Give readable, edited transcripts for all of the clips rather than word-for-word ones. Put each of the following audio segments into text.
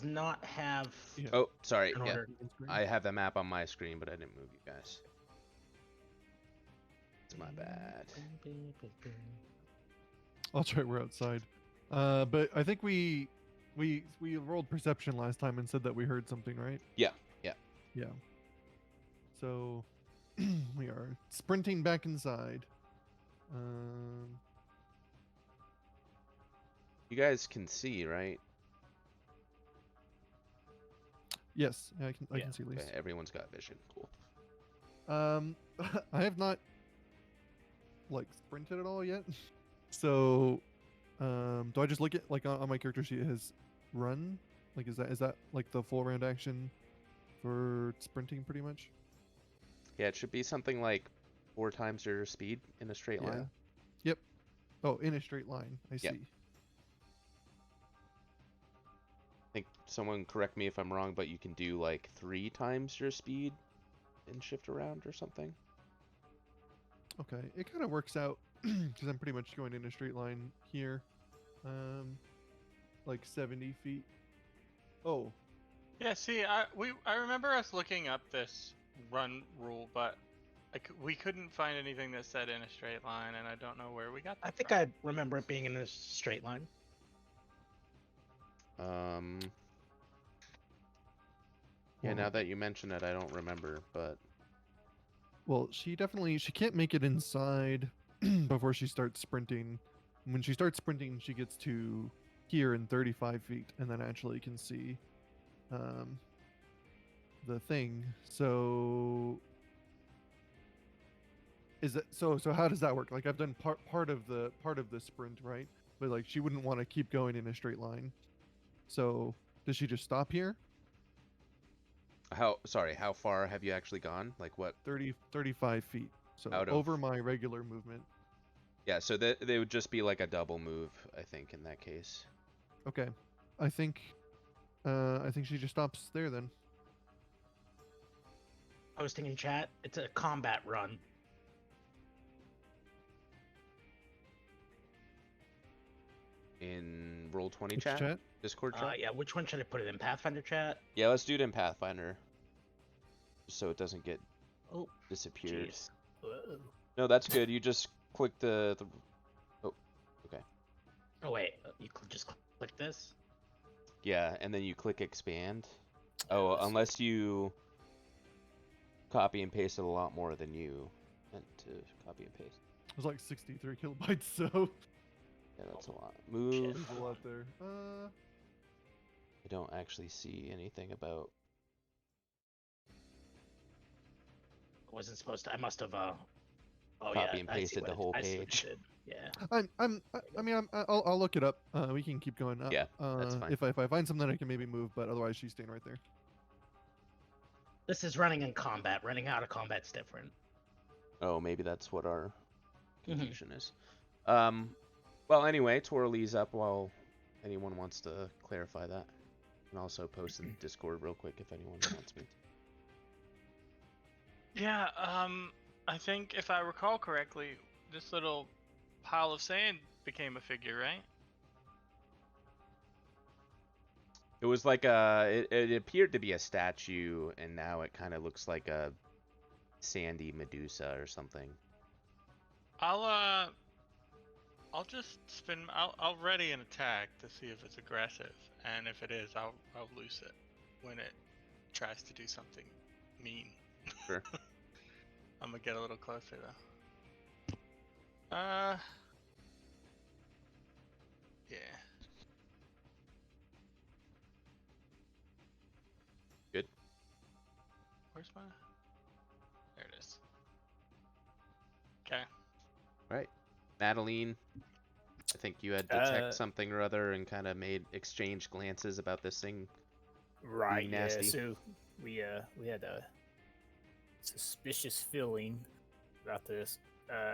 not have Yeah. Oh, sorry. an Yeah, order. I have the map on my screen, but I didn't move you guys. It's my bad. That's right. We're outside. But I think we rolled perception last time and said that we heard something, right? Yeah, yeah. Yeah. So we are sprinting back inside. You guys can see, right? Yes, I can Yeah. see at least. Okay, everyone's got vision. Cool. I have not like sprinted at all yet. So, do I just look at like on my character sheet it has run? Like is that like the full round action for sprinting pretty much? Yeah, it should be something like 4 times your speed in a straight Yeah. line. Yep. Oh, in a straight line. I Yep. see. I think someone correct me if I'm wrong, but you can do like 3 times your speed and shift around or something. Okay, it kind of works out because I'm pretty much going in a straight line here, like 70 feet. Oh, Yeah, see, I remember us looking up this run rule, but we couldn't find anything that said in a straight line, and I don't know where we got that I think from. I remember it being in a straight line. Yeah, now well, that you mention it, I don't remember, but well, she can't make it inside before she starts sprinting. When she starts sprinting, she gets to here in 35 feet, and then actually can see the thing. So is it so how does that work? Like I've done part of the sprint, right? But like she wouldn't want to keep going in a straight line. So does she just stop here? how far have you actually gone? Like what? 35 feet. So Out of- over my regular movement. Yeah, so that they would just be like a double move, I think, in that case. Okay. I think she just stops there then. Posting in chat, it's a combat run. In Roll20 Which chat? Discord chat? Yeah, which one should I put it in? Pathfinder chat? Yeah, let's do it in Pathfinder. So it doesn't get Oh, disappeared. jeez. Whoa. No, that's good. You just click the Oh, okay. Oh wait, you just click this? Yeah, and then you click expand. Oh, that's- unless you copy and paste it a lot more than you meant to copy and paste. It was like 63 kilobytes, so Yeah, that's a lot. Move. there's a lot there. I don't actually see anything about. I wasn't supposed to. I must have. Oh Copy yeah, and I see pasted what the it- whole I see what page. you did. Yeah. I'll look it up. We can keep going up. Yeah, that's fine. If I find something I can maybe move, but otherwise she's staying right there. This is running in combat. Running out of combat's different. Oh, maybe that's what our Mhm. confusion is. Well, anyway, Twirly's up while anyone wants to clarify that. And also post in Discord real quick if anyone wants me to. Yeah, I think if I recall correctly, this little pile of sand became a figure, right? It was like it appeared to be a statue, and now it kind of looks like a sandy Medusa or something. I'll just spin. I'll ready an attack to see if it's aggressive, and if it is, I'll loose it when it tries to do something mean. Sure. I'm gonna get a little closer though. Yeah. Good. Where's my? There it is. Okay. Right. Madeline, I think you had detect something or other and kind of made exchange glances about this thing. Right. Yeah. nasty. So we had a suspicious feeling about this.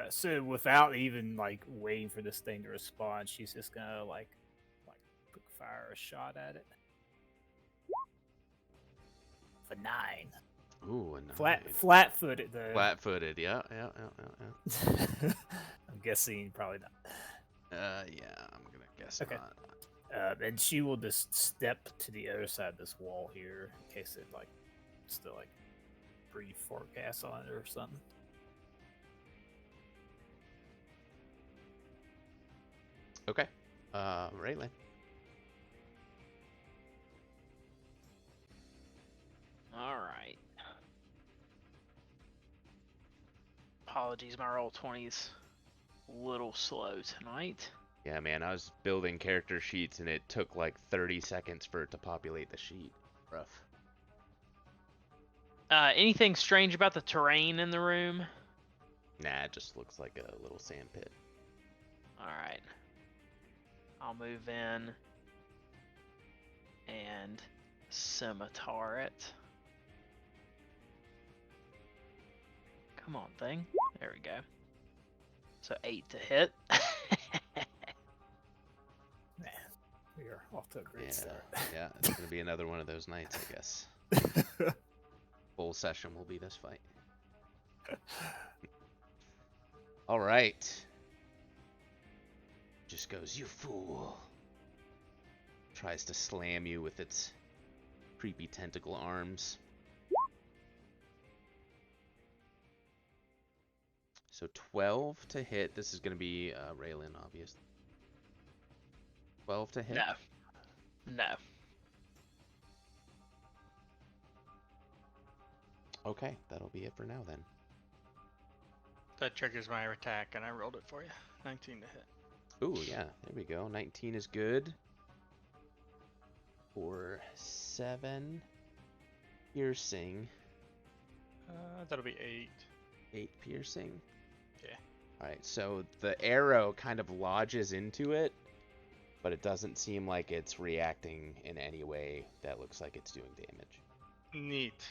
So without even like waiting for this thing to respond, she's just gonna like quick fire a shot at it. For 9. Ooh, a 9. Flat-footed though. Flat-footed, yeah. I'm guessing probably not. Yeah, I'm gonna guess Okay. not. And she will just step to the other side of this wall here in case it like still like brief forecast on it or something. Okay. Raylan. All right. Apologies, my roll 20's a little slow tonight. Yeah, man, I was building character sheets and it took like 30 seconds for it to populate the sheet. Rough. Anything strange about the terrain in the room? Nah, it just looks like a little sand pit. All right. I'll move in and scimitar it. Come on, thing. There we go. So 8 to hit. Man, we are off to a great Yeah, start. yeah, it's gonna be another one of those nights, I guess. Full session will be this fight. All right. Just goes, you fool. Tries to slam you with its creepy tentacle arms. So 12 to hit. This is gonna be Raylan, obviously. 12 to hit. No. Okay, that'll be it for now then. That triggers my attack, and I rolled it for you. 19 to hit. Ooh, yeah, there we go. 19 is good. For 7 piercing. That'll be 8. 8 piercing. Yeah. Alright, so the arrow kind of lodges into it, but it doesn't seem like it's reacting in any way that looks like it's doing damage. Neat.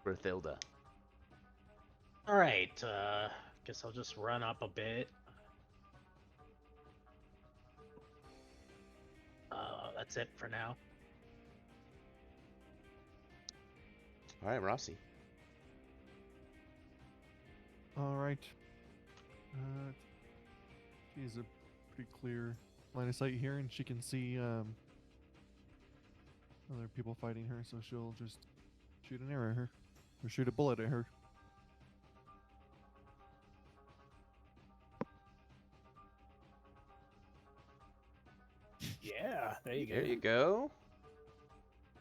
Berthilda. All right. Guess I'll just run up a bit. That's it for now. Alright, Rossi. All right. She has a pretty clear line of sight here, and she can see other people fighting her, so she'll just shoot an arrow at her, or shoot a bullet at her. Yeah, there you go. There you go.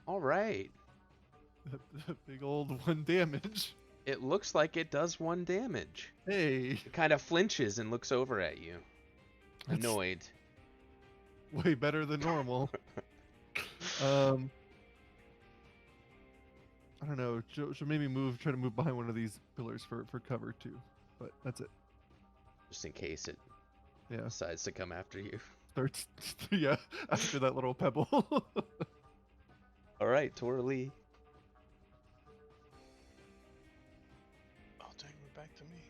Alright. Big old 1 damage. It looks like it does 1 damage. Hey, It kind of flinches and looks over at you. That's- Annoyed. way better than normal. I don't know. She'll maybe try to move behind one of these pillars for cover too. But that's it. Just in case it Yeah, decides to come after you. starts. Yeah, after that little pebble. Alright, Torley. I'll take it back to me.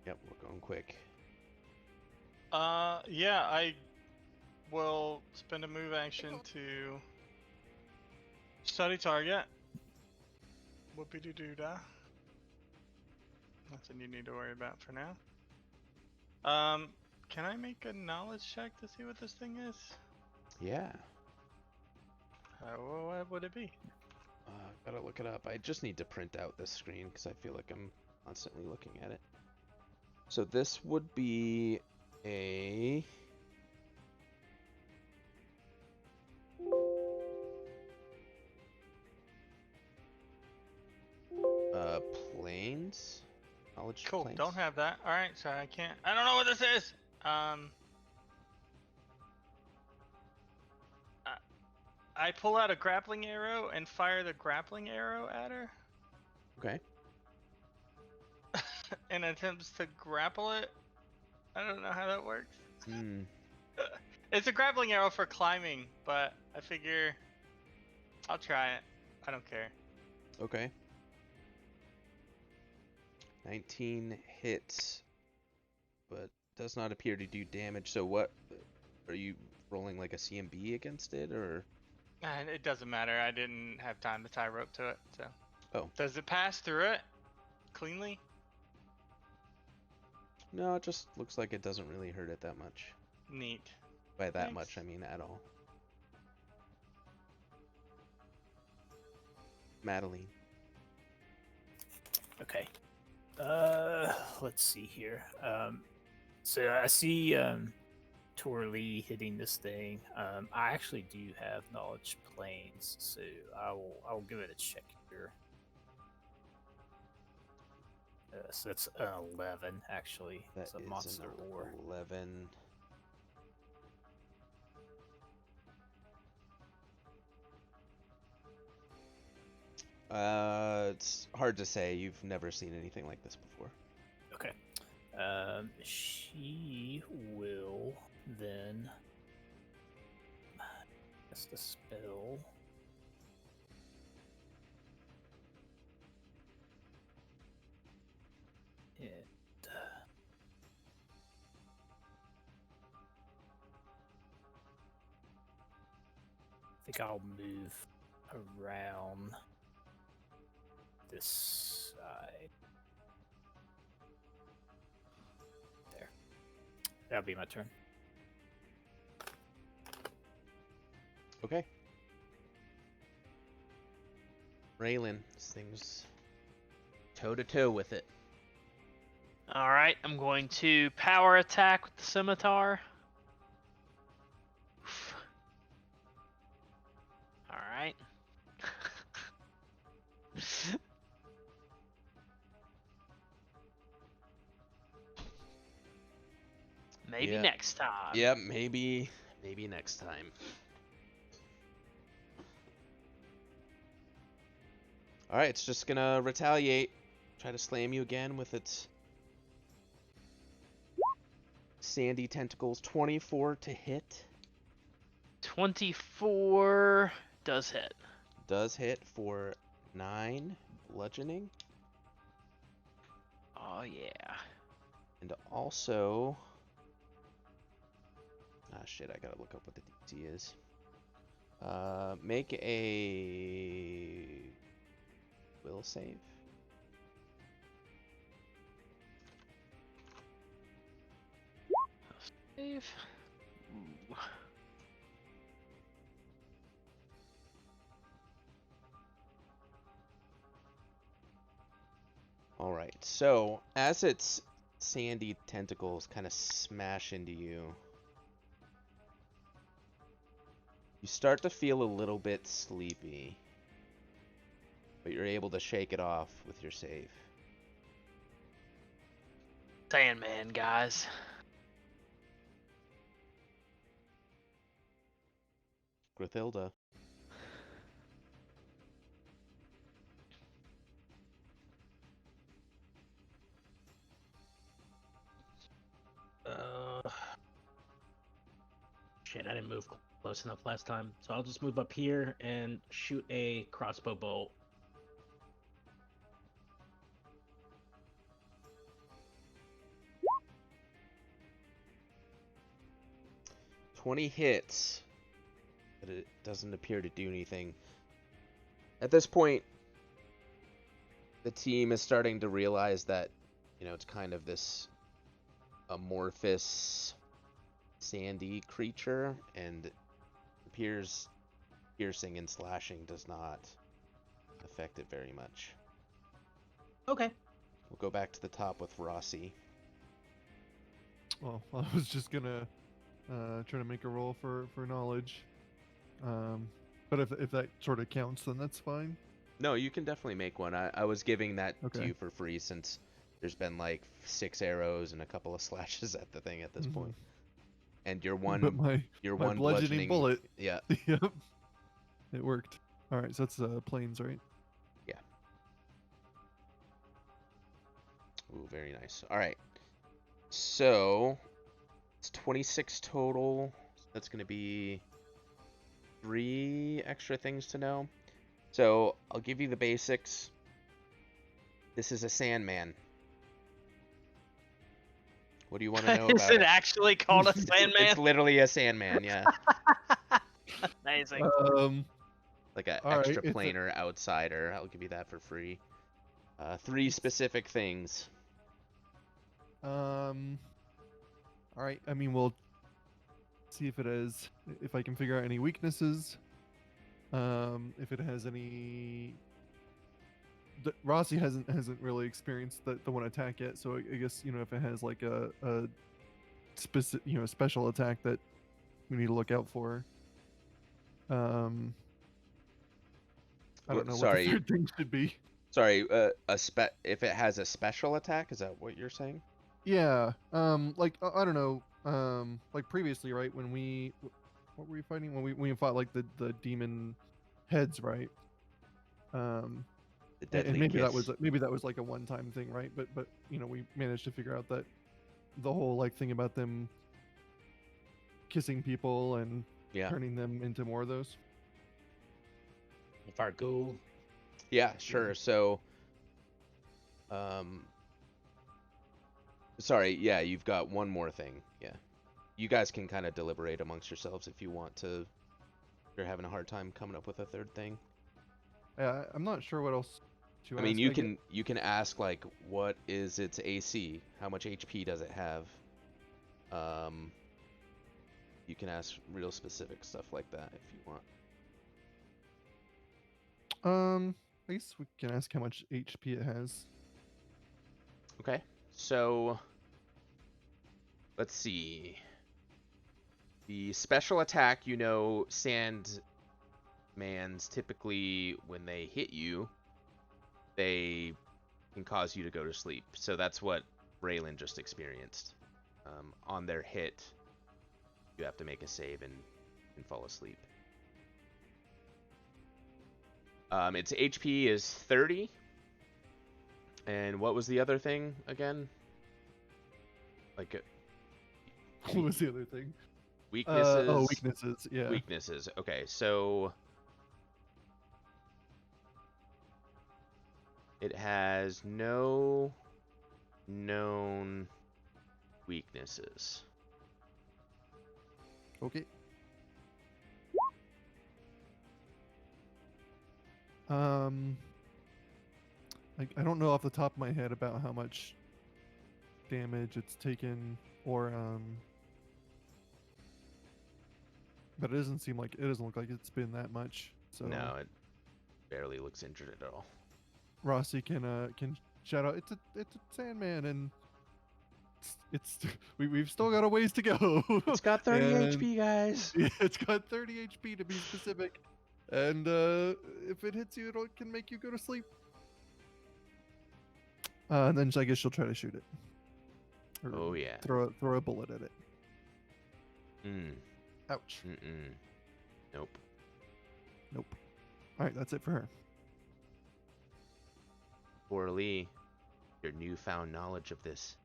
Yep, we're going quick. Yeah, I will spend a move action to study target. Whoopie-doo-doo-da. Nothing you need to worry about for now. Can I make a knowledge check to see what this thing is? Yeah. What would it be? Gotta look it up. I just need to print out this screen because I feel like I'm constantly looking at it. So this would be a... planes? Knowledge Cool. planes? Don't have that. All right, so I can't. I don't know what this is. I pull out a grappling arrow and fire the grappling arrow at her Okay. in attempts to grapple it. I don't know how that works. Hmm. It's a grappling arrow for climbing, but I figure I'll try it. I don't care. Okay. 19 hits, but does not appear to do damage. So what, are you rolling like a CMB against it, or? And it doesn't matter. I didn't have time to tie rope to it, so. Oh. Does it pass through it cleanly? No, it just looks like it doesn't really hurt it that much. Neat. By that Thanks. much, I mean at all. Madeline. Okay. Let's see here. So I see Torley hitting this thing. I actually do have knowledge planes, so I'll give it a check here. So that's an 11 actually. That It's a is monster an lore. 11. It's hard to say. You've never seen anything like this before. Okay. She will then cast a spell. And I think I'll move around this side. There. That'll be my turn. Okay. Raylan, this thing's toe to toe with it. All right, I'm going to power attack with the scimitar. Oof. All right. Maybe Yeah. next time. Yep, maybe next time. All right, it's just gonna retaliate. Try to slam you again with its sandy tentacles. 24 to hit. 24 does hit. Does hit for 9 bludgeoning. Oh yeah. And also... Ah, shit, I gotta look up what the DC is. Make a... will save. Save. Ooh. Alright, so as its sandy tentacles kind of smash into you, you start to feel a little bit sleepy, but you're able to shake it off with your save. Sandman, guys. Grithilda. Shit, I didn't move close enough last time, so I'll just move up here and shoot a crossbow bolt. "20 hits, but it doesn't appear to do anything. At this point, the team is starting to realize that, you know, it's kind of this amorphous, sandy creature, and appears piercing and slashing does not affect it very much. Okay. We'll go back to the top with Rossi. Well, I was just gonna try to make a roll for knowledge. But if that sort of counts, then that's fine. No, you can definitely make one. I was giving that to Okay. you for free since there's been like 6 arrows and a couple of slashes at the thing at this point. And your one, But my one bludgeoning bullet. Yeah. Yep. It worked. All right, so that's planes, right? Ooh, very nice. All right. So it's 26 total. That's going to be 3 extra things to know. So I'll give you the basics. This is a Sandman. What do you want to know Is about it it? actually called a Sandman? It's literally a Sandman, yeah. Amazing. Like an All right, extra it's a- planar outsider. I'll give you that for free. 3 specific things. All right. I mean, we'll see if it has, if I can figure out any weaknesses. If it has any. Rossi hasn't really experienced the one attack yet, so I guess if it has like a specific special attack that we need to look out for. I don't know what the Sorry. third thing should be. Sorry, if it has a special attack, is that what you're saying? Yeah. Like I don't know. Like previously, right? When what were we fighting? When we fought like the demon heads, right? The deadly And maybe kiss. that was like a one-time thing, right? But we managed to figure out that the whole like thing about them kissing people and Yeah. turning them into more of those. If our ghoul. Yeah, sure. So, sorry. Yeah, you've got one more thing. Yeah, you guys can kind of deliberate amongst yourselves if you want to. If you're having a hard time coming up with a third thing. I'm not sure what else to I mean, ask. you can ask like, what is its AC? How much HP does it have? You can ask real specific stuff like that if you want. I guess we can ask how much HP it has. Okay, so let's see. The special attack, Sandmans typically, when they hit you, they can cause you to go to sleep. So that's what Braylon just experienced. On their hit, you have to make a save and fall asleep. Its HP is 30. And what was the other thing again? Like What was the other thing? weaknesses. Weaknesses. Yeah. Weaknesses. Okay, so it has no known weaknesses. Okay. I don't know off the top of my head about how much damage it's taken, or but it doesn't look like it's been that much. So No, it barely looks injured at all. Rossi can shout out, it's a Sandman, and we've still got a ways to go. It's got 30 And- HP, guys. Yeah, it's got 30 HP to be specific, and if it hits you, it can make you go to sleep. And then I guess she'll try to shoot it. Or Oh yeah. throw a bullet at it. Mm. Ouch. Mm-mm. Nope. Nope. All right, that's it for her. Poor Lee, your newfound knowledge of this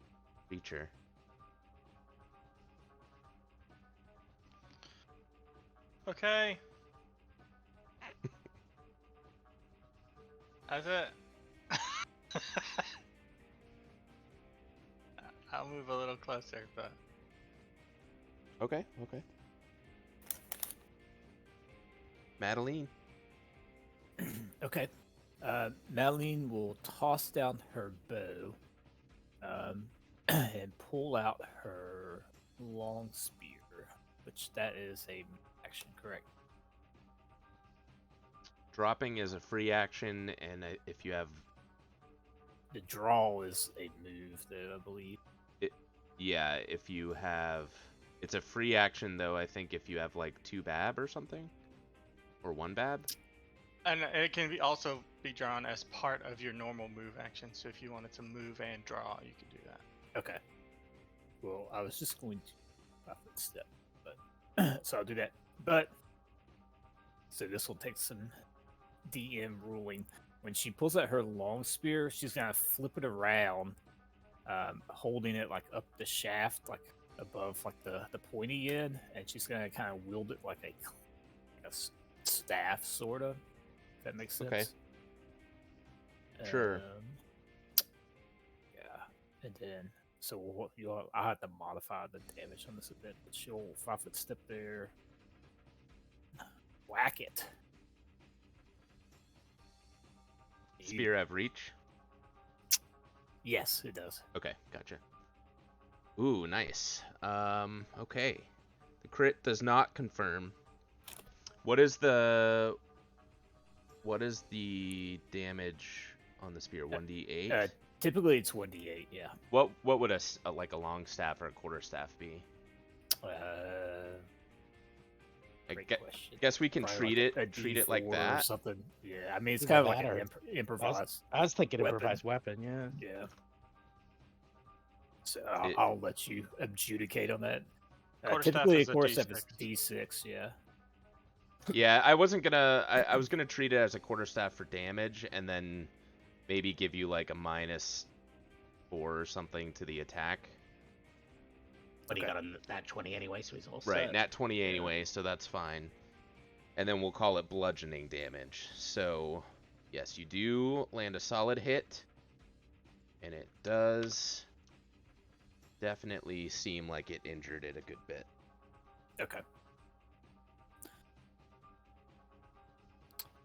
creature. Okay. That's it. I'll move a little closer, but Okay. Madeline. Okay. Madeline will toss down her bow and pull out her long spear, which that is a action, correct? Dropping is a free action, and if you have, The draw is a move, though, I believe. yeah, if you have, it's a free action though. I think if you have like 2 bab or something, or 1 bab. and it can also be drawn as part of your normal move action. So if you wanted to move and draw, you could do that. Okay. Well, I was just going to 5-foot step, but so I'll do that. But so this will take some DM ruling. When she pulls out her long spear, she's gonna flip it around, holding it like up the shaft, like above like the pointy end, and she's gonna kind of wield it like a staff, sort of. If that makes sense. Okay. Sure. Yeah, and then so I'll have to modify the damage on this a bit, but she'll 5-foot step there, whack it. Spear have reach. Yes, it does. Okay, gotcha. Ooh, nice. Okay. The crit does not confirm. What is the damage on the spear? 1d8? Typically it's 1d8. Yeah. What would a like a long staff or a quarter staff be? I Great gue- question. guess we can Probably treat like a it like D4 or that. something. Yeah, I mean it's Either kind of like that an or- improvised. I was thinking weapon. improvised weapon, yeah. Yeah. So It- I'll let you adjudicate on that. Quarterstaff Typically, is a a quarterstaff D6. is D6. Yeah. Yeah, I wasn't gonna. I was gonna treat it as a quarterstaff for damage, and then maybe give you like a -4 or something to the attack. But he Okay. got a nat 20 anyway, so he's all Right, set. nat 20 anyway, so that's fine. And then we'll call it bludgeoning damage. So, yes, you do land a solid hit, and it does definitely seem like it injured it a good bit. Okay.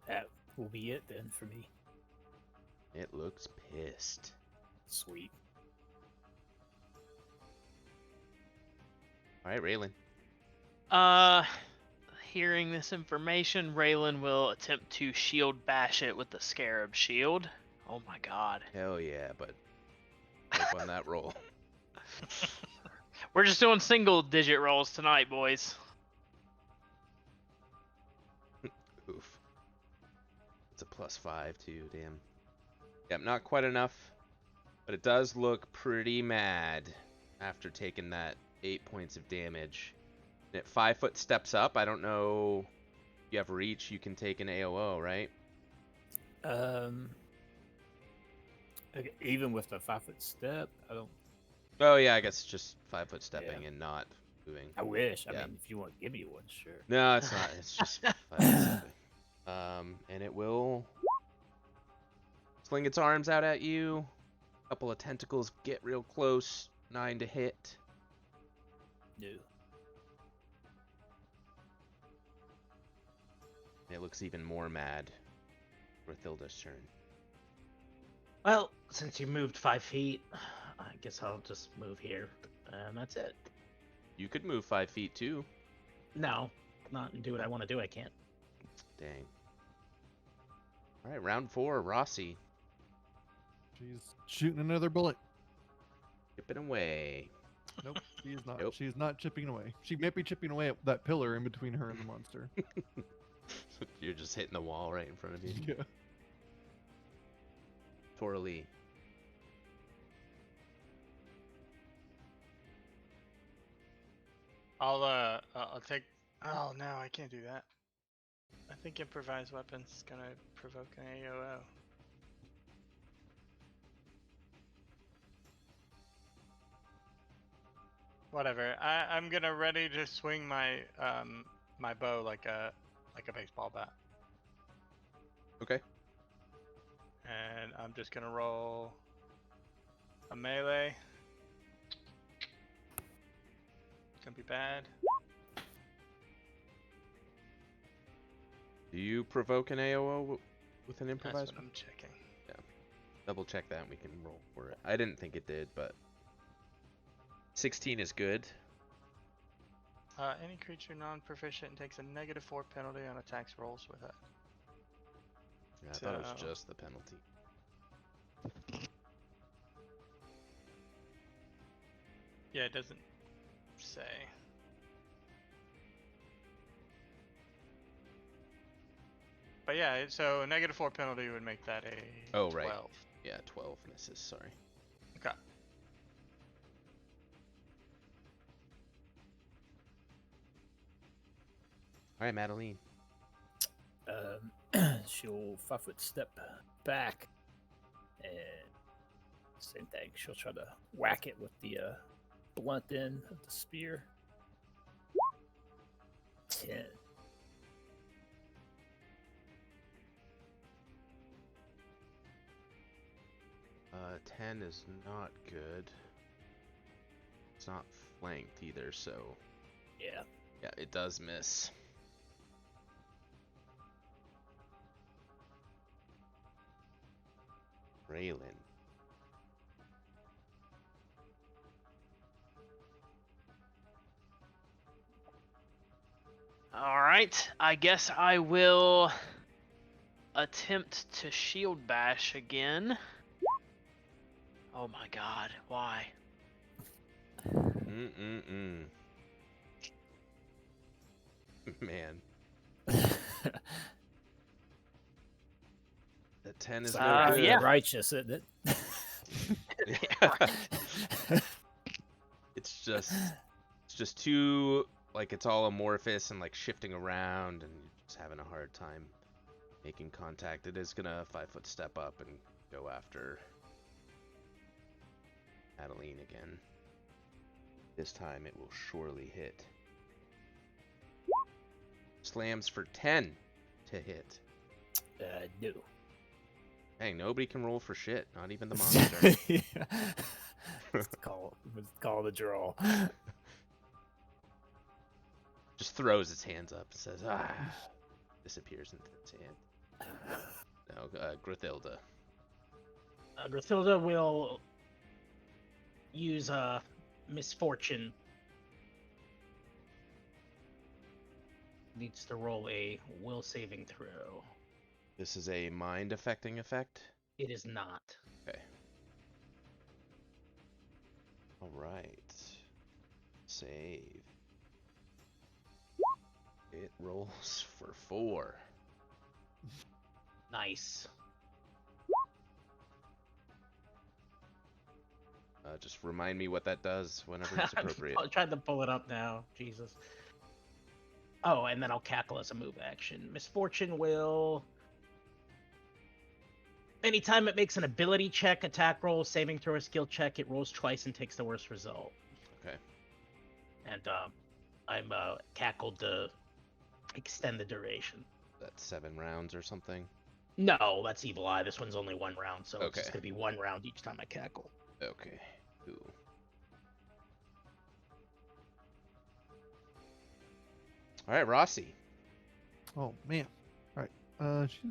That will be it then for me. It looks pissed. Sweet. All right, Raylan. Hearing this information, Raylan will attempt to shield bash it with the scarab shield. Oh my god. Hell yeah, but hope on that roll. We're just doing single digit rolls tonight, boys. Oof. It's a +5 too, damn. Yep, not quite enough, but it does look pretty mad after taking that 8 points of damage. And at 5 foot steps up, I don't know if you have reach, you can take an AOO, right? Okay, even with the 5-foot step, I don't. Oh yeah, I guess it's just 5 foot stepping and not moving. I wish. Yeah. I mean, if you want to give me one, sure. No, it's not. It's just 5 foot stepping. And it will sling its arms out at you. A couple of tentacles get real close. 9 to hit. No. It looks even more mad for Thilda's turn. Well, since you moved 5 feet, I guess I'll just move here, and that's it. You could move 5 feet too. No, not do what I want to do. I can't. Dang. All right, round 4, Rossi. She's shooting another bullet. Chipping away. Nope, she is not. Nope. She's not chipping away. She might be chipping away at that pillar in between her and the monster. You're just hitting the wall right in front of you. Yeah. Torley. I'll take. Oh no, I can't do that. I think improvised weapons gonna provoke an AOO. Whatever. I'm gonna ready to swing my my bow like a baseball bat. Okay. And I'm just gonna roll a melee. It's gonna be bad. Do you provoke an AOO with an That's improvised? what I'm checking. Double check that and we can roll for it. I didn't think it did, but 16 is good. Any creature non-proficient takes a -4 penalty on attacks rolls with it. Yeah, I thought it was So- just the penalty. Yeah, it doesn't say. But yeah, so a -4 penalty would make that a Oh, 12. right. Yeah, 12 misses, sorry. Okay. All right, Madeline. She'll 5-foot step back, and same thing. She'll try to whack it with the blunt end of the spear. 10. Uh, 10 is not good. It's not flanked either, so Yeah. yeah, it does miss. Raylan. All right, I guess I will attempt to shield bash again. Oh my god, why? Man, the 10 is It's no good. yeah. righteous, isn't it? Yeah. It's just too, like, it's all amorphous and like shifting around and you're just having a hard time making contact. It is gonna 5-foot step up and go after Adeline again. This time it will surely hit. Slams for 10 to hit. No. Dang, nobody can roll for shit, not even the monster. Yeah. Let's call the draw. Just throws its hands up and says, ah, disappears into its hand. Now, Grithilda. Grithilda will use misfortune. Needs to roll a will saving throw. This is a mind affecting effect? It is not. Okay. Alright. Save. It rolls for 4. Nice. Just remind me what that does whenever it's appropriate. I tried to pull it up now. Jesus. Oh, and then I'll cackle as a move action. Misfortune will... Anytime it makes an ability check, attack roll, saving throw, or skill check, it rolls twice and takes the worst result. Okay. And I'm cackled to extend the duration. That's 7 rounds or something? No, that's Evil Eye. This one's only 1 round, so it's Okay. just going to be 1 round each time I cackle. Okay. Cool. Alright, Rossi. Oh man. All right. She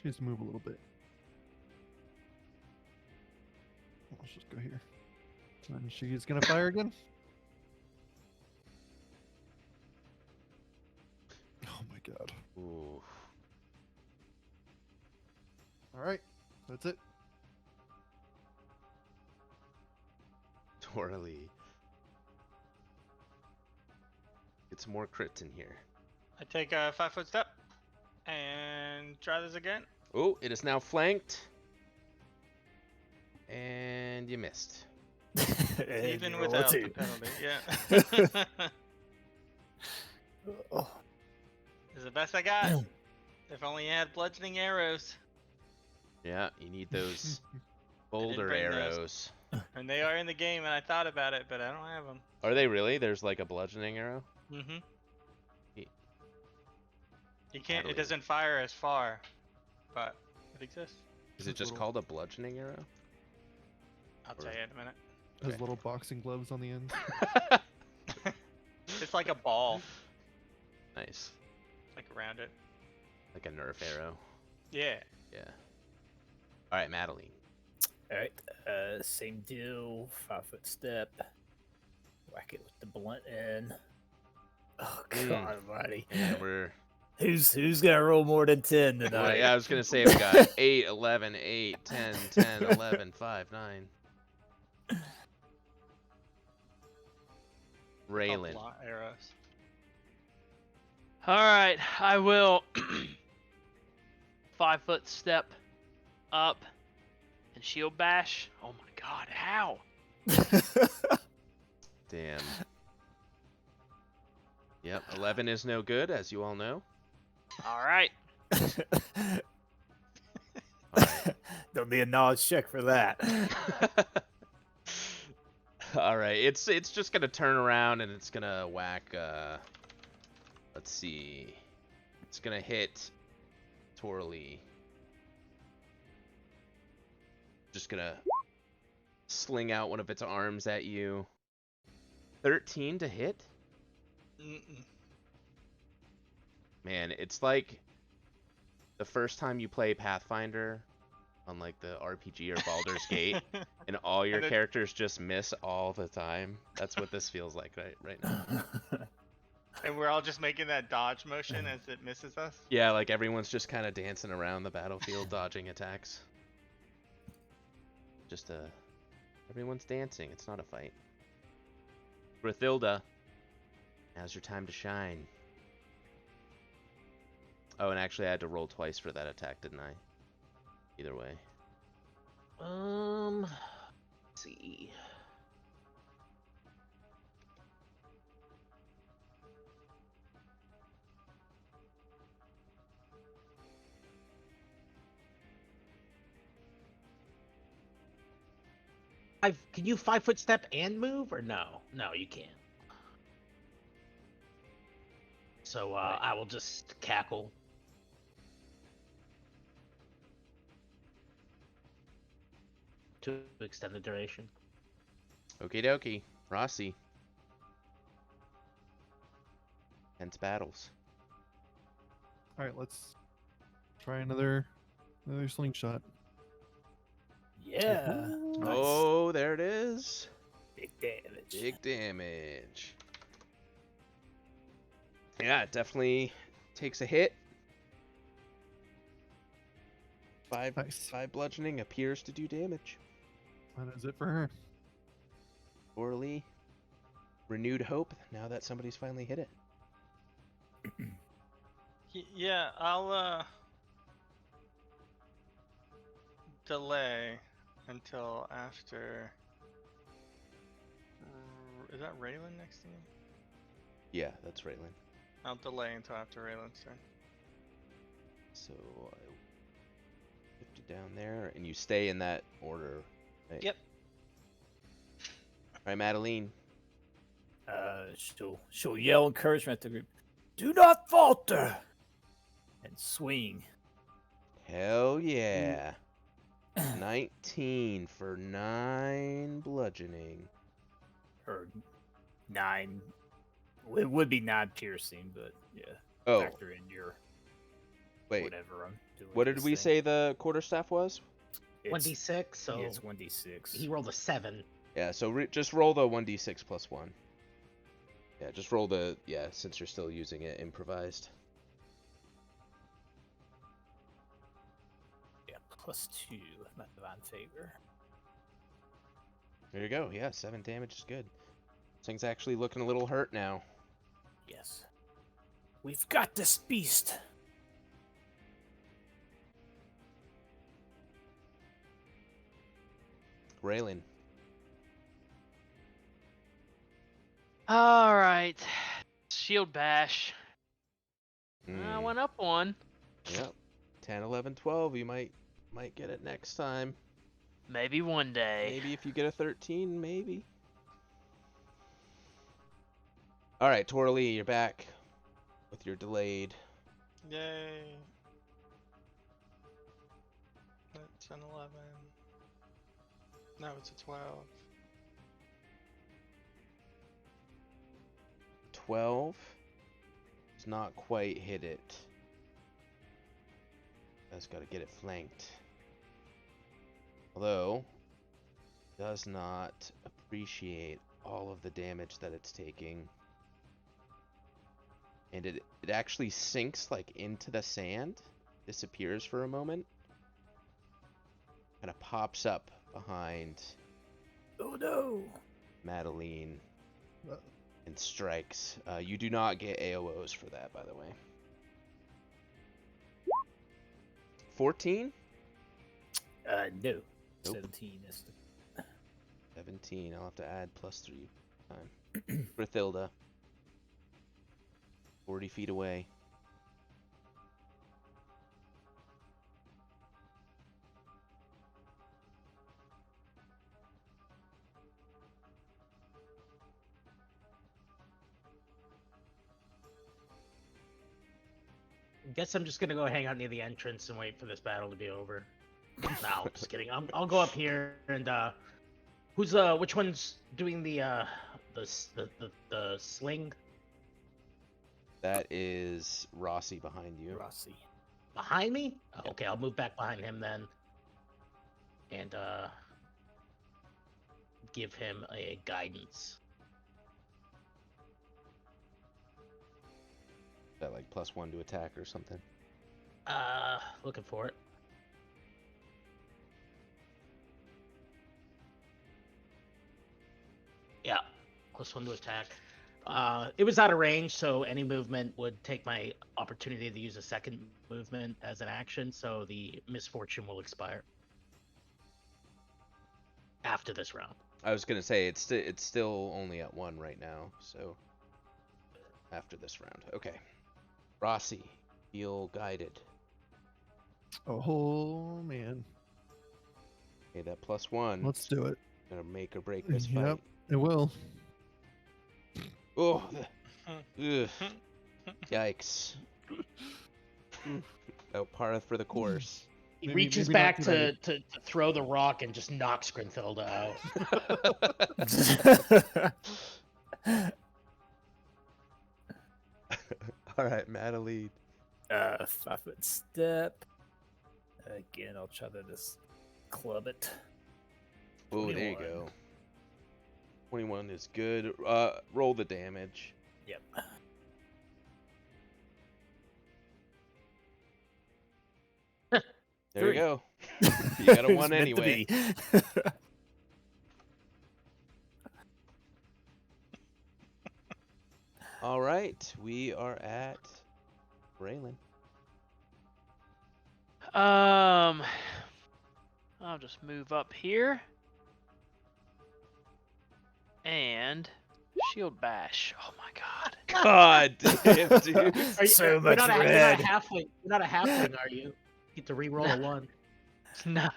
has to move a little bit. Let's just go here. And she's gonna fire again. Oh my god. Ooh. All right. That's it. Totally. Get some more crits in here. I take a 5-foot step and try this again. Oh, it is now flanked. And you missed. Even Roll a without the 2. penalty, yeah. Oh. This is the best I got. If only you had bludgeoning arrows. Yeah, you need those boulder bring those. arrows. And they are in the game, and I thought about it, but I don't have them. Are they really? There's like a bludgeoning arrow? Mm-hmm. Ye- You can't. Totally. It doesn't fire as far, but it exists. Is it just called a bludgeoning arrow? I'll tell you in a minute. Has Okay. little boxing gloves on the end. It's like a ball, Nice. like around it. Like a Nerf arrow. Yeah. Yeah. Alright, Madeline. Alright, same deal. 5-foot step. Whack it with the blunt end. Oh god almighty. And we're... Who's gonna roll more than 10 Well, tonight? yeah, I was gonna say we got 8, 11, 8, 10, 10, 11, 5, 9. Raylan. Couple arrows. All right, I will 5-foot step up and shield bash. Oh my god, how? Damn. Yep, 11 is no good, as you all know. All right. Alright. There'll be a knowledge check for that. Alright, it's just gonna turn around and it's gonna whack, let's see. It's gonna hit Torley. Just gonna sling out one of its arms at you. 13 to hit? Mm-mm. Man, it's like the first time you play Pathfinder on like the RPG or Baldur's Gate, and all your And it- characters just miss all the time. That's what this feels like right now. And we're all just making that dodge motion as it misses us. Yeah, like everyone's just kind of dancing around the battlefield, dodging attacks. Just everyone's dancing. It's not a fight. Brithilda, now's your time to shine. Oh, and actually, I had to roll twice for that attack, didn't I? Either way. Let's see. Can you 5-foot step and move, or no? No, you can't. So I will just cackle. To extend the duration. Okie dokie. Rossi. Tense battles. All right, let's try another slingshot. Yeah. Ooh. Nice. Oh, there it is. Big damage. Big damage. Yeah, it definitely takes a hit. Nice. 5 bludgeoning appears to do damage. That is it for her. Orly, renewed hope now that somebody's finally hit it. Yeah, I'll delay until after. Is that Raylan next to me? Yeah, that's Raylan. I'll delay until after Raylan's turn. So I lift you down there, and you stay in that order. Right? Yep. All right, Madeline. She'll yell encouragement to the group. Do not falter, and swing. Hell yeah. 19 for 9 bludgeoning. Or 9. It would be 9 piercing, but yeah. Oh, Factor in your wait. whatever I'm doing. What did this we thing. say the quarterstaff was? It's- 1d6, so Yeah, it's 1d6. he rolled a 7. Yeah, so just roll the 1d6 plus 1. Yeah, just roll the, since you're still using it, improvised. Yeah, +2 with my divine favor. There you go. Yeah, 7 damage is good. This thing's actually looking a little hurt now. Yes. We've got this beast. Raylan. All right. Shield bash. I Mm, went up one. Yep. 10, 11, 12. You might get it next time. Maybe one day. Maybe if you get a 13, maybe. All right, Torley, you're back with your delayed. Yay. That's an 11. No, it's a 12. 12 does not quite hit it. That's got to get it flanked. Although, does not appreciate all of the damage that it's taking. And it actually sinks like into the sand, disappears for a moment, kind of pops up behind Oh no! Madeline Uh, and strikes. You do not get AOs for that, by the way. 14? No. Nope. 17 is the 17. I'll have to add +3 time. Brithilda. 40 feet away. Guess I'm just gonna go hang out near the entrance and wait for this battle to be over. No, just kidding. I'll go up here and which one's doing the sling That is Rossi behind you. Rossi. behind me? Oh, Yep. okay, I'll move back behind him then, and give him a guidance. that like +1 to attack or something? Looking for it. Yeah, +1 to attack. It was out of range, so any movement would take my opportunity to use a second movement as an action, so the misfortune will expire after this round. I was gonna say it's still only at 1 right now, so after this round. Okay. Rossi, feel guided. Oh man, Okay, that +1. let's do it. Gonna make or break this Yep, fight. it will. Oh, ugh. Yikes. Oh, par for the course. He Maybe- reaches maybe not back today. to throw the rock and just knocks Grinthilda out. All right, Madeline. 5-foot step. Again, I'll try to just club it. Oh, there you 21. go. 21 is good. Roll the damage. Yep. There 3. you go. You got a It's 1 meant to anyway. be. All right, we are at Braylon. I'll just move up here. And shield bash. Oh my god. God damn, dude. Are you, So you're much not a, red. You're not a halfling. You're not a halfling, are you? You get to re-roll a 1. No.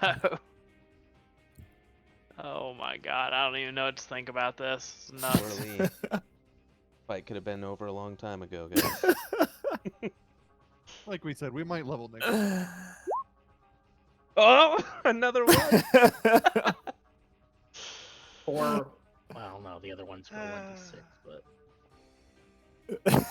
Oh my god, I don't even know what to think about this. It's nuts. Poorly. Fight could have been over a long time ago, guys. Like we said, we might level next time. Oh, another one. 4. Well, no, the other ones were 1d6, but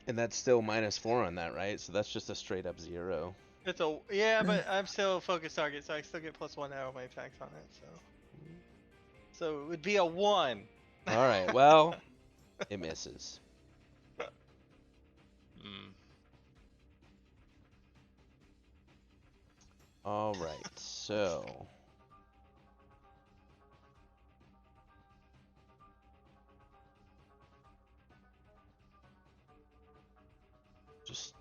And that's still -4 on that, right? So that's just a straight up 0. It's a but I'm still focus target, so I still get +1 arrow my attacks on it. So it would be a 1. All right, well, it misses. Mm. All right, so just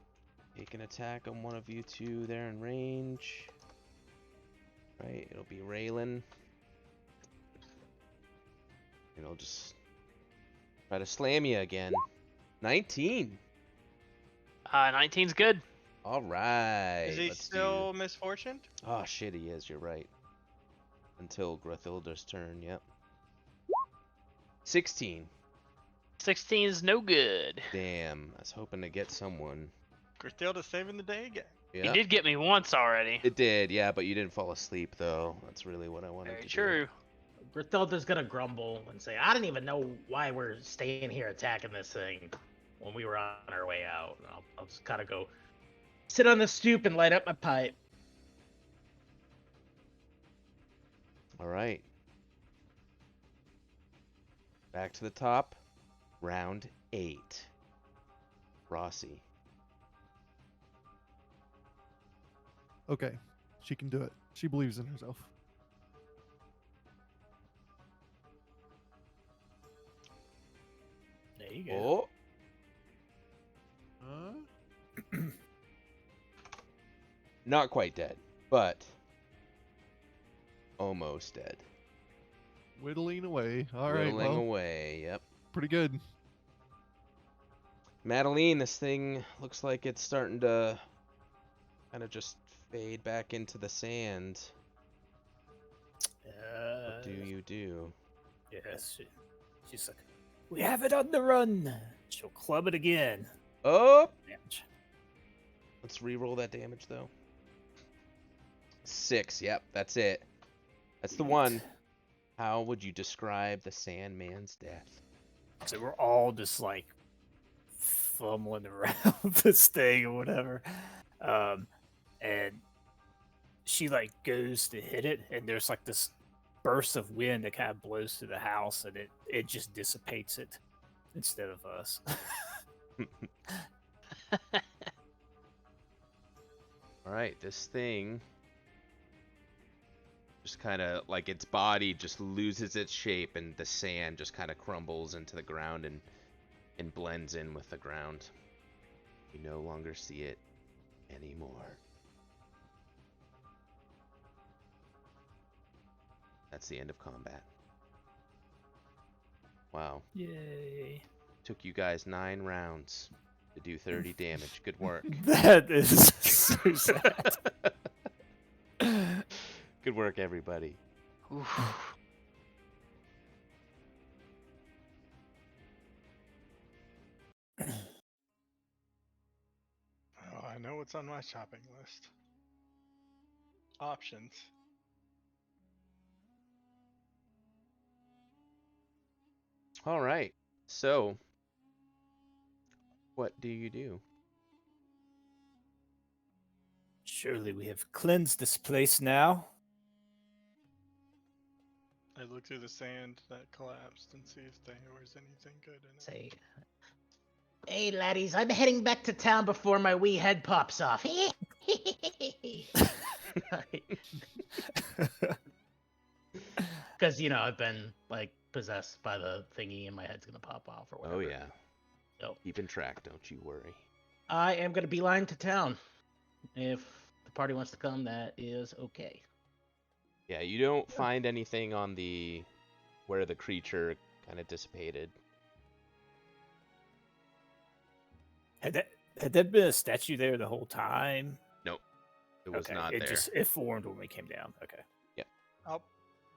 take an attack on one of you two there in range. Right, it'll be Raylan. And I'll just try to slam you again. 19. 19's good. All right. Is he let's still misfortuned? Oh shit, he is. You're right. Until Grethilda's turn. Yep. 16. 16's no good. Damn. I was hoping to get someone. Grithilda saving the day again. He Yeah. did get me once already. It did. Yeah, but you didn't fall asleep though. That's really what I wanted Very to true. Grithilda's gonna grumble and say, "I didn't even know why we're staying here attacking this thing when we were on our way out." And I'll just kind of go sit on the stoop and light up my pipe. do. All right. Back to the top. Round 8. Rossi. Okay, she can do it. She believes in herself. There you go. Oh. Not quite dead, but almost dead. Whittling away. All right, Whittling well, away. Yep. pretty good. Madeline, this thing looks like it's starting to kind of just fade back into the sand. What do you do? Yes, she's like, we have it on the run. She'll club it again. Oh! Damage. Let's re-roll that damage, though. 6. Yep, that's it. That's the one. How would you describe the Sandman's death? So we're all just like fumbling around this thing or whatever. And she like goes to hit it, and there's like this burst of wind that kind of blows through the house, and it just dissipates it instead of us. All right, this thing just kind of like its body just loses its shape, and the sand just kind of crumbles into the ground and blends in with the ground. You no longer see it anymore. That's the end of combat. Wow. Yay. Took you guys 9 rounds to do 30 damage. Good work. That is so sad. Good work, everybody. Oof. Oh, I know what's on my shopping list. Options. All right. So, what do you do? Surely we have cleansed this place now. I look through the sand that collapsed and see if there was anything good in it. Say, hey laddies, I'm heading back to town before my wee head pops off. Because I've been like possessed by the thingy, and my head's gonna pop off or whatever. Oh yeah. So Keeping track, don't you worry. I am gonna beeline to town. If the party wants to come, that is okay. Yeah, you don't find anything on the where the creature kind of dissipated. Had there been a statue there the whole time? Nope. It was Okay, not it there. it formed when we came down. Okay. Oh,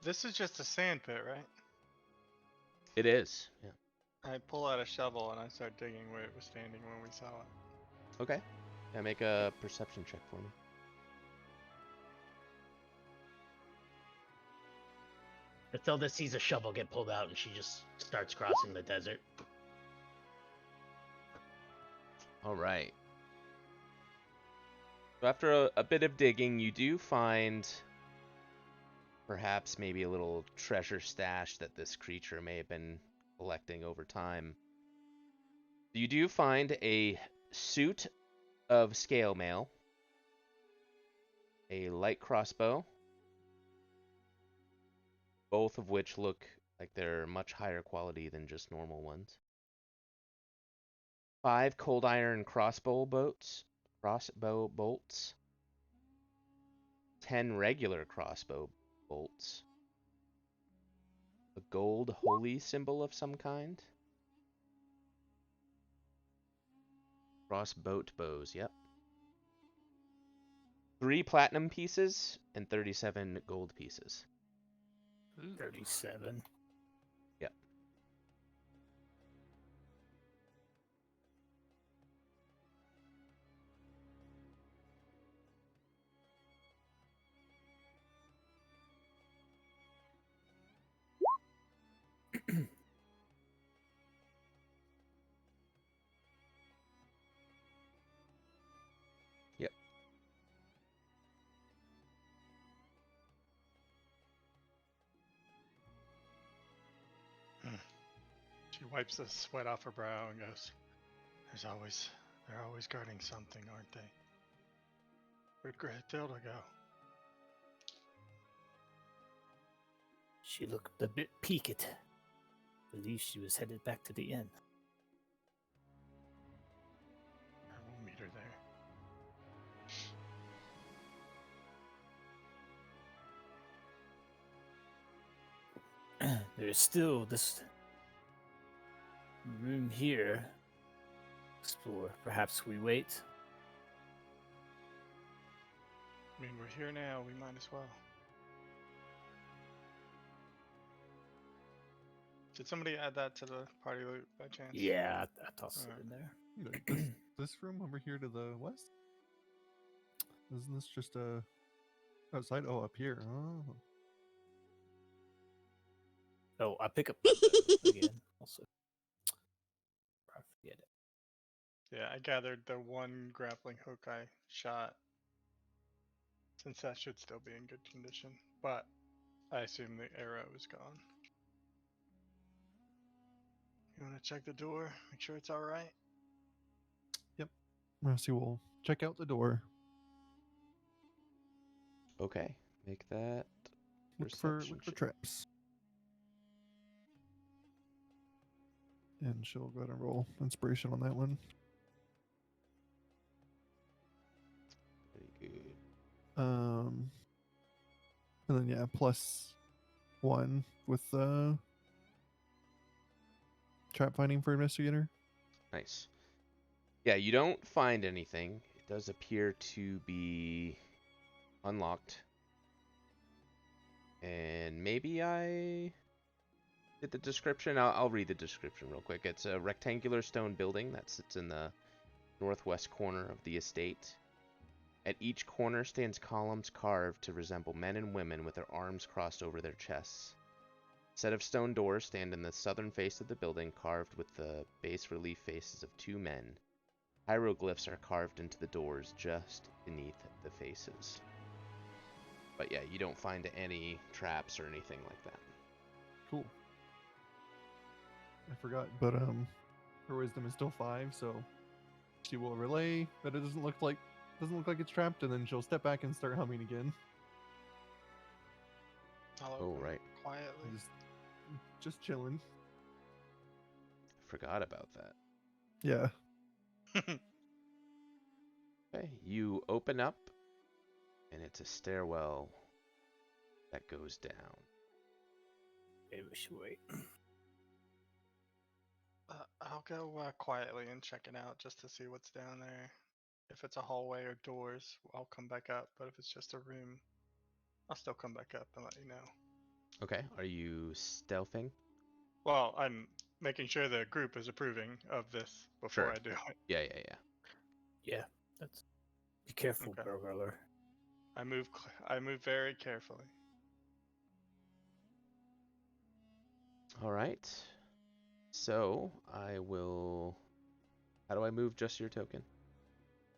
this is just a sand pit, right? It is. Yeah. I pull out a shovel and I start digging where it was standing when we saw it. Okay. Yeah, make a perception check for me. Matilda sees a shovel get pulled out, and she just starts crossing the desert. All right. So after a bit of digging, you do find perhaps maybe a little treasure stash that this creature may have been collecting over time. You do find a suit of scale mail, a light crossbow, both of which look like they're much higher quality than just normal ones. 5 cold iron crossbow bolts, 10 regular crossbow bolts, a gold holy symbol of some kind, crossbow bows, yep, 3 platinum pieces, and 37 gold pieces. 37. Yep. Yep. She wipes the sweat off her brow and goes, they're always guarding something, aren't they? Where'd Grethilda go? She looked a bit peaked. Believe she was headed back to the inn. I will meet her there. There's still this room here. Explore. Perhaps we wait. I mean, we're here now, we might as well. Did somebody add that to the party loot by chance? Yeah, I tossed it Alright. in there. This room over here to the west? Isn't this just outside? Oh, up here. Oh. Oh, I pick up that again. Also, I forget it. Yeah, I gathered the one grappling hook I shot. Since that should still be in good condition. But I assume the arrow is gone. You want to check the door? Make sure it's alright? Yep. So we'll check out the door. Okay, make that Look for perception check. traps. And she'll go ahead and roll inspiration on that one. Very good. And then yeah, +1 with trap finding for investigator. Nice. Yeah, you don't find anything. It does appear to be unlocked. And maybe I did the description. I'll read the description real quick. It's a rectangular stone building that sits in the northwest corner of the estate. At each corner stands columns carved to resemble men and women with their arms crossed over their chests. A set of stone doors stand in the southern face of the building, carved with the bas relief faces of two men. Hieroglyphs are carved into the doors just beneath the faces. But yeah, you don't find any traps or anything like that. Cool. I forgot, but her wisdom is still 5, so she will relay that it doesn't look like it's trapped, and then she'll step back and start humming again. I'll Oh, open right. quietly. Just chilling. I forgot about that. Yeah. Okay, you open up, and it's a stairwell that goes down. Maybe we should wait. I'll go quietly and check it out just to see what's down there. If it's a hallway or doors, I'll come back up. But if it's just a room, I'll still come back up and let you know. Okay, are you stealthing? Well, I'm making sure the group is approving of this before Sure. I do it. Yeah. Yeah, that's. Be careful, Okay. burglar. I move very carefully. All right. So I will. How do I move just your token?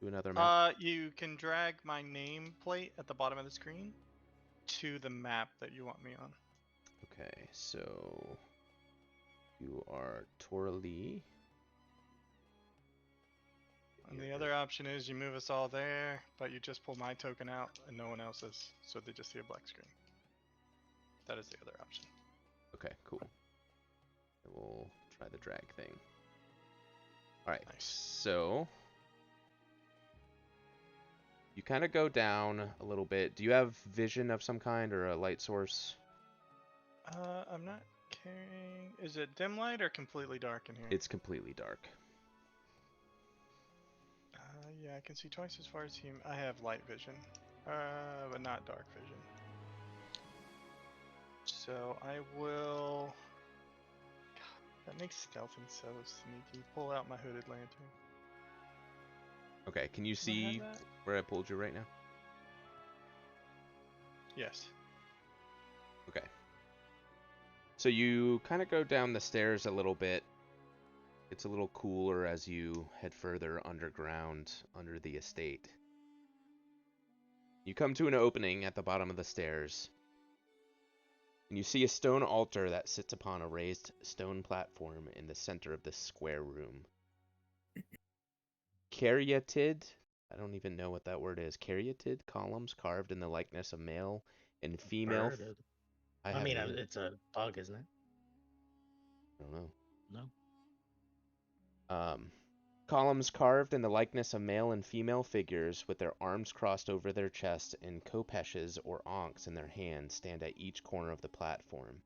Do another map. You can drag my nameplate at the bottom of the screen to the map that you want me on. Okay, so you are Torli. And the other option is you move us all there, but you just pull my token out and no one else's, so they just see a black screen. That is the other option. Okay, cool. We'll try the drag thing. All right, Nice. so you kind of go down a little bit. Do you have vision of some kind or a light source? I'm not carrying. Is it dim light or completely dark in here? It's completely dark. Yeah, I can see twice as far as human. I have light vision, but not dark vision. So I will. God, that makes stealthing so sneaky. Pull out my hooded lantern. Okay, can you Do I have see that? where I pulled you right now? Yes. Okay. So you kind of go down the stairs a little bit. It's a little cooler as you head further underground under the estate. You come to an opening at the bottom of the stairs, and you see a stone altar that sits upon a raised stone platform in the center of this square room. Caryatid, I don't even know what that word is. Caryatid columns carved in the likeness of male and female. Bird. I haven't mean, even- it's a bug, isn't it? I don't know. No. Columns carved in the likeness of male and female figures with their arms crossed over their chests and kopeshes or ankhs in their hands stand at each corner of the platform.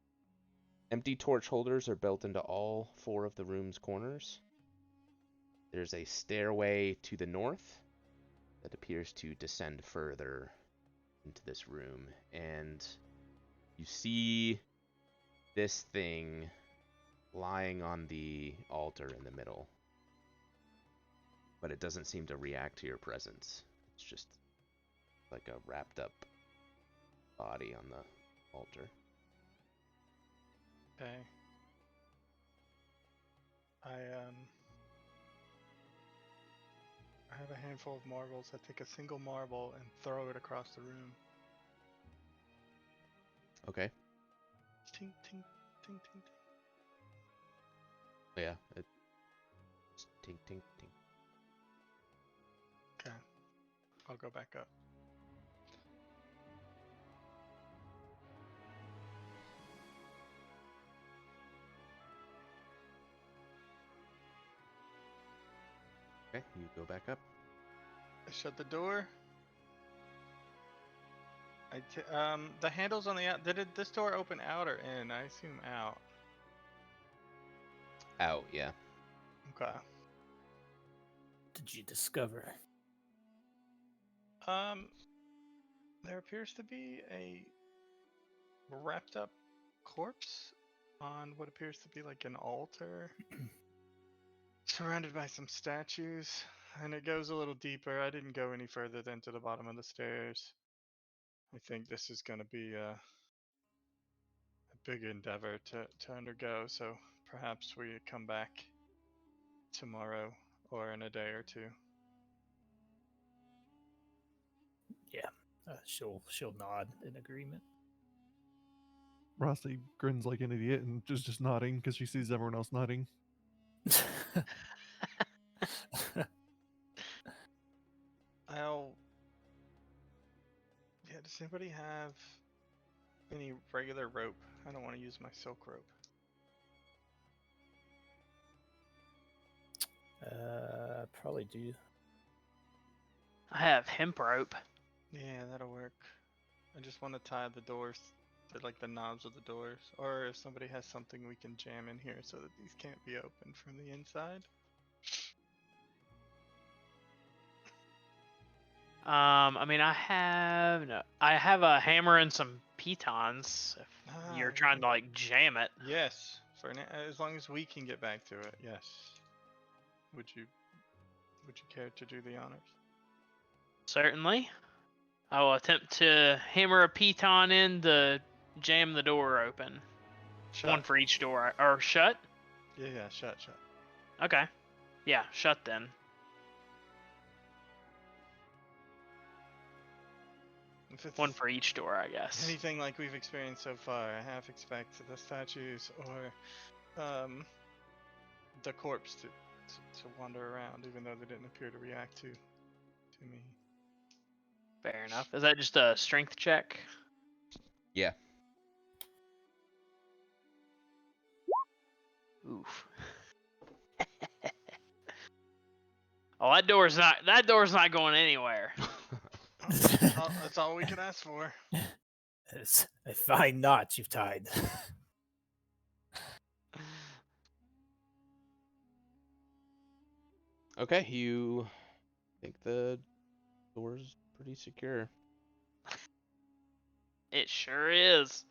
Empty torch holders are built into all 4 of the room's corners. There's a stairway to the north that appears to descend further into this room, and you see this thing lying on the altar in the middle. But it doesn't seem to react to your presence. It's just like a wrapped up body on the altar. Okay. I have a handful of marbles. I take a single marble and throw it across the room. Okay. Tink, tink, tink, tink, tink. Yeah. It's tink, tink, tink. I'll go back up. Okay, you go back up. I shut the door. The handles on the out. Did this door open out or in? I assume out. Out, yeah. Okay. Did you discover? There appears to be a wrapped up corpse on what appears to be like an altar, surrounded by some statues, and it goes a little deeper. I didn't go any further than to the bottom of the stairs. I think this is going to be a big endeavor to undergo, so perhaps we come back tomorrow or in a day or two. Yeah. She'll nod in agreement. Rossi grins like an idiot and just nodding because she sees everyone else nodding. Yeah, does anybody have any regular rope? I don't want to use my silk rope. Probably do. I have hemp rope. Yeah, that'll work. I just want to tie the doors to like the knobs of the doors, or if somebody has something we can jam in here so that these can't be opened from the inside. I mean, I have a hammer and some pitons. If you're trying to like jam it. Yes, as long as we can get back to it. Yes. Would you care to do the honors? Certainly. I will attempt to hammer a piton in to jam the door open. Shut. One for each door. Or shut? Yeah, shut. Okay. Yeah, shut then. If it's One for each door, I guess. anything like we've experienced so far, I half expect the statues or the corpse to wander around, even though they didn't appear to react to me. Fair enough. Is that just a strength check? Yeah. Oof. Oh, that door's not going anywhere. That's all we can ask for. It's a fine knot you've tied. Okay, you think the door's pretty secure. It sure is.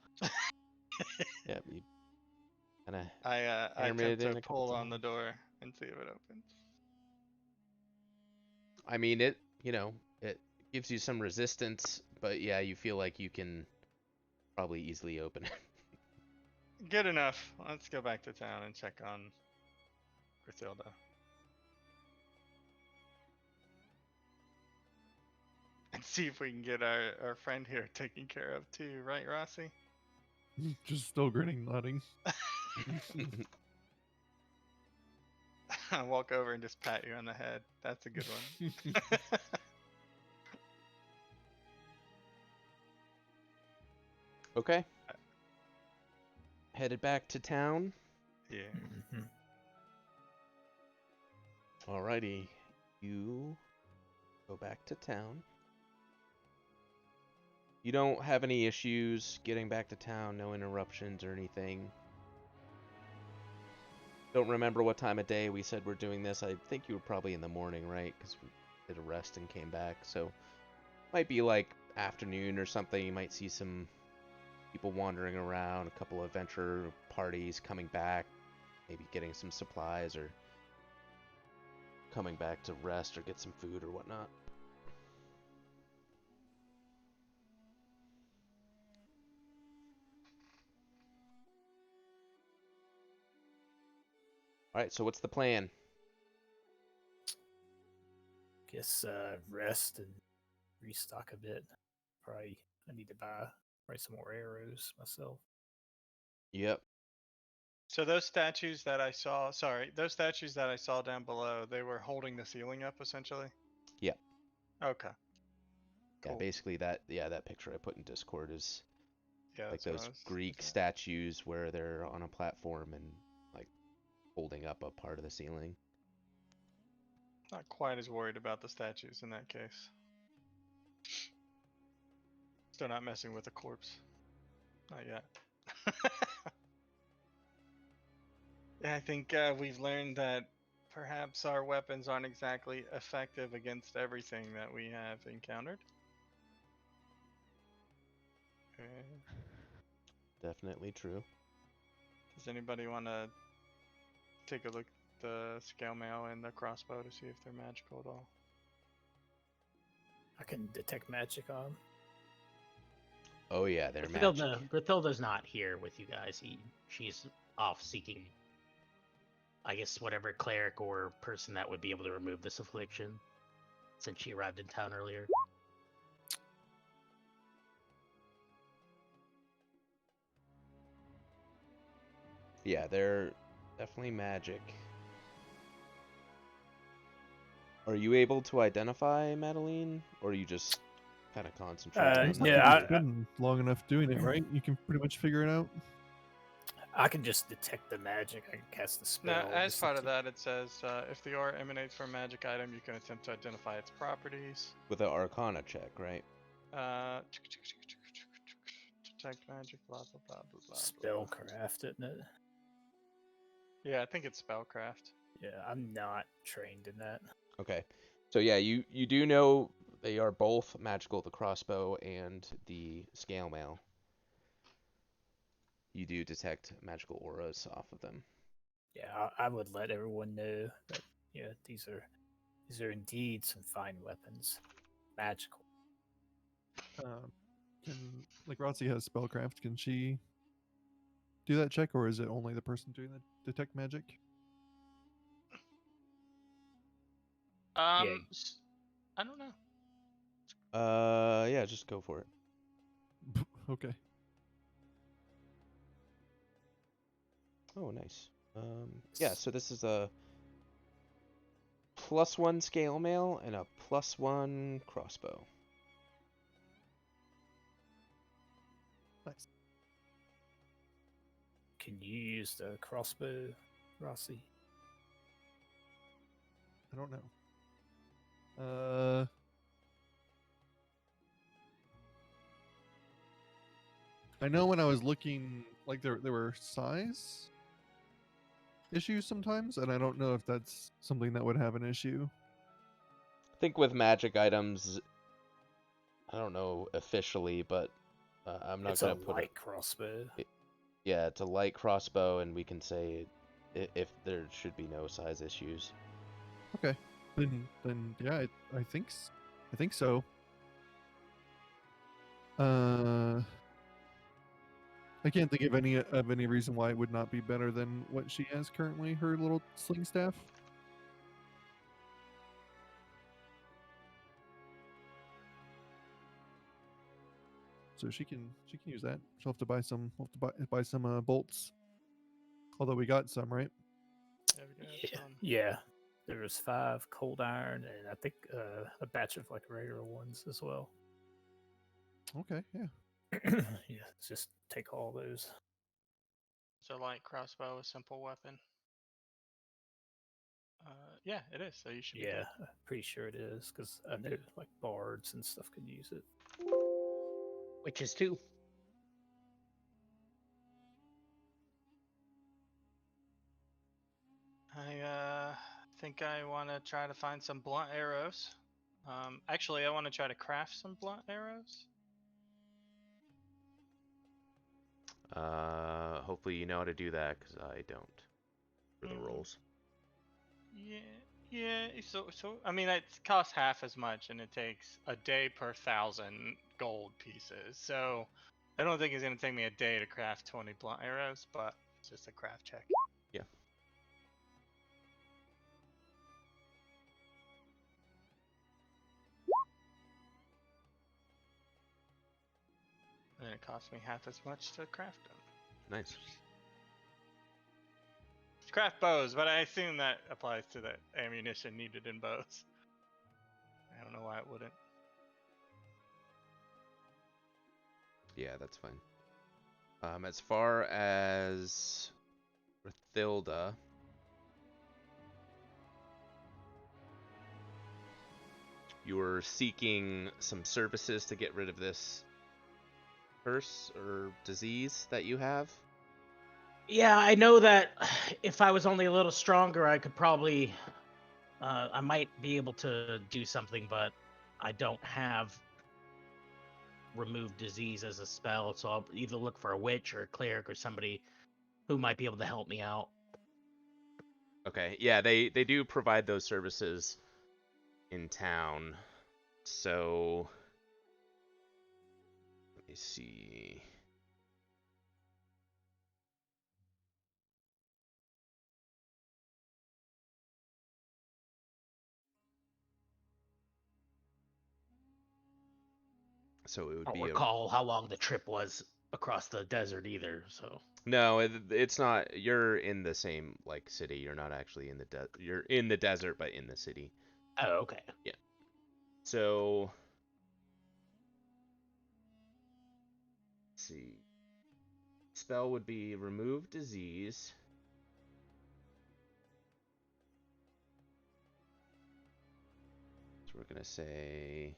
Yeah, you kind of I hammer it attempt in to a couple pull on the times. door and see if it opens. I mean, it gives you some resistance, but yeah, you feel like you can probably easily open it. Good enough. Let's go back to town and check on Griselda. And see if we can get our friend here taken care of too, right, Rossi? Just still grinning, nodding. I walk over and just pat you on the head. That's a good one. Okay. Headed back to town. Yeah. Alrighty. You go back to town. You don't have any issues getting back to town, no interruptions or anything. Don't remember what time of day we said we're doing this. I think you were probably in the morning, right? Because we did a rest and came back. So, might be like afternoon or something. You might see some people wandering around, a couple of adventure parties coming back, maybe getting some supplies or coming back to rest or get some food or whatnot. Alright, so what's the plan? Guess rest and restock a bit. Probably I need to buy some more arrows myself. Yep. So those statues that I saw down below, they were holding the ceiling up essentially? Yep. Okay. Yeah, Cool. basically that picture I put in Discord is Yeah, like that's what I those was Greek thinking. statues where they're on a platform and like holding up a part of the ceiling. Not quite as worried about the statues in that case. Still not messing with a corpse. Not yet. Yeah, I think we've learned that perhaps our weapons aren't exactly effective against everything that we have encountered. Definitely true. Does anybody want to take a look at the scale mail and the crossbow to see if they're magical at all? I can detect magic on 'em. Oh yeah, they're magic. Brithilda's not here with you guys. She's off seeking, I guess, whatever cleric or person that would be able to remove this affliction, since she arrived in town earlier. Yeah, they're definitely magic. Are you able to identify Madeline, or are you just kind of concentrating on Looks that? like Yeah, if you spend long enough doing it, right? You can pretty much figure it out. I can just detect the magic. I can cast the spell. Now, as just part to of that, it says if the aura emanates from a magic item, you can attempt to identify its properties. With an Arcana check, right? Detect magic, blah blah blah blah blah. spellcraft, isn't it? Yeah, I think it's spellcraft. Yeah, I'm not trained in that. Okay. So yeah, you do know they are both magical, the crossbow and the scale mail. You do detect magical auras off of them. Yeah, I would let everyone know that. Yeah, these are indeed some fine weapons, magical. Can like Rotzi has spellcraft? Can she do that check, or is it only the person doing the detect magic? I don't know. Yeah, just go for it. Okay. Oh, nice. Yeah, so this is a +1 scale mail and a +1 crossbow. Nice. Can you use the crossbow, Rossi? I don't know. I know when I was looking, like there were size issues sometimes, and I don't know if that's something that would have an issue. I think with magic items, I don't know officially, but I'm not It's gonna a put light crossbow. Yeah, it's a light crossbow, and we can say if there should be no size issues. Okay. Then yeah, I think I think so. I can't think of any reason why it would not be better than what she has currently, her little sling staff. So she can use that. She'll have to buy some buy some bolts. Although we got some, right? Yeah, we got Yeah, some. yeah. There was 5 cold iron, and I think a batch of like regular ones as well. Okay, yeah. Yeah, just take all those. So light crossbow, a simple weapon. Yeah, it is. So you should be Yeah, good. I'm pretty sure it is because I know like bards and stuff can use it. Witches too. I think I want to try to find some blunt arrows. Actually, I want to try to craft some blunt arrows. Hopefully you know how to do that, because I don't. For the Mm. rolls. Yeah. So I mean, it costs half as much, and it takes a day per 1,000 gold pieces. So I don't think it's gonna take me a day to craft 20 blunt arrows, but it's just a craft check. Yeah. And it costs me half as much to craft them. Nice. Craft bows, but I assume that applies to the ammunition needed in bows. I don't know why it wouldn't. Yeah, that's fine. As far as Rathilda, you were seeking some services to get rid of this curse or disease that you have. Yeah, I know that if I was only a little stronger, I could probably, I might be able to do something, but I don't have remove disease as a spell, so I'll either look for a witch or a cleric or somebody who might be able to help me out. Okay, yeah, they do provide those services in town. So let me see. So it would I don't be a recall how long the trip was across the desert either, so. no. It's not. You're in the same like city. You're not actually in the You're in the desert, but in the city. Oh, okay. Yeah. So let's see. Spell would be remove disease. So we're gonna say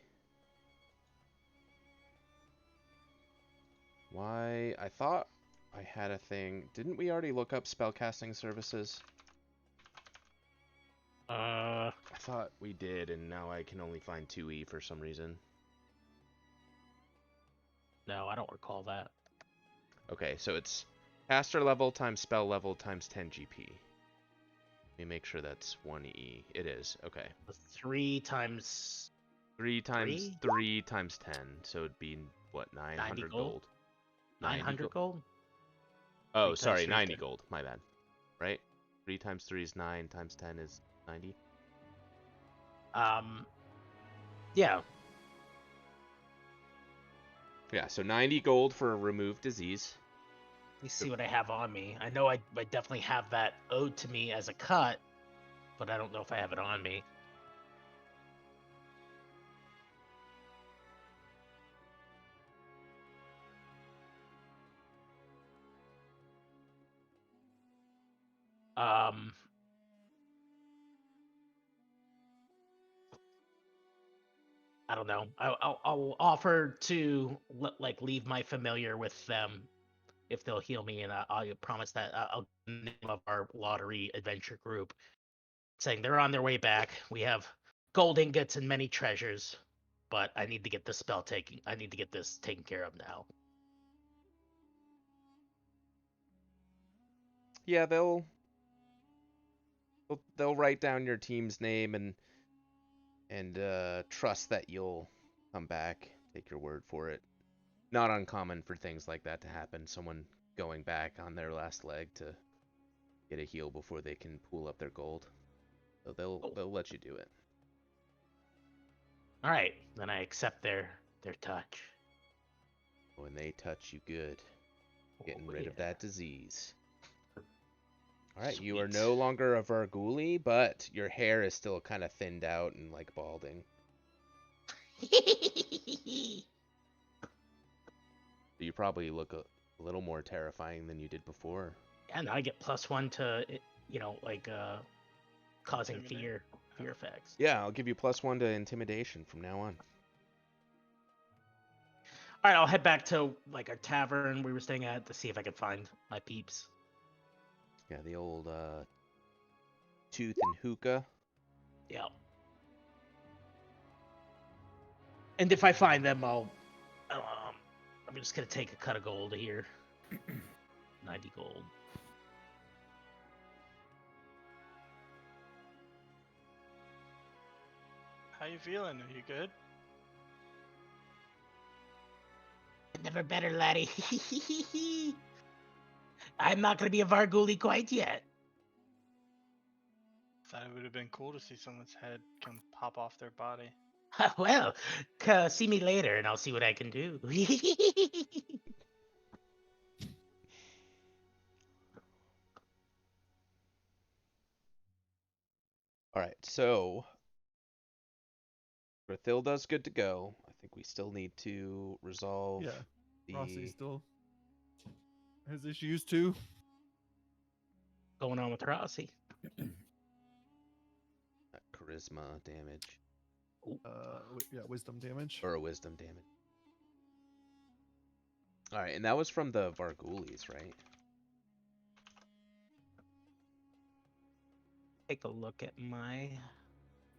why I thought I had a thing. Didn't we already look up spellcasting services? I thought we did, and now I can only find 2E for some reason. No, I don't recall that. Okay, so it's caster level times spell level times 10 GP. Let me make sure that's 1E. It is. Okay. 3 times 3 times 3? 3 times 10. So it'd be, what, 900 gold? gold? 900 gold? Oh, 3 times sorry, 3 is 90 10. gold. My bad. Right? 3 times 3 is 9, times 10 is 90. Yeah. Yeah, so 90 gold for remove disease. Let me see what I have on me. I know I definitely have that owed to me as a cut, but I don't know if I have it on me. I don't know. I'll offer to like leave my familiar with them if they'll heal me, and I'll promise that I'll give the name of our lottery adventure group, saying they're on their way back. We have gold ingots and many treasures, but I need to get this spell taken. I need to get this taken care of now. Yeah, they'll write down your team's name and trust that you'll come back. Take your word for it. Not uncommon for things like that to happen. Someone going back on their last leg to get a heal before they can pool up their gold. So they'll let you do it. All right, then I accept their touch. When they touch you good, getting Oh, rid of yeah. that disease. All right, you are Sweet. no longer a Varguli, but your hair is still kind of thinned out and like balding. You probably look a little more terrifying than you did before. And I get +1 to, like causing Intimidate. fear effects. Yeah, I'll give you +1 to intimidation from now on. All right, I'll head back to like our tavern we were staying at to see if I can find my peeps. Yeah, the old tooth and hookah. Yeah. And if I find them, I'm just gonna take a cut of gold here. 90 gold. How you feeling? Are you good? Never better, laddie. I'm not gonna be a Varguli quite yet. Thought it would have been cool to see someone's head come pop off their body. Well, see me later, and I'll see what I can do. All right, so Rathilda's good to go. I think we still need to resolve. Yeah. Rossi still has issues too. Going on with Rossi. Charisma damage Yeah, wisdom damage. or a wisdom damage. All right, and that was from the Vargulis, right? Take a look at my.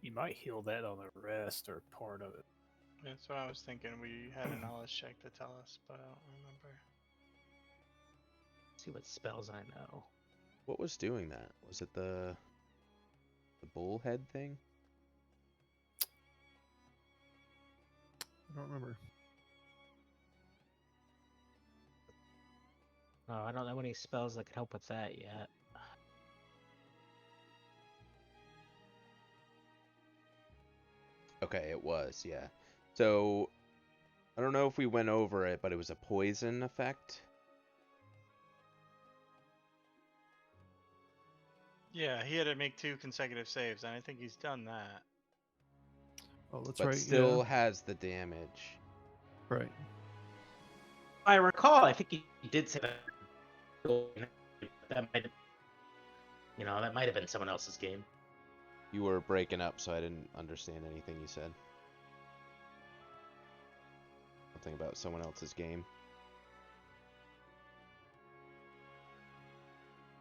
You might heal that on the rest or part of it. That's what I was thinking. We had a knowledge check to tell us, but I don't remember. See what spells I know. What was doing that? Was it the bullhead thing? I don't remember. Oh, I don't know any spells that could help with that yet. Okay, it was, yeah. So, I don't know if we went over it, but it was a poison effect. Yeah, he had to make 2 consecutive saves, and I think he's done that. Oh, that's But right. still has the damage. Yeah. Right. I recall, I think he did say that. That might, that might have been someone else's game. You were breaking up, so I didn't understand anything you said. Something about someone else's game.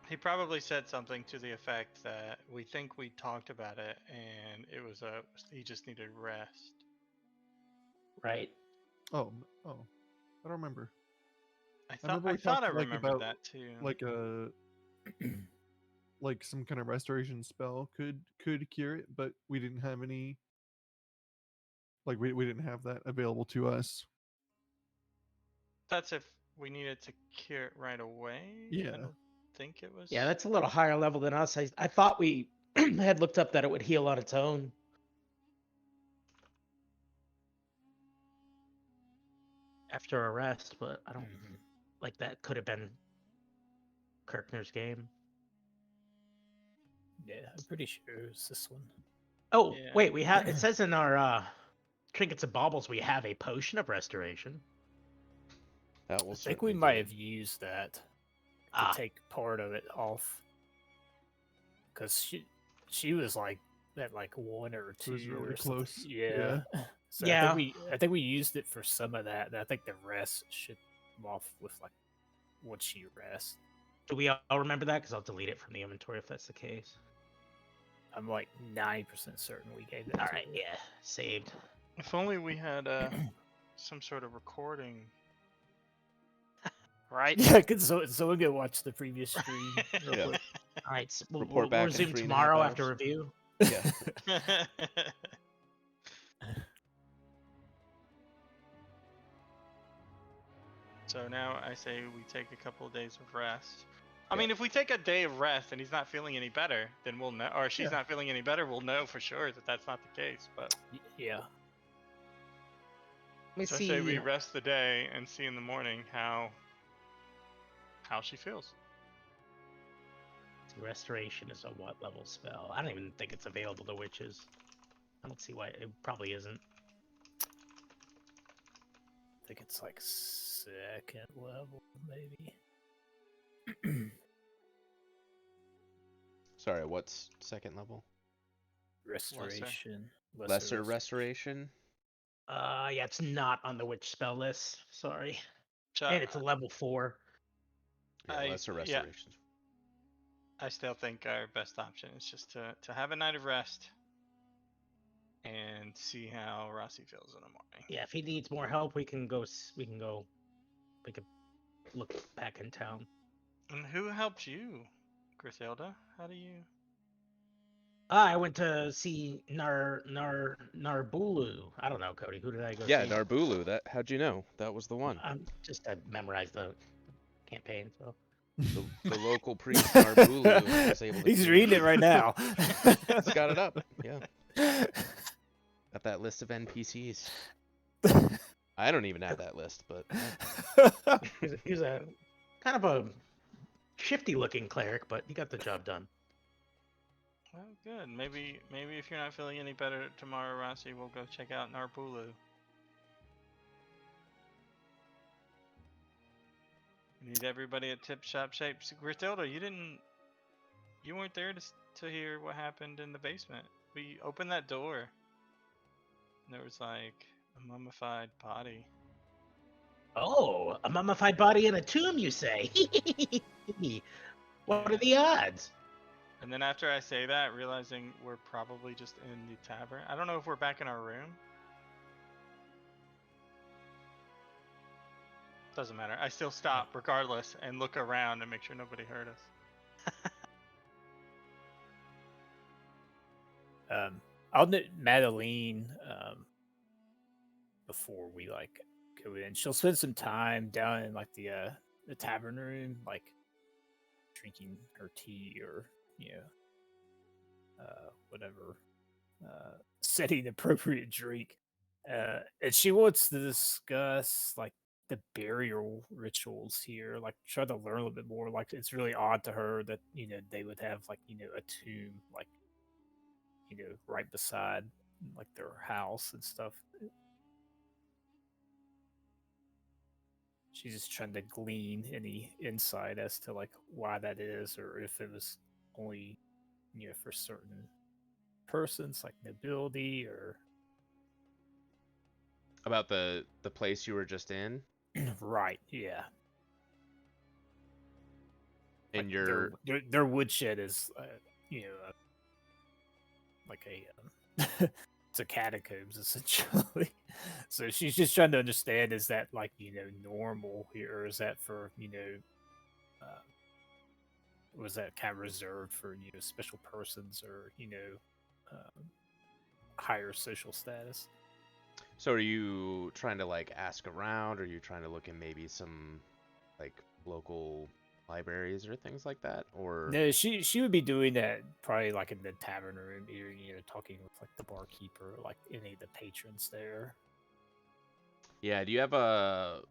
He probably said something to the effect that we think we talked about it, and it was he just needed rest. Right. Oh, I don't remember. I remember we thought I talked, like, remembered about, that too. Like like some kind of restoration spell could cure it, but we didn't have any. Like we didn't have that available to us. That's if we needed to cure it right away. Yeah. I don't think it was. Yeah, that's a little higher level than us. I thought we had looked up that it would heal on its own. After a rest, but I don't like that could have been Kirkner's game. Yeah, I'm pretty sure it was this one. Oh, Yeah. wait, we have it says in our trinkets and baubles we have a potion of restoration. That will I think we certainly might do. have used that to Ah, take part of it off. Because she was like at like 1 or 2 was really or something. close. Yeah. So Yeah. I think we used it for some of that. And I think the rest should come off with like once she rests. do we all remember that? Because I'll delete it from the inventory if that's the case. I'm like 90% certain we gave that. All to right, her. yeah, saved. If only we had some sort of recording. Right? Yeah, could someone go watch the previous stream real Yeah. quick? All right, so we'll Report back in resume 3.5 tomorrow after hours. review. Yeah. So now I say we take a couple of days of rest. I Yeah. mean, if we take a day of rest and he's not feeling any better, then we'll know, or she's Yeah. not feeling any better, we'll know for sure that that's not the case. But Yeah. Let me so I see. say we rest the day and see in the morning how she feels. Restoration is a what level spell? I don't even think it's available to witches. I don't see why it probably isn't. I think it's like 2nd level, maybe. Sorry, what's 2nd level? Restoration. Lesser restoration? Yeah, it's not on the witch spell list. Sorry. So And it's a level 4. Yeah, lesser yeah. restoration. I still think our best option is just to have a night of rest and see how Rossi feels in the morning. Yeah, if he needs more help, we can go. We can look back in town. And who helped you, Griselda? How do you? I went to see Narbulu. I don't know, Cody. Who did I go Yeah, see? Narbulu. How'd you know? That was the one. I memorized the campaign, so. The local priest Narbulu was able to. He's reading it right now. He's got it up. Yeah. Got that list of NPCs. I don't even have that list, but He's a kind of a shifty-looking cleric, but he got the job done. Well, good. Maybe if you're not feeling any better tomorrow, Rossi, we'll go check out Narbulu. Need everybody at Tip Shop Shape. Griselda, you weren't there to hear what happened in the basement. We opened that door, and there was like a mummified body. Oh, a mummified body in a tomb, you say? What are the odds? And then after I say that, realizing we're probably just in the tavern. I don't know if we're back in our room. Doesn't matter. I still stop regardless and look around and make sure nobody heard us. I'll know Madeline before we like go in. She'll spend some time down in like the tavern room, like drinking her tea or whatever, setting appropriate drink. And she wants to discuss like the burial rituals here, like try to learn a little bit more. Like it's really odd to her that they would have like a tomb like right beside like their house and stuff. She's just trying to glean any insight as to like why that is, or if it was only for certain persons like nobility or About the place you were just in, right, yeah. and Like, your their woodshed is like a it's a catacombs essentially. So she's just trying to understand, is that like normal here, or is that for was that kind of reserved for special persons or higher social status? So are you trying to like ask around? Or are you trying to look in maybe some like local libraries or things like that? Or No, she would be doing that probably like in the tavern room, either talking with like the barkeeper, or, like any of the patrons there. yeah, do you have a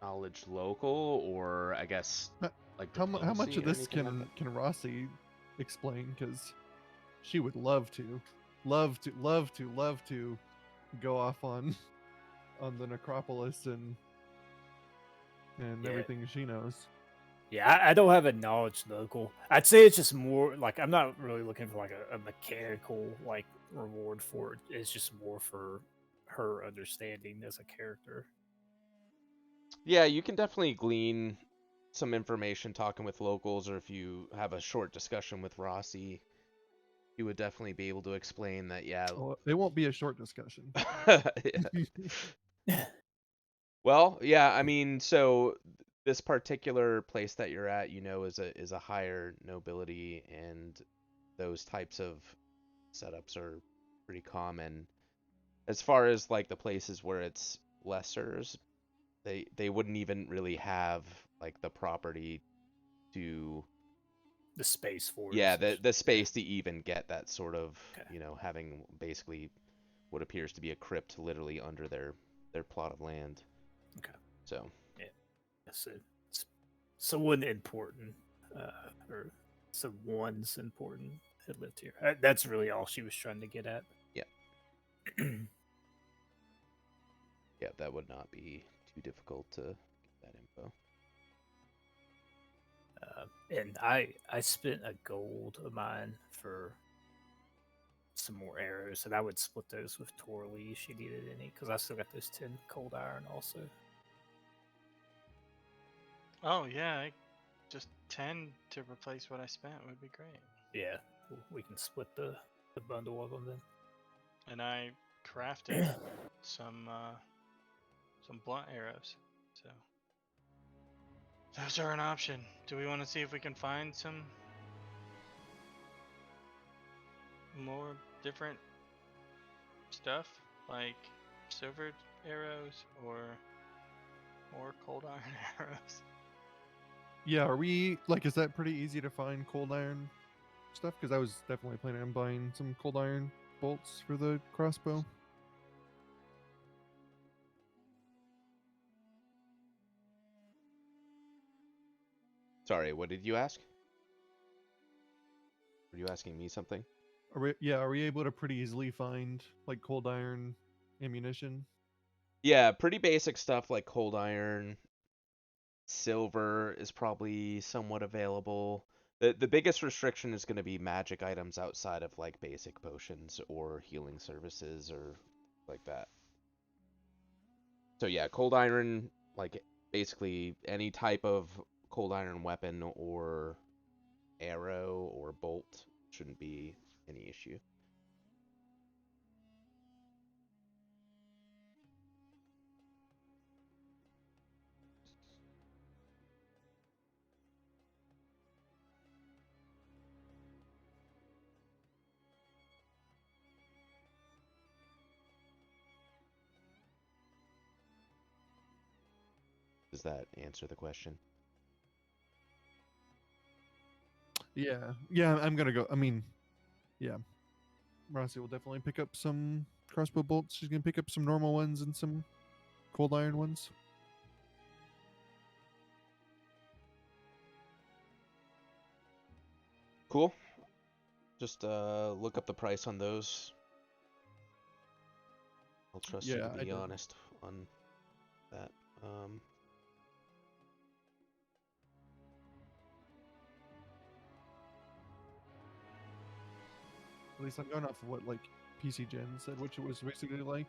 knowledge local, or I guess like How much diplomacy of or this anything like that? can Rossi explain? Because she would love to go off on the necropolis and Yeah. everything she knows. Yeah, I don't have a knowledge local. I'd say it's just more like I'm not really looking for like a mechanical like reward for it. It's just more for her understanding as a character. Yeah, you can definitely glean some information talking with locals, or if you have a short discussion with Rossi, you would definitely be able to explain that. Yeah. Well, it won't be a short discussion. Yeah. Well, yeah, I mean, so this particular place that you're at, is a higher nobility, and those types of setups are pretty common. As far as like the places where it's lessers, they wouldn't even really have like the property to The space for yeah, it. the space to even get that sort of, Okay. having basically what appears to be a crypt literally under their plot of land. Okay. So Yeah. So it's someone important, or someone's important had lived here. That's really all she was trying to get at. yeah, yeah, that would not be too difficult to get that info. And I spent a gold of mine for some more arrows, and I would split those with Torley if she needed any, because I still got those 10 cold iron also. Oh yeah, just 10 to replace what I spent would be great. Yeah, we can split the bundle of them then. And I crafted some blunt arrows, so those are an option. Do we want to see if we can find some more different stuff, like silver arrows or more cold iron arrows? Yeah, are we like? Is that pretty easy to find cold iron stuff? Because I was definitely planning on buying some cold iron bolts for the crossbow. Sorry, what did you ask? Were you asking me something? Are we able to pretty easily find like cold iron ammunition? Yeah, pretty basic stuff like cold iron. Silver is probably somewhat available. The biggest restriction is going to be magic items outside of like basic potions or healing services or like that. So yeah, cold iron, like basically any type of cold iron weapon or arrow or bolt shouldn't be any issue. Does that answer the question? Yeah, I'm gonna go. I mean, yeah, Rossi will definitely pick up some crossbow bolts. She's gonna pick up some normal ones and some cold iron ones. Cool. Just look up the price on those. I'll trust you Yeah, to I be did. honest on that. At least I'm going off of what like PC Gen said, which it was basically like.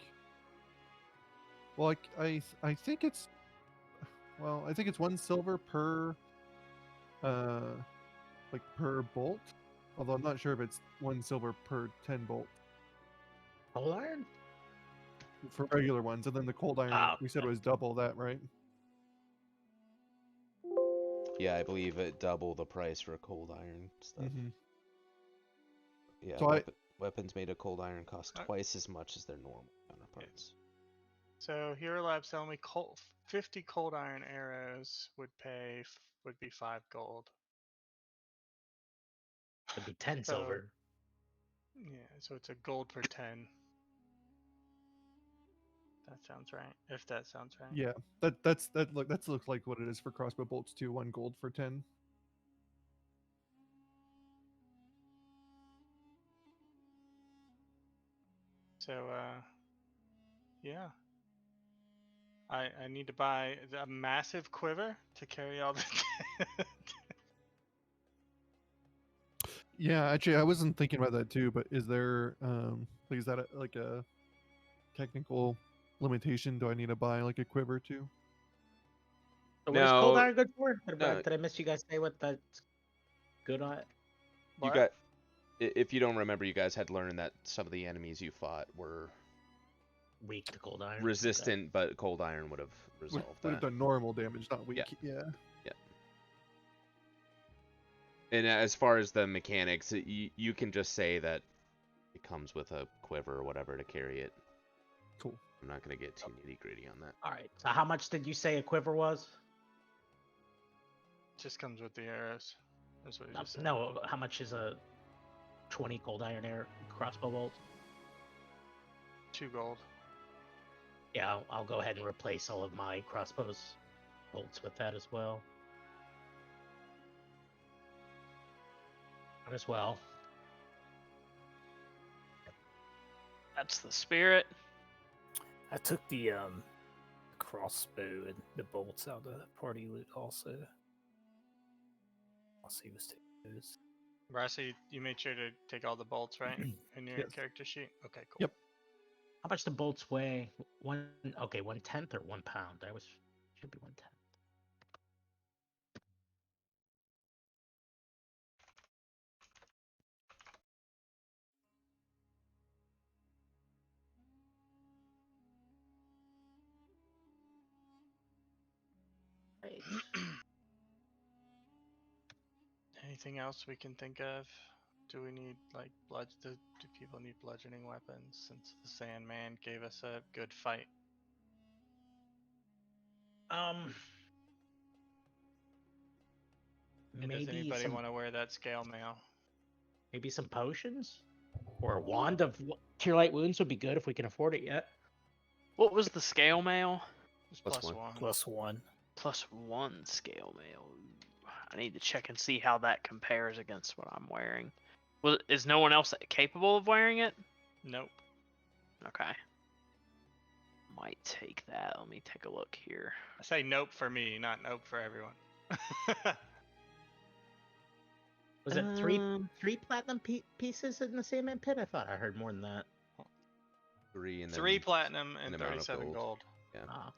Well, like I think it's, well, I think it's 1 silver per, like per bolt. Although I'm not sure if it's 1 silver per 10 bolt Cold iron? for regular ones, and then the cold iron Ah, we said okay. was double that, right? Yeah, I believe it double the price for cold iron stuff. Mm-hmm. Yeah, So weapons made of cold iron cost Uh, twice as much as their normal counterparts. So Hero Labs telling me 50 cold iron arrows would be 5 gold. It'd be 10 So silver. yeah, so it's a gold per 10. That sounds right. If that sounds right. Yeah, that looks like what it is for crossbow bolts too. 1 gold for 10. So yeah. I need to buy a massive quiver to carry all the Yeah, actually, I wasn't thinking about that too. But is there like is that like a technical limitation? Do I need to buy like a quiver too? So what is cold No, iron good for? no, Did I miss you guys say what that's good at? you What? got. If you don't remember, you guys had learned that some of the enemies you fought were Weak to cold iron. Okay. resistant, but cold iron would have resolved Would have that. done normal damage, not weak. Yeah. Yeah. And as far as the mechanics, you can just say that it comes with a quiver or whatever to carry it. Cool. I'm not gonna get too nitty gritty on that. All right. So how much did you say a quiver was? Just comes with the arrows. That's what he just said. No. How much is a 20 cold iron air crossbow bolt? 2 gold. Yeah, I'll go ahead and replace all of my crossbows bolts with that as well. Might as well. That's the spirit. I took the crossbow and the bolts out of the party loot also. I'll see what's taking those. Rossi, you made sure to take all the bolts, right? In your Yes. character sheet? Okay, cool. Yep. How much the bolts weigh? 1/10 or 1 pound? Should be 1/10. Right. Anything else we can think of? Do we need like do people need bludgeoning weapons since the Sandman gave us a good fight? And does Maybe anybody some want to wear that scale mail? maybe some potions or a wand of cure light wounds would be good if we can afford it yet. What was the scale mail? Just Plus plus one. one. +1. +1 scale mail. I need to check and see how that compares against what I'm wearing. Well, is no one else capable of wearing it? Nope. Okay. might take that. Let me take a look here. I say nope for me, not nope for everyone. Was it Um, three platinum pieces in the same pit? I thought I heard more than that. 3 and then 3 platinum an and amount of 37 gold. gold. Yeah. Ah,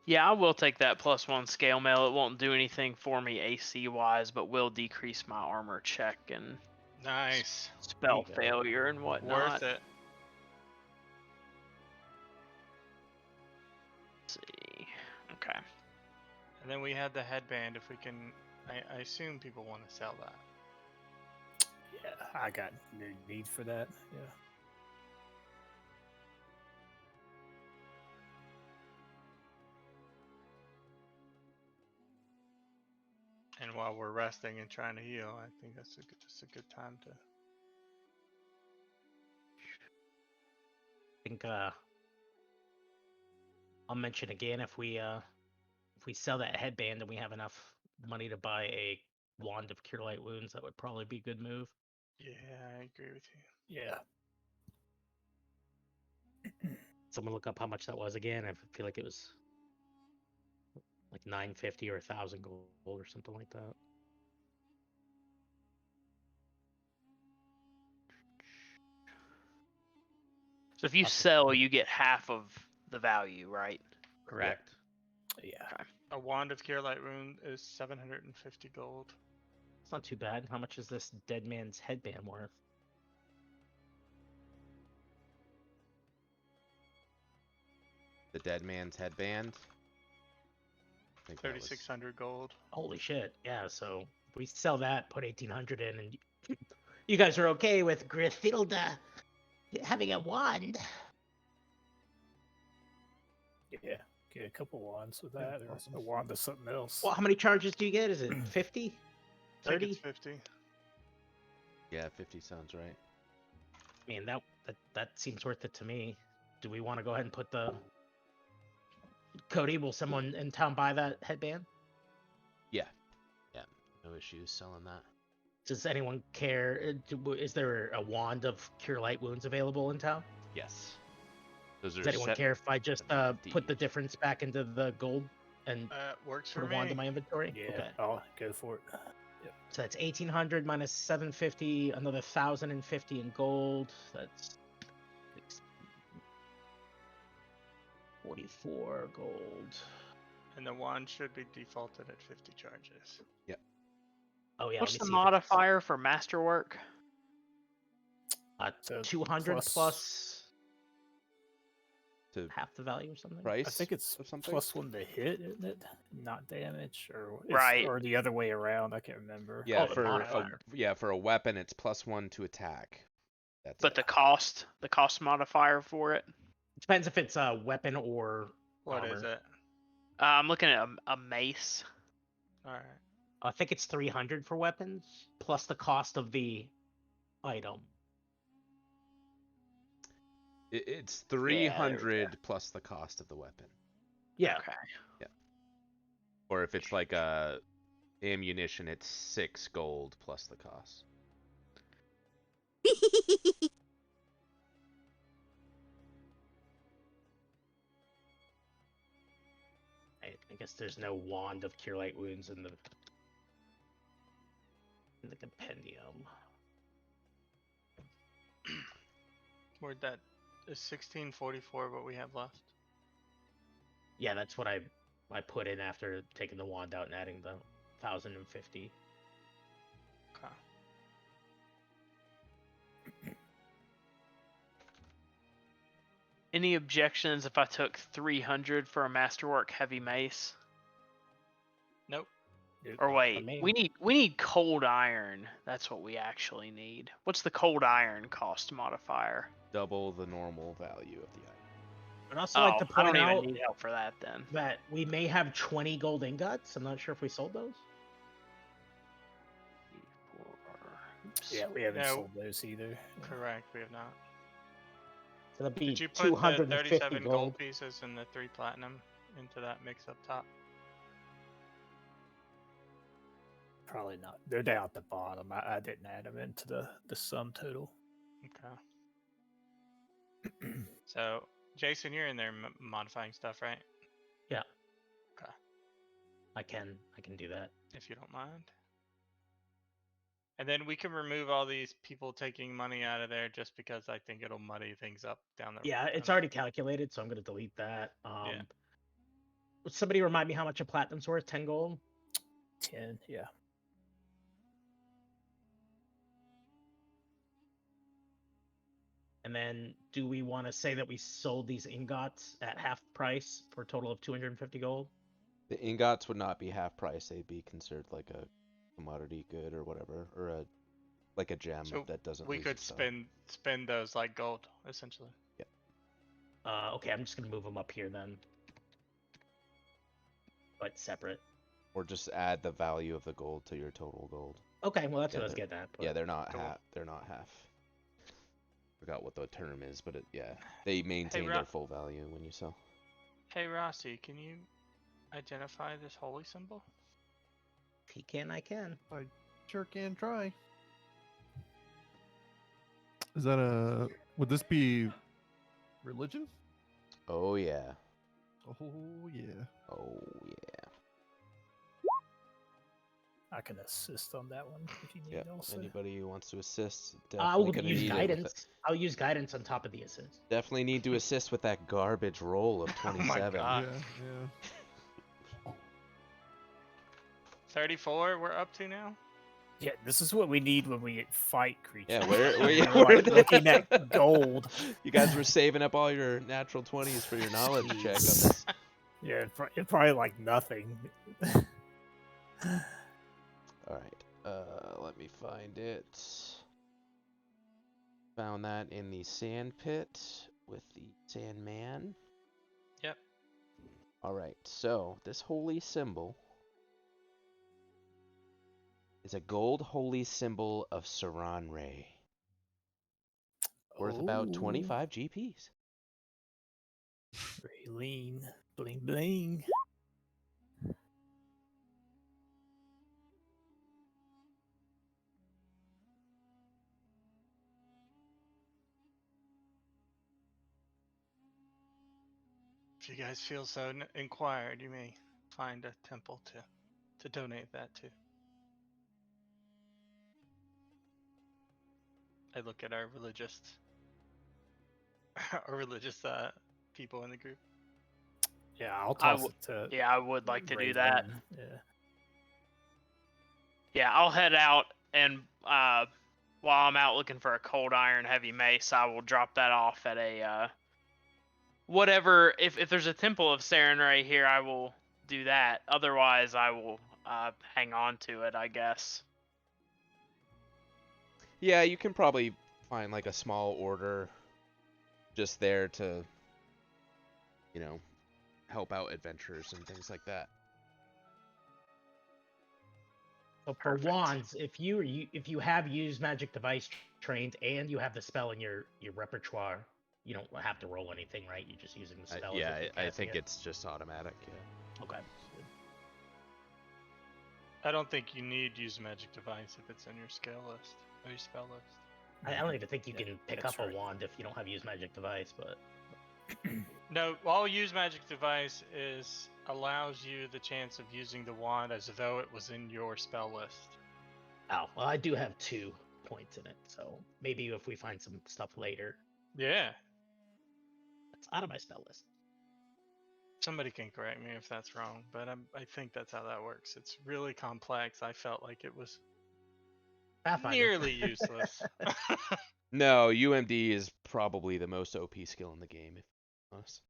Yeah, I will take that +1 scale mail. It won't do anything for me AC wise, but will decrease my armor check and Nice. spell There you go. failure and whatnot. Worth it. Let's see. Okay. And then we had the headband. If we can, I assume people want to sell that. Yeah, I got no need for that. Yeah. And while we're resting and trying to heal, I think that's just a good time to. I think I'll mention again if we sell that headband and we have enough money to buy a wand of cure light wounds, that would probably be a good move. Yeah, I agree with you. Yeah. Someone look up how much that was again. I feel like it was like 950 or 1,000 gold or something like that. So if you Awesome. sell, you get half of the value, right? Correct. Yeah. A wand of cure light wound is 750 gold. It's not too bad. How much is this dead man's headband worth? The dead man's headband. I think that was 3,600 gold. Holy shit! Yeah. So if we sell that, put 1,800 in, and you guys are okay with Grithilda having a wand. Yeah. Get a couple wands with that, or awesome. a wand of something else. Well, how many charges do you get? Is it 50? I think 30? it's 50. Yeah, 50 sounds right. I mean, that seems worth it to me. Do we want to go ahead and put the Cody? Will someone in town buy that headband? Yeah. Yeah. No issues selling that. Does anyone care? Is there a wand of cure light wounds available in town? Yes. Those Does are anyone set. care if I just 750 put the each. difference back into the gold and Works put for a wand in me. my inventory? Yeah. Okay. I'll go for it. So that's 1,800 minus 750, another 1,050 in gold. That's 44 gold. And the wand should be defaulted at 50 charges. Oh yeah, What's let the me see if it's modifier for masterwork? So 200 plus To half the value or something. price I think it's of something. +1 to hit, isn't it? Not damage, or Right. or the other way around. I can't remember. Yeah, Oh, the for modifier. for a weapon, it's +1 to attack. That's But it. the cost modifier for it. Depends if it's a weapon or What armor. is it? I'm looking at a mace. Alright. I think it's 300 for weapons plus the cost of the item. It's there we 300 plus the cost of the weapon. Yeah. Okay. Or if it's like a ammunition, it's 6 gold plus the cost. I guess there's no wand of cure light wounds in the compendium. Where'd that is 1644 what we have left? Yeah, that's what I put in after taking the wand out and adding the 1,050. Okay. Any objections if I took 300 for a masterwork heavy mace? Nope. Or wait, me. we need cold iron. That's what we actually need. What's the cold iron cost modifier? Double the normal value of the item. I'd also like to I don't point out even need help for that then. that we may have 20 gold ingots. I'm not sure if we sold those. Oops. Yeah, we haven't Yeah, sold those either. Correct, we have not. So that'd be Did you put the 250 37 gold. gold pieces and the 3 platinum into that mix up top? Probably not. They're down at the bottom. I didn't add them into the sum total. Okay. So, Jason, you're in there modifying stuff, right? Yeah. Okay. I can do that. If you don't mind. And then we can remove all these people taking money out of there just because I think it'll muddy things up down the road. Yeah, it's already calculated, so I'm gonna delete that. Yeah. Would somebody remind me how much a platinum's worth? 10 gold? 10, yeah. And then do we want to say that we sold these ingots at half price for a total of 250 gold? The ingots would not be half price. They'd be considered like a commodity good or whatever, or like a gem So that doesn't. we lose could its value. spend those like gold, essentially. Okay, I'm just gonna move them up here then. But separate. Or just add the value of the gold to your total gold. Okay, well that's Yeah, what I was getting at. But... Yeah, they're not Cool. half. They're not half. Forgot what the term is, but yeah, they maintain Ro- their full value when you sell. Hey Rossi, can you identify this holy symbol? If he can, I can. I sure can try. Is that a? Would this be religion? Oh yeah. Oh yeah. Oh yeah. I can assist on that one if you need Yeah. also. Anybody who wants to assist, I definitely will gonna use need it. guidance. I'll use guidance on top of the assist. Definitely need to assist with that garbage roll of Oh my 27. God. Yeah. 34 we're up to now? Yeah, this is what we need when we fight creatures. Yeah, where We're where like looking at gold. You guys were saving up all your natural 20s for your knowledge check on this. Yeah, it's probably like nothing. All right. Let me find it. Found that in the sand pit with the Sandman. Yep. All right. So this holy symbol is a gold holy symbol of Saran-Ray, worth about Ooh, 25 GPs. very lean. Bling bling. If you guys feel so inquired, you may find a temple to donate that to. I look at our religious people in the group. Yeah, I'll I toss w- it to. Yeah, I would like to do Raven. that. Yeah. Yeah, I'll head out, and while I'm out looking for a cold iron heavy mace, I will drop that off at a whatever. If there's a temple of Sarenrae here, I will do that. Otherwise, I will hang on to it, I guess. Yeah, you can probably find like a small order just there to, help out adventurers and things like that. So for Perfect. wands, if you have used magic device trained and you have the spell in your repertoire, you don't have to roll anything, right? You're just using the spell. Yeah, as if you're I casting think it. it's just automatic. Yeah. Okay. I don't think you need use magic device if it's in your skill list or your spell list. I don't even think you Yeah, can pick that's up right. a wand if you don't have used magic device, but No, all use magic device is allows you the chance of using the wand as though it was in your spell list. oh, well, I do have 2 points in it, so maybe if we find some stuff later, Yeah. it's out of my spell list. Somebody can correct me if that's wrong, but I think that's how that works. It's really complex. I felt like it was Pathfinder. nearly useless. No, UMD is probably the most OP skill in the game, if I'm honest.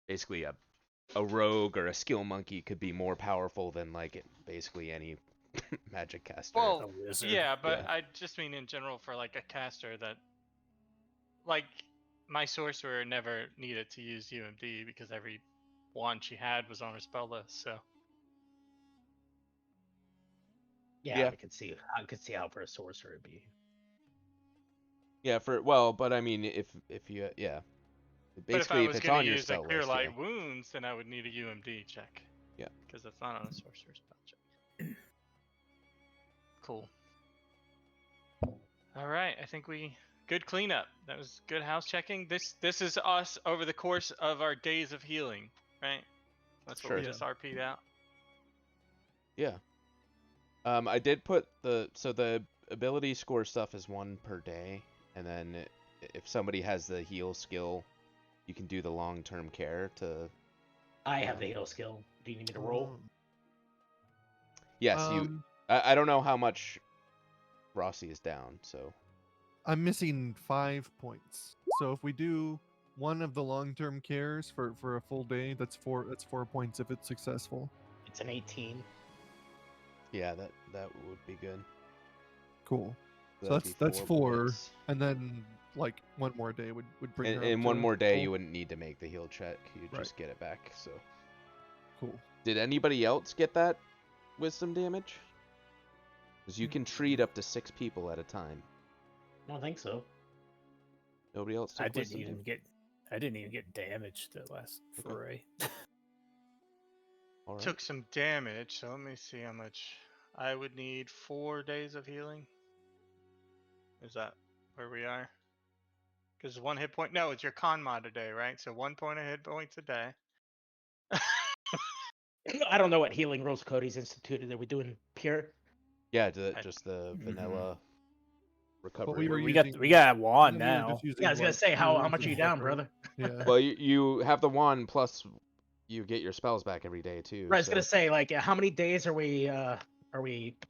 Basically, a rogue or a skill monkey could be more powerful than basically any magic caster. Well, A wizard. yeah, but Yeah. I just mean in general for like a caster that, like, my sorcerer never needed to use UMD because every wand she had was on her spell list. So Yeah, Yeah. I could see how for a sorcerer it'd be. Yeah, but I mean, if you, yeah, but if I basically was it's going on to your use a spell clear list, light wounds, then I would need a UMD check. Yeah. Because that's not on a sorcerer spell check. Cool. All right, I think we good cleanup. That was good house checking. This is us over the course of our days of healing, right? That's what we Sure. just RP'd out. Yeah. I did put the ability score stuff is 1 per day, and then if somebody has the heal skill, you can do the long-term care to. I have the heal skill. Do you need me to roll? Yes, you. I don't know how much Rossi is down, so. I'm missing 5 points. So if we do one of the long-term cares for a full day, that's 4 points if it's successful. It's an 18. Yeah, that would be good. Cool. So That'd that's be 4, hits. and then like one more day would bring her up And one to more day, full. you wouldn't need to make the heal check. You'd Right. just get it back. So. Cool. Did anybody else get that wisdom damage? Because you can treat up to 6 people at a time. I don't think so. Nobody else took wisdom damage? I didn't even get damaged that last foray. All right. Took some damage, so let me see how much. I would need 4 days of healing. Is that where we are? Because 1 hit point. No, it's your con mod a day, right? So 1 point of hit points a day. I don't know what healing rules Cody's instituted. Are we doing pure? Yeah, just the vanilla recovery. But we were we using, got a wand we were now. just using Yeah, I was gonna what say we how were much are you using down, separate. brother? Yeah. Well, you have the wand plus you get your spells back every day too. Right, I was so gonna say like how many days are we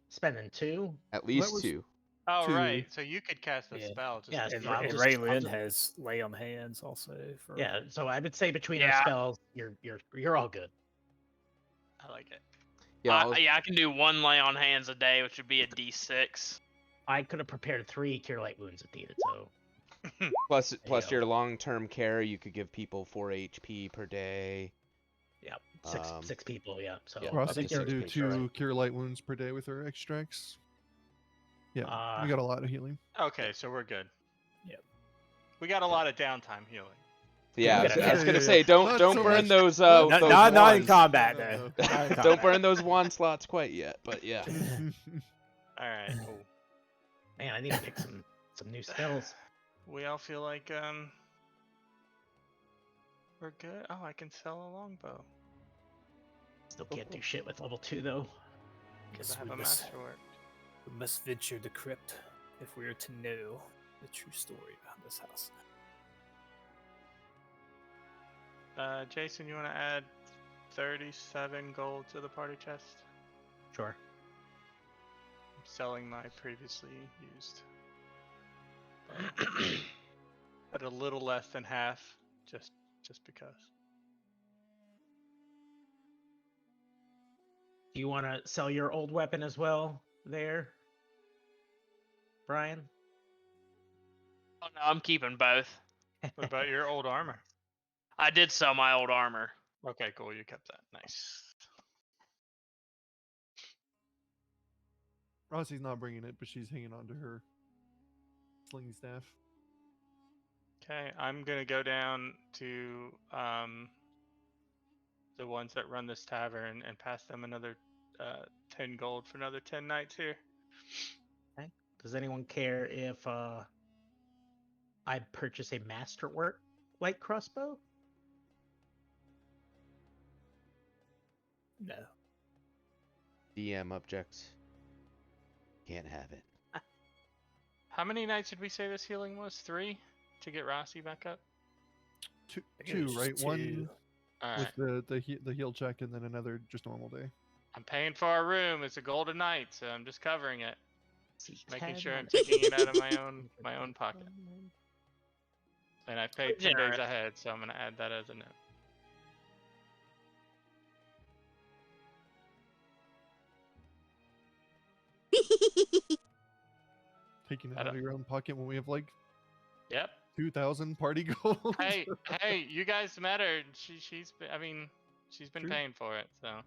spending? 2? at least was- 2. Oh, 2. right. So you could cast a Yeah. spell. Just Yeah, to And, so I'm and just- Raylin has lay on hands also. For Yeah, so I would say between our Yeah. spells, you're all good. I like it. Yeah, I can do 1 lay on hands a day, which would be a D6. I could have prepared 3 cure light wounds if needed. So plus go. your long-term care, you could give people 4 HP per day. yeah, 6 Um, people. Yeah, so yeah, I Rossi think can you're do six 2 pages. cure light wounds per day with her extracts. Yeah, Uh, we got a lot of healing. Okay, so we're good. Yep. We got a lot of downtime healing. Yeah, I was, Yeah, I was yeah, gonna yeah. say don't Not so burn much. those Not- those not in wands. combat, No, though. no. Not in Don't combat. burn those wand slots quite yet, but yeah. All right, cool. man, I need to pick some new spells. We all feel like we're good. Oh, I can sell a longbow Still can't do shit with level 2 though. because Guess I have we a must- masterwork. We must venture the crypt if we are to know the true story behind this house. Jason, you want to add 37 gold to the party chest? Sure. I'm selling my previously used. But a little less than half, just because. Do you want to sell your old weapon as well there, Brian? Oh no, I'm keeping both. What about your old armor? I did sell my old armor. Okay, cool. You kept that. Nice. Rossi's not bringing it, but she's hanging on to her sling staff. Okay, I'm gonna go down to the ones that run this tavern and pass them another 10 gold for another 10 nights here. Does anyone care if I purchase a masterwork light crossbow? No. DM objects. Can't have it. How many nights did we say this healing was? 3 to get Rossi back up. Two, I think it was right? just One 2. All right. with the heal check, and then another just normal day. I'm paying for our room. It's a golden night, so I'm just covering it, making sure I'm taking taking it out of my own pocket. And I paid 10 days Generous. ahead, so I'm gonna add that as a note. Taking it I out of don't- your own pocket when we have like Yep. 2,000 party gold. Hey, hey, you guys met her. She's been True. paying for it, so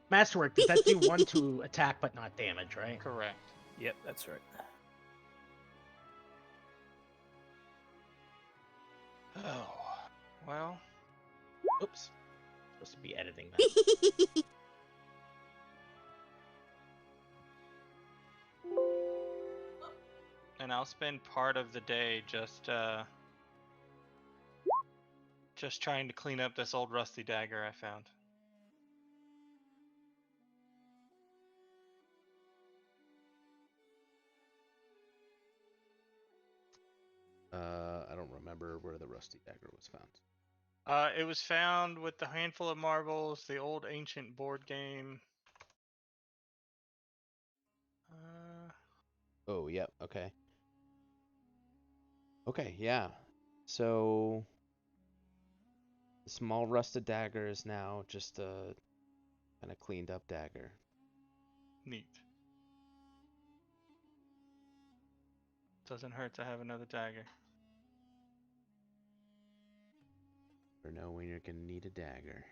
Masterwork, does that do 1 to attack but not damage, right? correct. Yep, that's right. Oh, well, Oops. Supposed to be editing that. and I'll spend part of the day just trying to clean up this old rusty dagger I found. I don't remember where the rusty dagger was found. It was found with the handful of marbles, the old ancient board game. Oh, yeah, okay. Okay, yeah. So, the small rusted dagger is now just a kind of cleaned up dagger. Neat. Doesn't hurt to have another dagger. Or know when you're gonna need a dagger.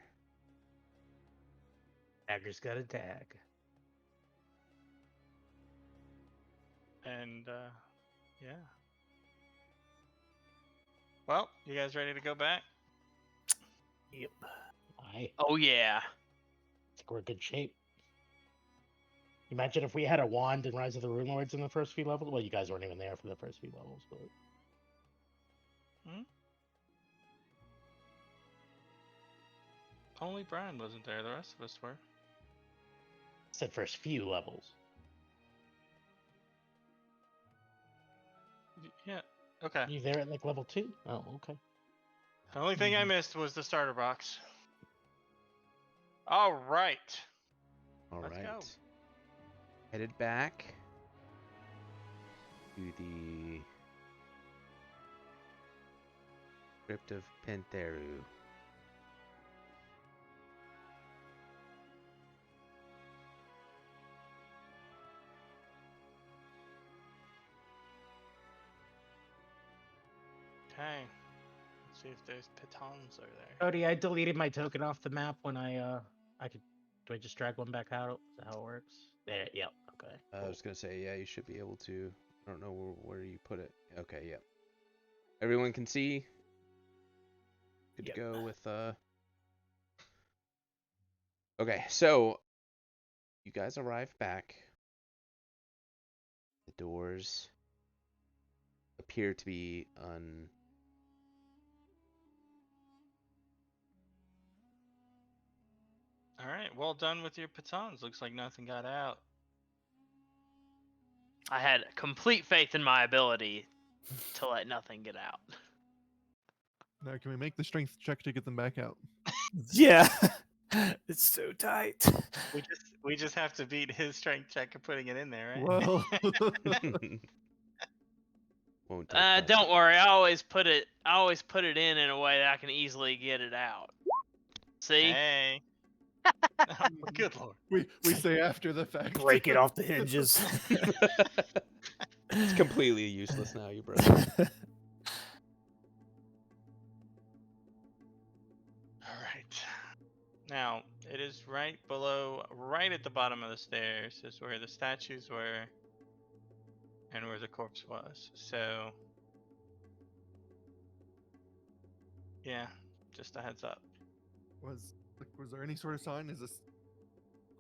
Dagger's got a tag. And, yeah. Well, you guys ready to go back? Yep. Oh yeah. I think we're in good shape. Imagine if we had a wand in Rise of the Runelords in the first few levels. Well, you guys weren't even there for the first few levels, but Only Brian wasn't there. The rest of us were. said first few levels. Yeah. Okay. You there at like level 2? Oh, okay. The only thing I missed was the starter box. All right. All Let's right. go. Headed back to the Crypt of Pentheru. Okay. Let's see if those pitons are there. Cody, I deleted my token off the map when I could. Do I just drag one back out? Is that how it works? There. Yep. Okay. I was gonna say, yeah, you should be able to. I don't know where you put it. Okay, yeah. Everyone can see. Good Yep. to go with Okay, so you guys arrive back. The doors appear to be All right. Well done with your pitons. Looks like nothing got out. I had complete faith in my ability to let nothing get out. Now, can we make the strength check to get them back out? Yeah. It's so tight. We just have to beat his strength check of putting it in there, right? Well, won't take much. Don't worry. I always put it in a way that I can easily get it out. See? Hey. Good lord. we say after the fact. Break it off the hinges. It's completely useless now, you brother. All right. Now, it is right at the bottom of the stairs is where the statues were and where the corpse was. So, yeah, just a heads up. Was there any sort of sign? Is this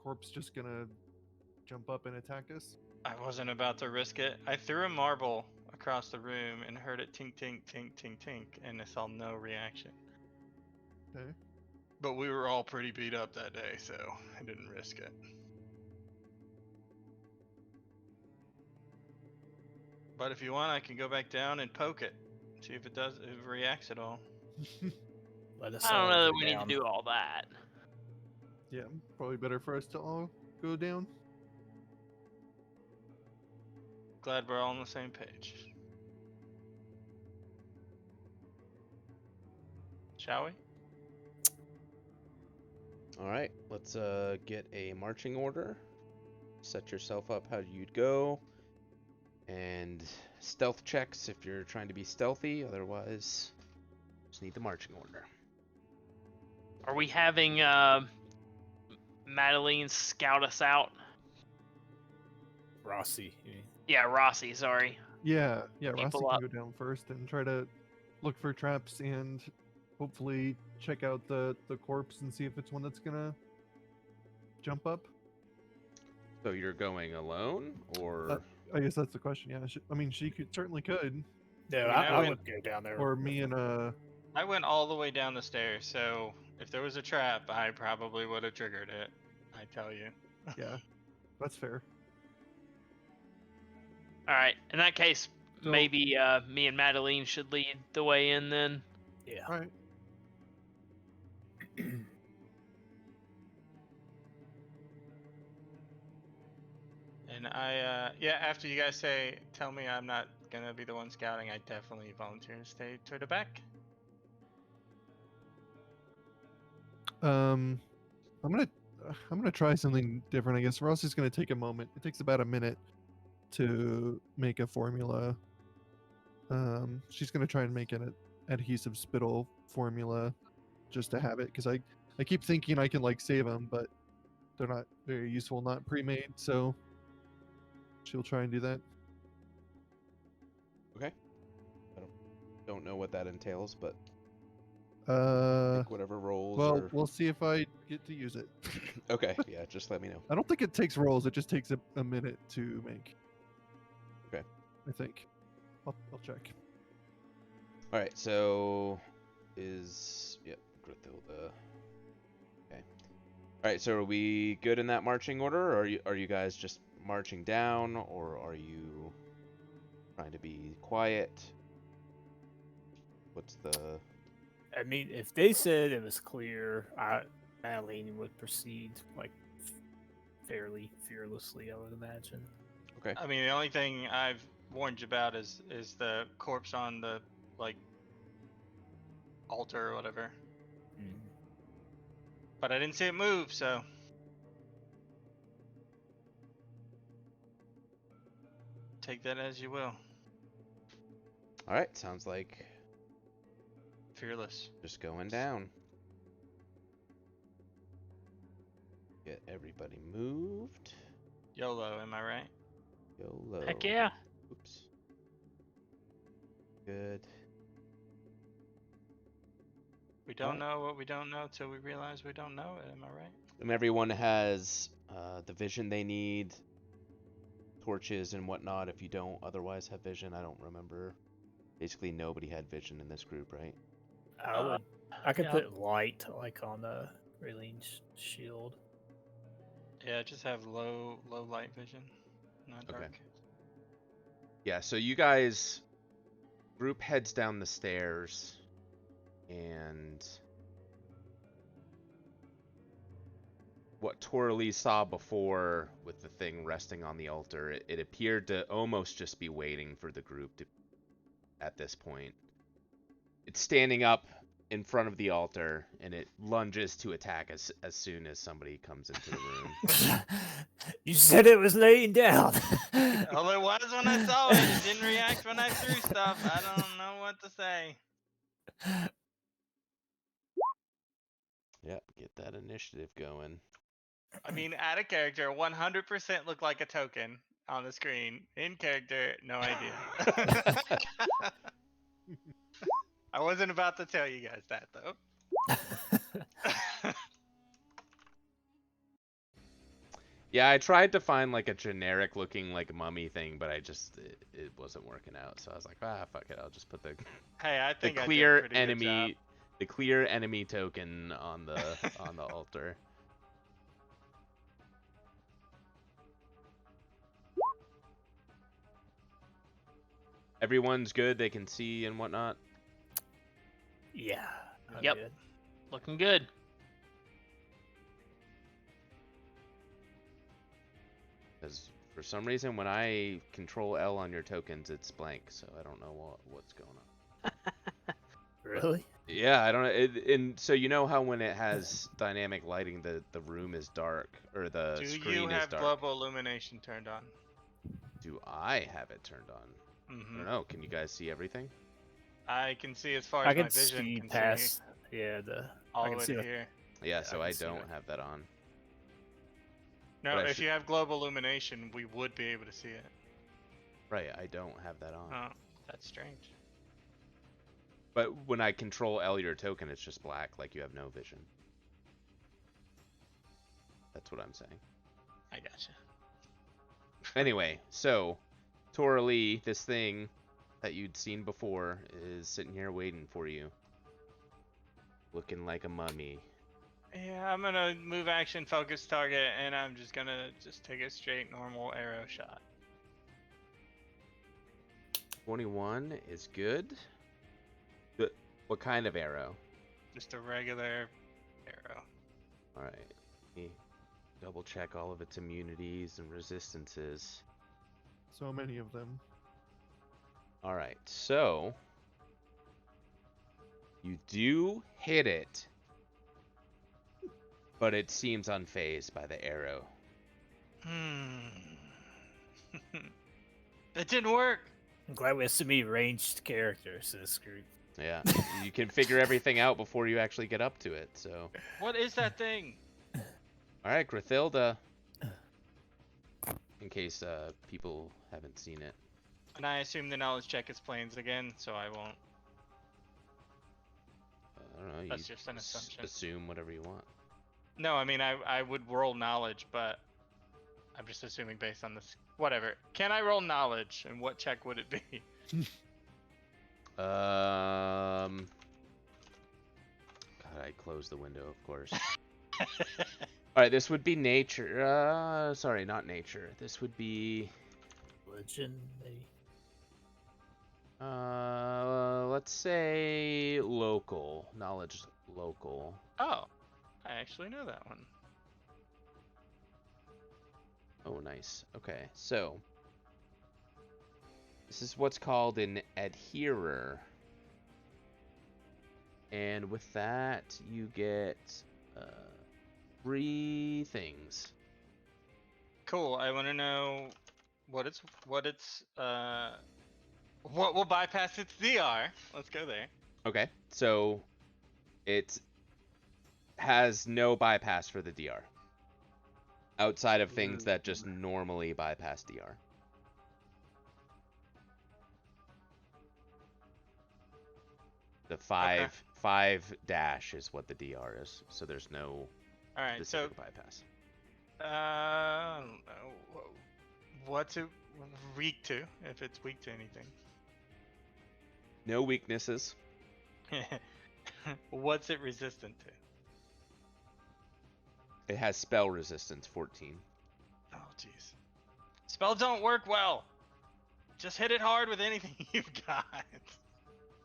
corpse just gonna jump up and attack us? I wasn't about to risk it. I threw a marble across the room and heard it tink, tink, tink, tink, tink, and I saw no reaction. Okay. But we were all pretty beat up that day, so I didn't risk it. But if you want, I can go back down and poke it, see if it reacts at all. Let us I don't all know that go we need down. to do all that. Yeah, probably better for us to all go down. Glad we're all on the same page. Shall we? All right, let's get a marching order. Set yourself up how you'd go, and stealth checks if you're trying to be stealthy. Otherwise, just need the marching order. Are we having Madeline scout us out? Rossi. you mean? Yeah, Rossi, sorry. Yeah, Rossi People can up. go down first and try to look for traps and hopefully check out the corpse and see if it's one that's gonna jump up. So you're going alone, or I guess that's the question. Yeah, I mean, she certainly could, No, I mean, I I would go down there. or me and I went all the way down the stairs, so if there was a trap, I probably would have triggered it. I tell you. yeah, that's fair. All right. In that case, So- maybe me and Madeline should lead the way in then. Yeah. All right. And yeah, after you guys tell me I'm not gonna be the one scouting, I definitely volunteer to stay toward the back. I'm gonna try something different. I guess Ross is gonna take a moment. It takes about a minute to make a formula. She's gonna try and make an adhesive spittle formula just to have it, because I keep thinking I can like save them, but they're not very useful, not pre-made. So she'll try and do that. Okay. I don't know what that entails, but pick whatever rolls. Well, or... we'll see if I get to use it. Okay, yeah, just let me know. I don't think it takes rolls. It just takes a minute to make. Okay. I think. I'll check. All right, so Grithilda. Okay. All right, so are we good in that marching order, or are you guys just marching down, or are you trying to be quiet? What's the... I mean, if they said it was clear, Madeline would proceed like fairly fearlessly, I would imagine. Okay. I mean, the only thing I've warned you about is the corpse on the altar or whatever. Mm. But I didn't see it move, so take that as you will. All right, sounds like Fearless. just going down. Get everybody moved. YOLO, am I right? YOLO. Heck yeah. Oops. Good. We don't know what we don't know till we realize we don't know it, am I right? And everyone has the vision they need, torches and whatnot. If you don't otherwise have vision, I don't remember. Basically, nobody had vision in this group, right? I could yeah. put light like on the Raylene's shield. Yeah, just have low light vision, not Okay. dark. Yeah, so you guys, group heads down the stairs, and what Torley saw before with the thing resting on the altar, it appeared to almost just be waiting for the group to, at this point. It's standing up in front of the altar, and it lunges to attack as soon as somebody comes into the room. You said it was laying down. Well, it was when I saw it. It didn't react when I threw stuff. I don't know what to say. Yep, get that initiative going. I mean, out of character, 100% looked like a token on the screen. In character, no idea. I wasn't about to tell you guys that, though. Yeah, I tried to find like a generic looking like mummy thing, but it wasn't working out. So I was like, fuck it, I'll just put the Hey, I think I clear did a pretty good enemy, the clear enemy token on the on the altar. Everyone's good. They can see and whatnot. Yeah. I'm Yep. good. Looking good. Because for some reason, when I control L on your tokens, it's blank. So I don't know what's going on. Really? Yeah, I don't know. And so you know how when it has dynamic lighting, the room is dark, or the Do screen you is have dark. global illumination turned on? Do I have it turned on? I Mm-hmm. don't know. Can you guys see everything? I can see as far I as my can vision see can past. see Yeah, all I the can way see to the- here. Yeah, Yeah, so I I can see don't that. have that on. No, But I if should- you have global illumination, we would be able to see it. Right, I don't have that on. Oh, that's strange. But when I control L your token, it's just black, like you have no vision. That's what I'm saying. I gotcha. Anyway, so Torali, this thing that you'd seen before, is sitting here waiting for you. Looking like a mummy. Yeah, I'm gonna move action, focus target, and I'm just gonna take a straight normal arrow shot. 21 is good. What kind of arrow? Just a regular arrow. Alright. Let me double check all of its immunities and resistances. So many of them. Alright, so you do hit it, but it seems unfazed by the arrow. That didn't work. I'm glad we have so many ranged characters in this group. Yeah, you can figure everything out before you actually get up to it, so. What is that thing? Alright, Grathilda. In case people haven't seen it. And I assume the knowledge check is planes again, so I won't. I don't know, That's you just an assumption. assume whatever you want. No, I mean I would roll knowledge, but I'm just assuming based on this. Whatever. Can I roll knowledge, and what check would it be? God, I closed the window, of course. Alright, this would be nature. Sorry, not nature. This would be... Religion, maybe. let's say local. Knowledge local. Oh, I actually know that one. Oh, nice. Okay, so... This is what's called an adherer. And with that, you get 3 things. Cool. I want to know what will bypass its DR. Let's go there. Okay, so it has no bypass for the DR. Outside of things that just normally bypass DR. The 5 dash is what the DR is, so there's no All right. So specific bypass. I don't know. What's it weak to? If it's weak to anything. No weaknesses. What's it resistant to? It has spell resistance 14. Oh, jeez. Spells don't work well. Just hit it hard with anything you've got.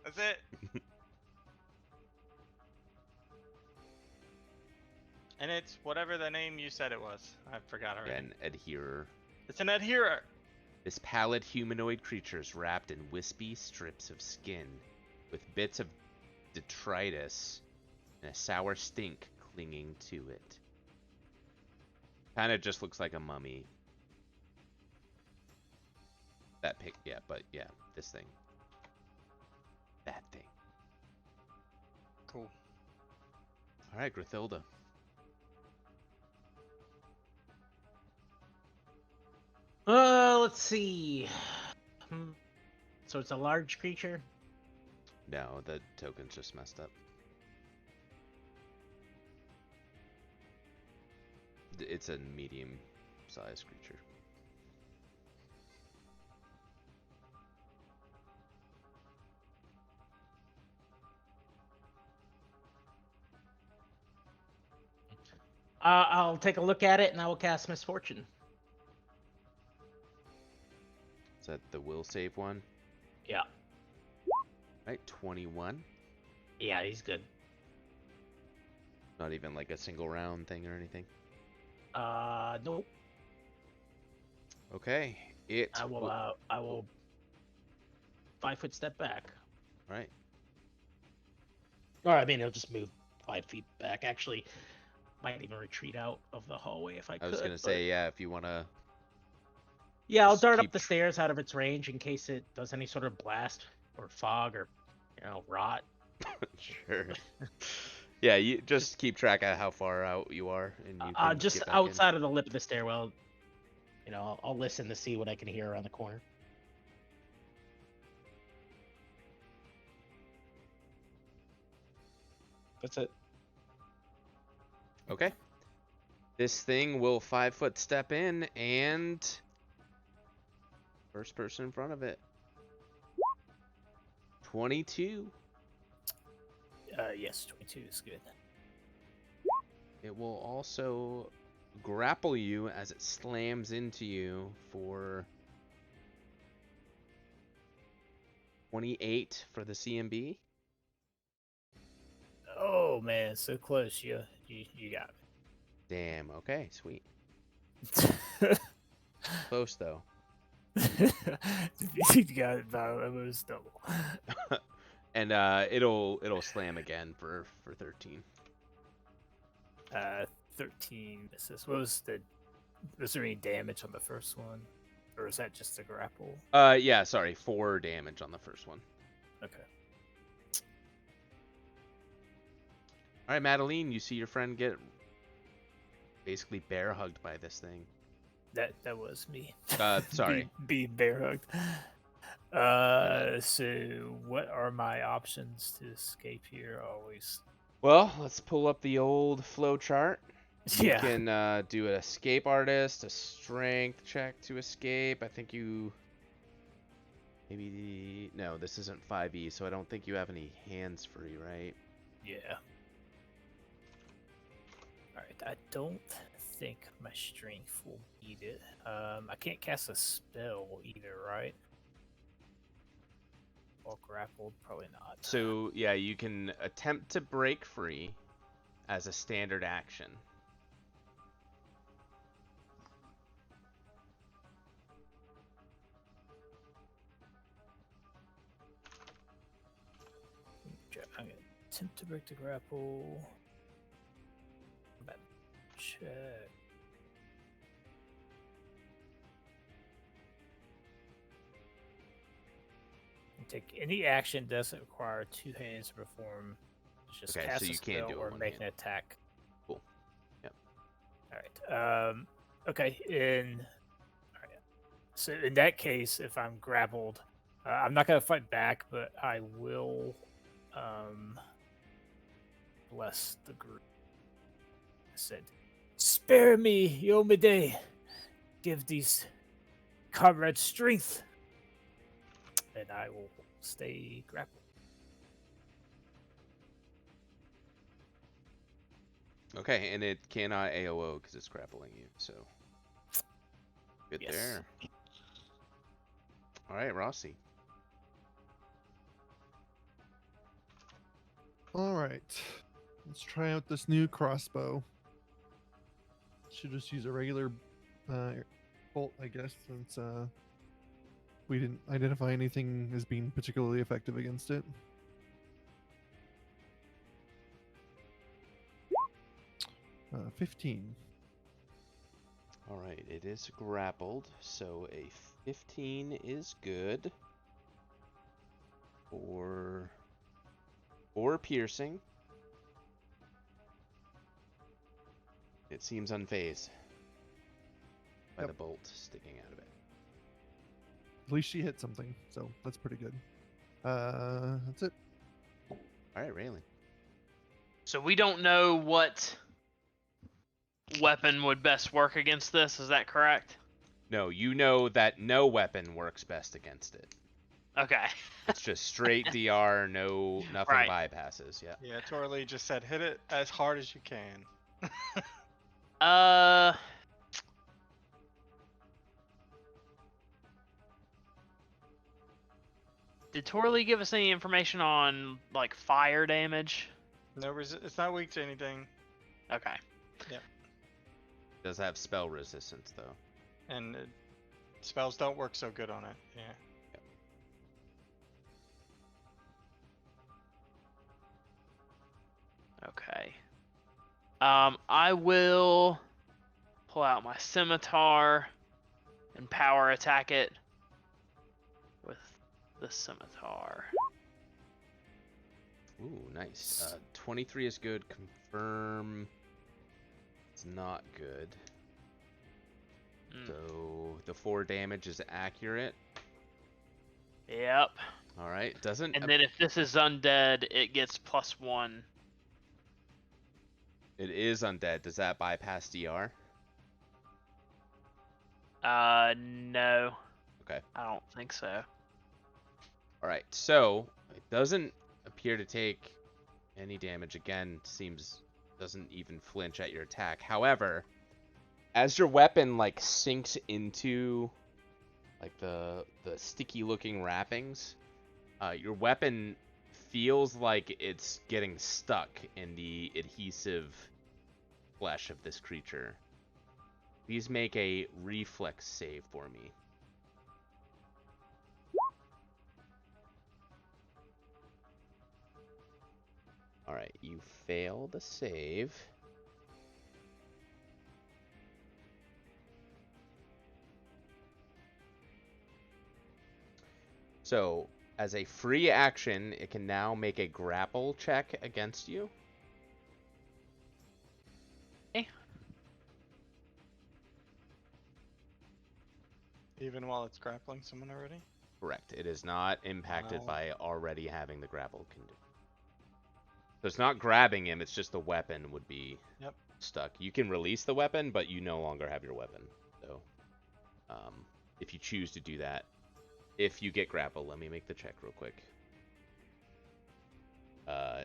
That's it. And it's whatever the name you said it was. I forgot already. An adherer. It's an adherer. This pallid humanoid creature is wrapped in wispy strips of skin, with bits of detritus and a sour stink clinging to it. Kind of just looks like a mummy. That pic, yeah, but yeah, this thing. That thing. Cool. All right, Grathilda. Let's see. So it's a large creature? No, the token's just messed up. It's a medium-sized creature. I'll take a look at it and I will cast Misfortune. Is that the will save one? Yeah. Right, 21. Yeah, he's good. Not even like a single round thing or anything. Nope. Okay, it. I will 5-foot step back. Right. Or I mean, it'll just move 5 feet back. Actually, might even retreat out of the hallway if I could. I was gonna say, yeah, if you wanna. Yeah, I'll just dart keep up the stairs out of its range in case it does any sort of blast or fog or, rot. Sure. Yeah, you just keep track of how far out you are, and you can Just get back outside of the lip of the stairwell. I'll listen to see what I can hear around the corner. That's it. in. Okay. This thing will 5-foot step in and First person in front of it. 22. Yes, 22 is good. It will also grapple you as it slams into you for 28 for the CMB. Oh man, so close. You got Damn. Okay, sweet. me. Close though. You got it about almost double. And it'll slam again for 13. 13 misses. Was there any damage on the first one? Or is that just a grapple? Yeah, sorry, 4 damage on the first one. Okay. All right, Madeline, you see your friend get basically bear hugged by this thing. That was me. Sorry. Being bear hugged. So what are my options to escape here? Always. Well, let's pull up the old flow chart. You Yeah. can do an escape artist, a strength check to escape. I think you no, this isn't 5e, so I don't think you have any hands free, right? Yeah. All right. I don't think my strength will beat it. I can't cast a spell either, right? Or grappled, probably not. So yeah, you can attempt to break free as a standard action. I'm gonna attempt to break the grapple. Check. Take any action doesn't require 2 hands to perform. Just Okay, cast so a you can't spell do it or one make hand. an attack. Cool. Yep. All right. Okay. All right. So in that case, if I'm grappled, I'm not gonna fight back, but I will bless the group. I said, "Spare me, Yomide. Give these comrades strength." And I will stay grappled. Okay, and it cannot AOO because it's grappling you, so good Yes. there. All right, Rossi. All right, let's try out this new crossbow. Should just use a regular bolt, I guess, since we didn't identify anything as being particularly effective against it. Uh, 15. All right, it is grappled, so a 15 is good for 4 piercing. It seems unfazed by the bolt sticking out of it. At least she hit something, so that's pretty good. That's it. All right, Raylan. So we don't know what weapon would best work against this. Is that correct? No, you know that no weapon works best against it. Okay. It's just straight DR, nothing Right. bypasses. Yeah. Yeah, Torley just said hit it as hard as you can. Did Torley give us any information on like fire damage? No, it's not weak to anything, Okay. Does have spell resistance though. and spells don't work so good on it. Yeah. Okay. I will pull out my scimitar and power attack it with the scimitar. Ooh, nice. 23 is good. Confirm. It's not good. So the 4 damage is accurate. Yep. All right. Doesn't. And then if this is undead, it gets +1. It is undead. Does that bypass DR? No. Okay. I don't think so. All right. So it doesn't appear to take any damage. Again, doesn't even flinch at your attack. However, as your weapon like sinks into like the sticky looking wrappings, your weapon feels like it's getting stuck in the adhesive flesh of this creature. Please make a reflex save for me. Alright, you fail the save. So, as a free action, it can now make a grapple check against you. Even while it's grappling someone already? Correct. It is not impacted Wow. by already having the grapple condition. So it's not grabbing him, it's just the weapon would be stuck. You can release the weapon, but you no longer have your weapon. So, if you choose to do that, if you get grappled, let me make the check real quick.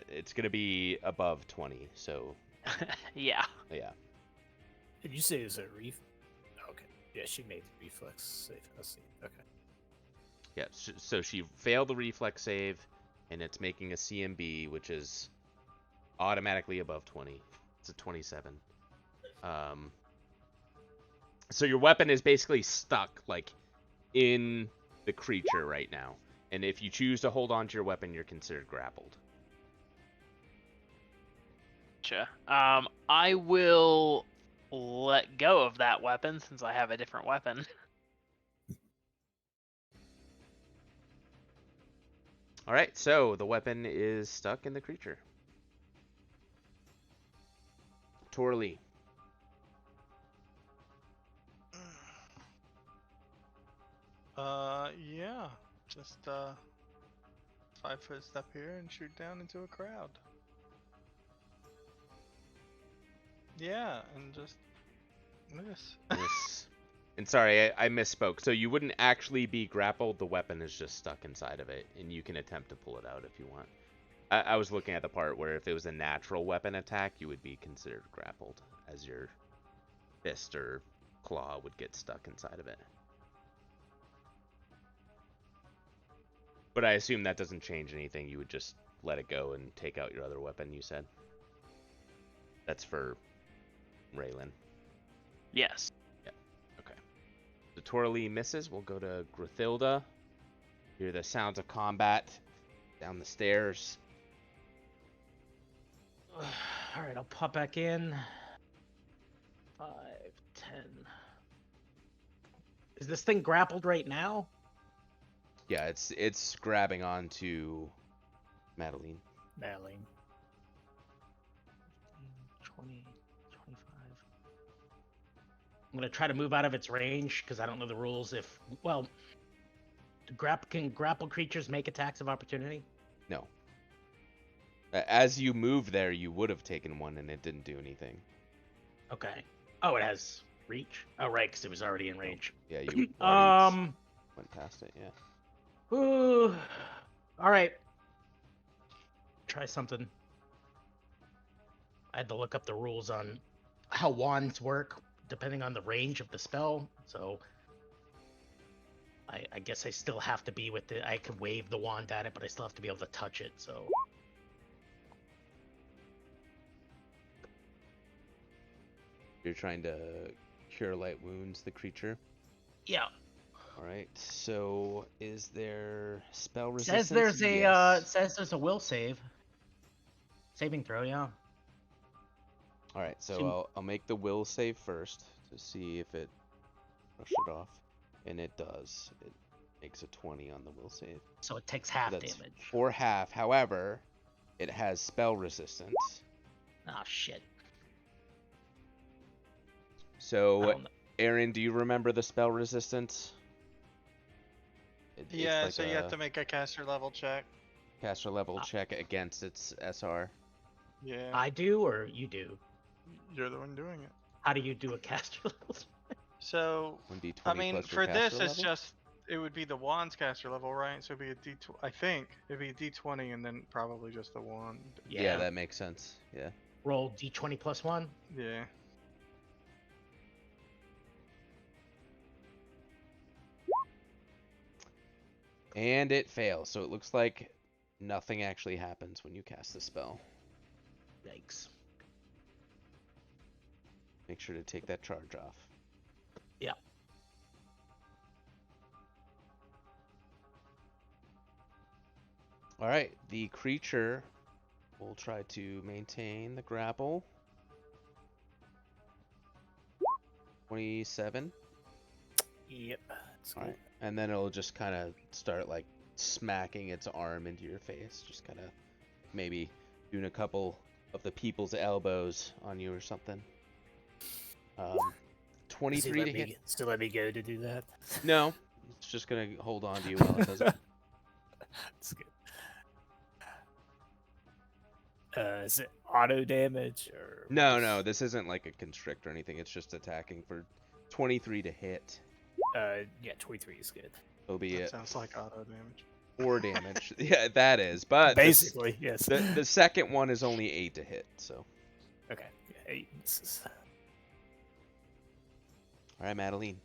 It's going to be above 20, so... Yeah. Yeah. Did you say it was a Okay. Yeah, she made the reflex save. I see. Okay. Yeah, so she failed the reflex save, and it's making a CMB, which is automatically above 20. It's a 27. So your weapon is basically stuck, like, in the creature right now. And if you choose to hold on to your weapon, you're considered grappled. Gotcha. I will let go of that weapon since I have a different weapon. Alright, so the weapon is stuck in the creature. Torley. Yeah. Just 5-foot step here and shoot down into a crowd. Yeah, and just miss. Yes. And sorry, I misspoke. So you wouldn't actually be grappled. The weapon is just stuck inside of it, and you can attempt to pull it out if you want. I was looking at the part where if it was a natural weapon attack, you would be considered grappled, as your fist or claw would get stuck inside of it. But I assume that doesn't change anything. You would just let it go and take out your other weapon, you said? That's for Raylan. Yes. Okay. So Torley misses. We'll go to Grithilda. Hear the sounds of combat down the stairs. All right, I'll pop back in. 5, 10. Is this thing grappled right now? Yeah, it's grabbing onto Madeline. Madeline. 20, 25. I'm gonna try to move out of its range because I don't know the rules. Can grapple creatures make attacks of opportunity? No. As you move there, you would have taken one, and it didn't do anything. Okay. Oh, it has reach. Oh, right, because it was already in range. Yeah, you already Um. went past it. Yeah. Ooh. All right. Try something. I had to look up the rules on how wands work, depending on the range of the spell. So I guess I still have to be with it. I can wave the wand at it, but I still have to be able to touch it. So You're trying to cure light wounds the creature. yeah. All right. So is there spell It resistance? says there's a Yes. it says there's a will save. Saving throw, yeah. All right. So Seem- I'll make the will save first to see if it brushed it off, and it does. It makes a 20 on the will save. So it takes half That's damage. for half. However, it has spell resistance. Oh shit. I So, don't know. Aaron, do you remember the spell resistance? It's Yeah, like so you have a to make a caster level check. caster level check against its SR. Yeah, I do or you do? you're the one doing it. How do you do a caster level? So, 1d20 I mean, plus your for this, caster it's level? just it would be the wands caster level, right? So it'd be a D20. I think it'd be a D20 and then probably just the wand. Yeah, that makes sense. Yeah. Roll d20 plus 1. Yeah. And it fails, so it looks like nothing actually happens when you cast the spell. Yikes. Make sure to take that charge off. Yeah. All right, the creature will try to maintain the grapple. 27. Yep. That's All good. right, and then it'll just kind of start like smacking its arm into your face, just kind of maybe doing a couple of the people's elbows on you or something. 23 to hit. Still let me go to do that. No, it's just gonna hold on to you while it does it. That's good. Is it auto damage or? No, this isn't like a constrict or anything. It's just attacking for 23 to hit. Yeah, 23 is good. It'll be That sounds like auto damage. 4 damage. Yeah, that is. But Basically, yes. the second one is only 8 to hit. So. Okay. Yeah, 8 misses. All right, Madeline.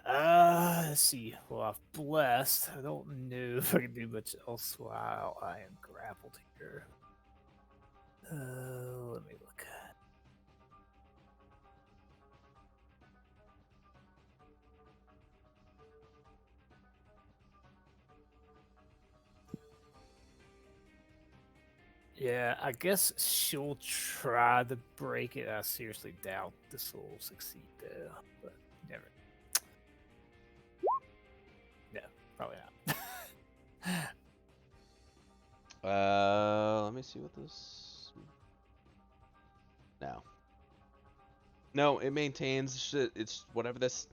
Let's see. Well, I've blessed. I don't know if I can do much else while I am grappled here. Let me look. Yeah, I guess she'll try to break it. I seriously doubt this will succeed, though. But never. No, probably not. Let me see what this. No, it maintains shit. It's whatever this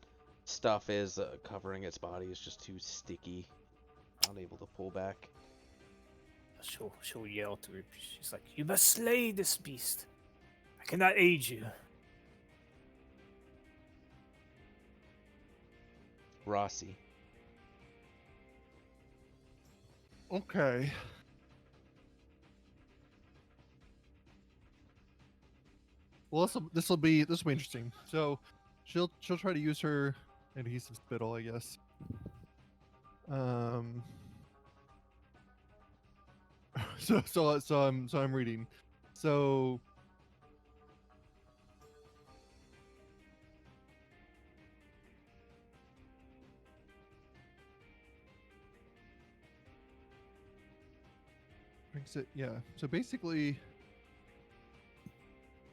stuff is covering its body is just too sticky. Unable to pull back. She'll yell to her. She's like, "You must slay this beast. I cannot aid you." Rossi. Okay. Well, this will be interesting. So, she'll try to use her adhesive spittle, I guess. So I'm reading. So. Drinks it, yeah. So basically,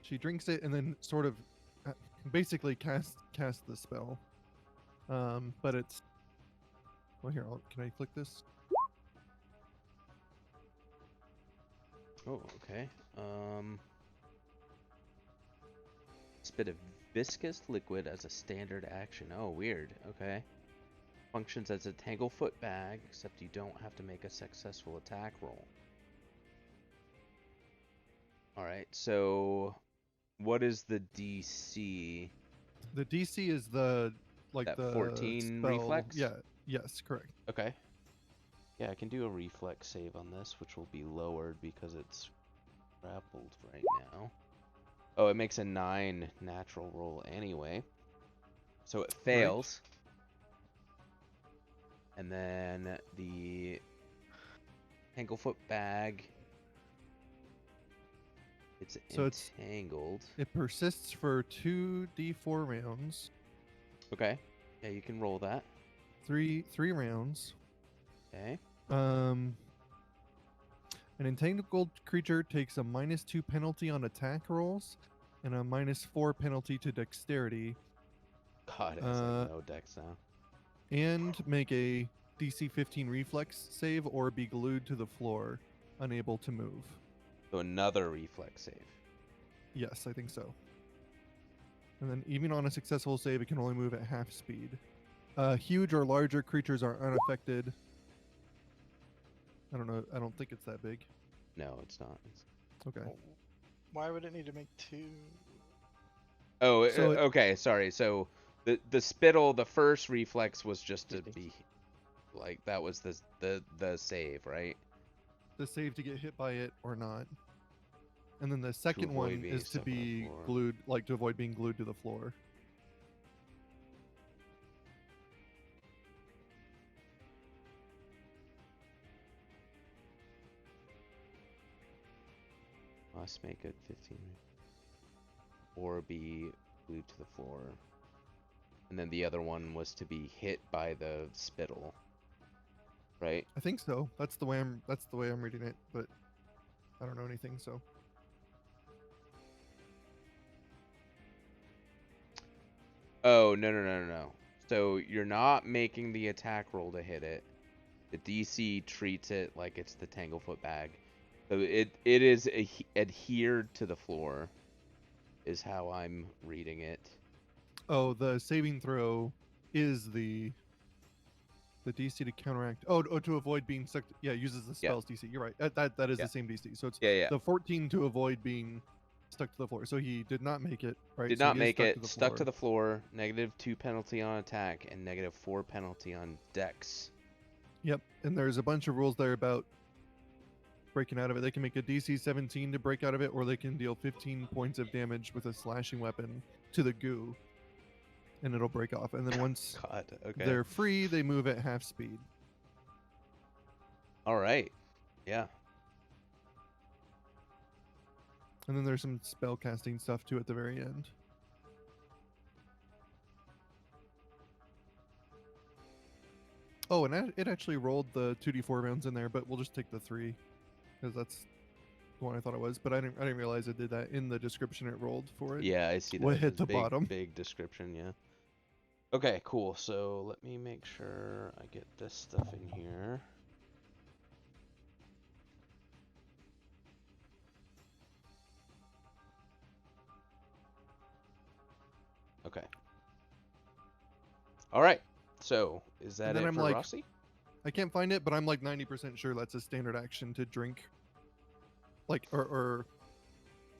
she drinks it and then sort of basically cast the spell. But it's well here. Can I click this? Oh, okay. Spit a viscous liquid as a standard action. Oh, weird. Okay. Functions as a tanglefoot bag, except you don't have to make a successful attack roll. Alright, so what is the DC? The DC is the That the 14 spell. reflex? Yeah. Yes, correct. Okay. Yeah, I can do a reflex save on this, which will be lowered because it's grappled right now. Oh, it makes a 9 natural roll anyway. So it fails. Right. And then the Tanglefoot bag. It's entangled. It persists for 2d4 rounds. Okay. Yeah, you can roll that. 3 rounds. Okay. An entangled creature takes a -2 penalty on attack rolls and a -4 penalty to dexterity. God, it's like no dex now. And make a DC 15 reflex save or be glued to the floor, unable to move. So another reflex save. Yes, I think so. And then even on a successful save, it can only move at half speed. Huge or larger creatures are unaffected. I don't know. I don't think it's that big. No, it's not. Okay. Why would it need to make 2? Oh, So okay. Sorry. So The spittle, the first reflex was just to be, like, that was the save, right? The save to get hit by it or not. And then the second avoid one being is to stuck on the be floor. glued, like to avoid being glued to the floor. Must make it 15. Or be glued to the floor. And then the other one was to be hit by the spittle. Right? I think so. That's the way I'm reading it, but I don't know anything, so. Oh, no. So you're not making the attack roll to hit it. The DC treats it like it's the Tanglefoot bag. So it is adhered to the floor, is how I'm reading it. Oh, the saving throw is the DC to counteract. Oh, to avoid being stuck. Yeah, uses the spell's DC. You're right. That is Yeah. the same DC. So it's Yeah. the 14 to avoid being stuck to the floor. So he did not make it, right? Did So not he is make stuck it. to the Stuck to floor. the floor. -2 penalty on attack and -4 penalty on dex. Yep. And there's a bunch of rules there about breaking out of it. They can make a DC 17 to break out of it, or they can deal 15 points of damage with a slashing weapon to the goo, and it'll break off. And then once God. Okay. they're free, they move at half speed. All right. Yeah. And then there's some spell casting stuff too at the very end. Oh, and it actually rolled the 2d4 rounds in there, but we'll just take the 3 because that's the one I thought it was. But I didn't realize it did that in the description. It rolled for it. Yeah, I see that. Way at It's the big, bottom. Big description. Yeah. Okay. Cool. So let me make sure I get this stuff in here. Okay. All right. So is that then it I'm for like- Rossi? I can't find it, but I'm like 90% sure that's a standard action to drink, like or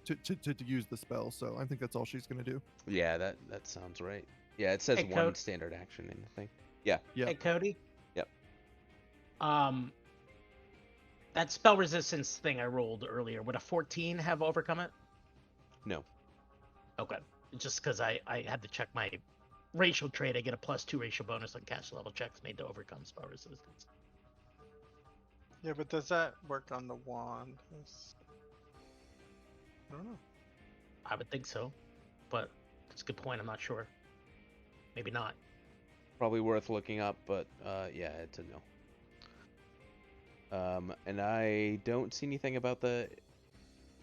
to use the spell. So I think that's all she's gonna do. Yeah, that sounds right. Yeah, it says Hey, one Code. standard action in the thing. Yeah. Yeah. Hey, Cody. Yep. That spell resistance thing I rolled earlier, would a 14 have overcome it? No. Okay. Just because I had to check my racial trait, I get a +2 racial bonus on caster level checks made to overcome spell resistance. Yeah, but does that work on the wand? I don't know. I would think so, but that's a good point. I'm not sure. Maybe not. Probably worth looking up, but yeah, it's a no. And I don't see anything about the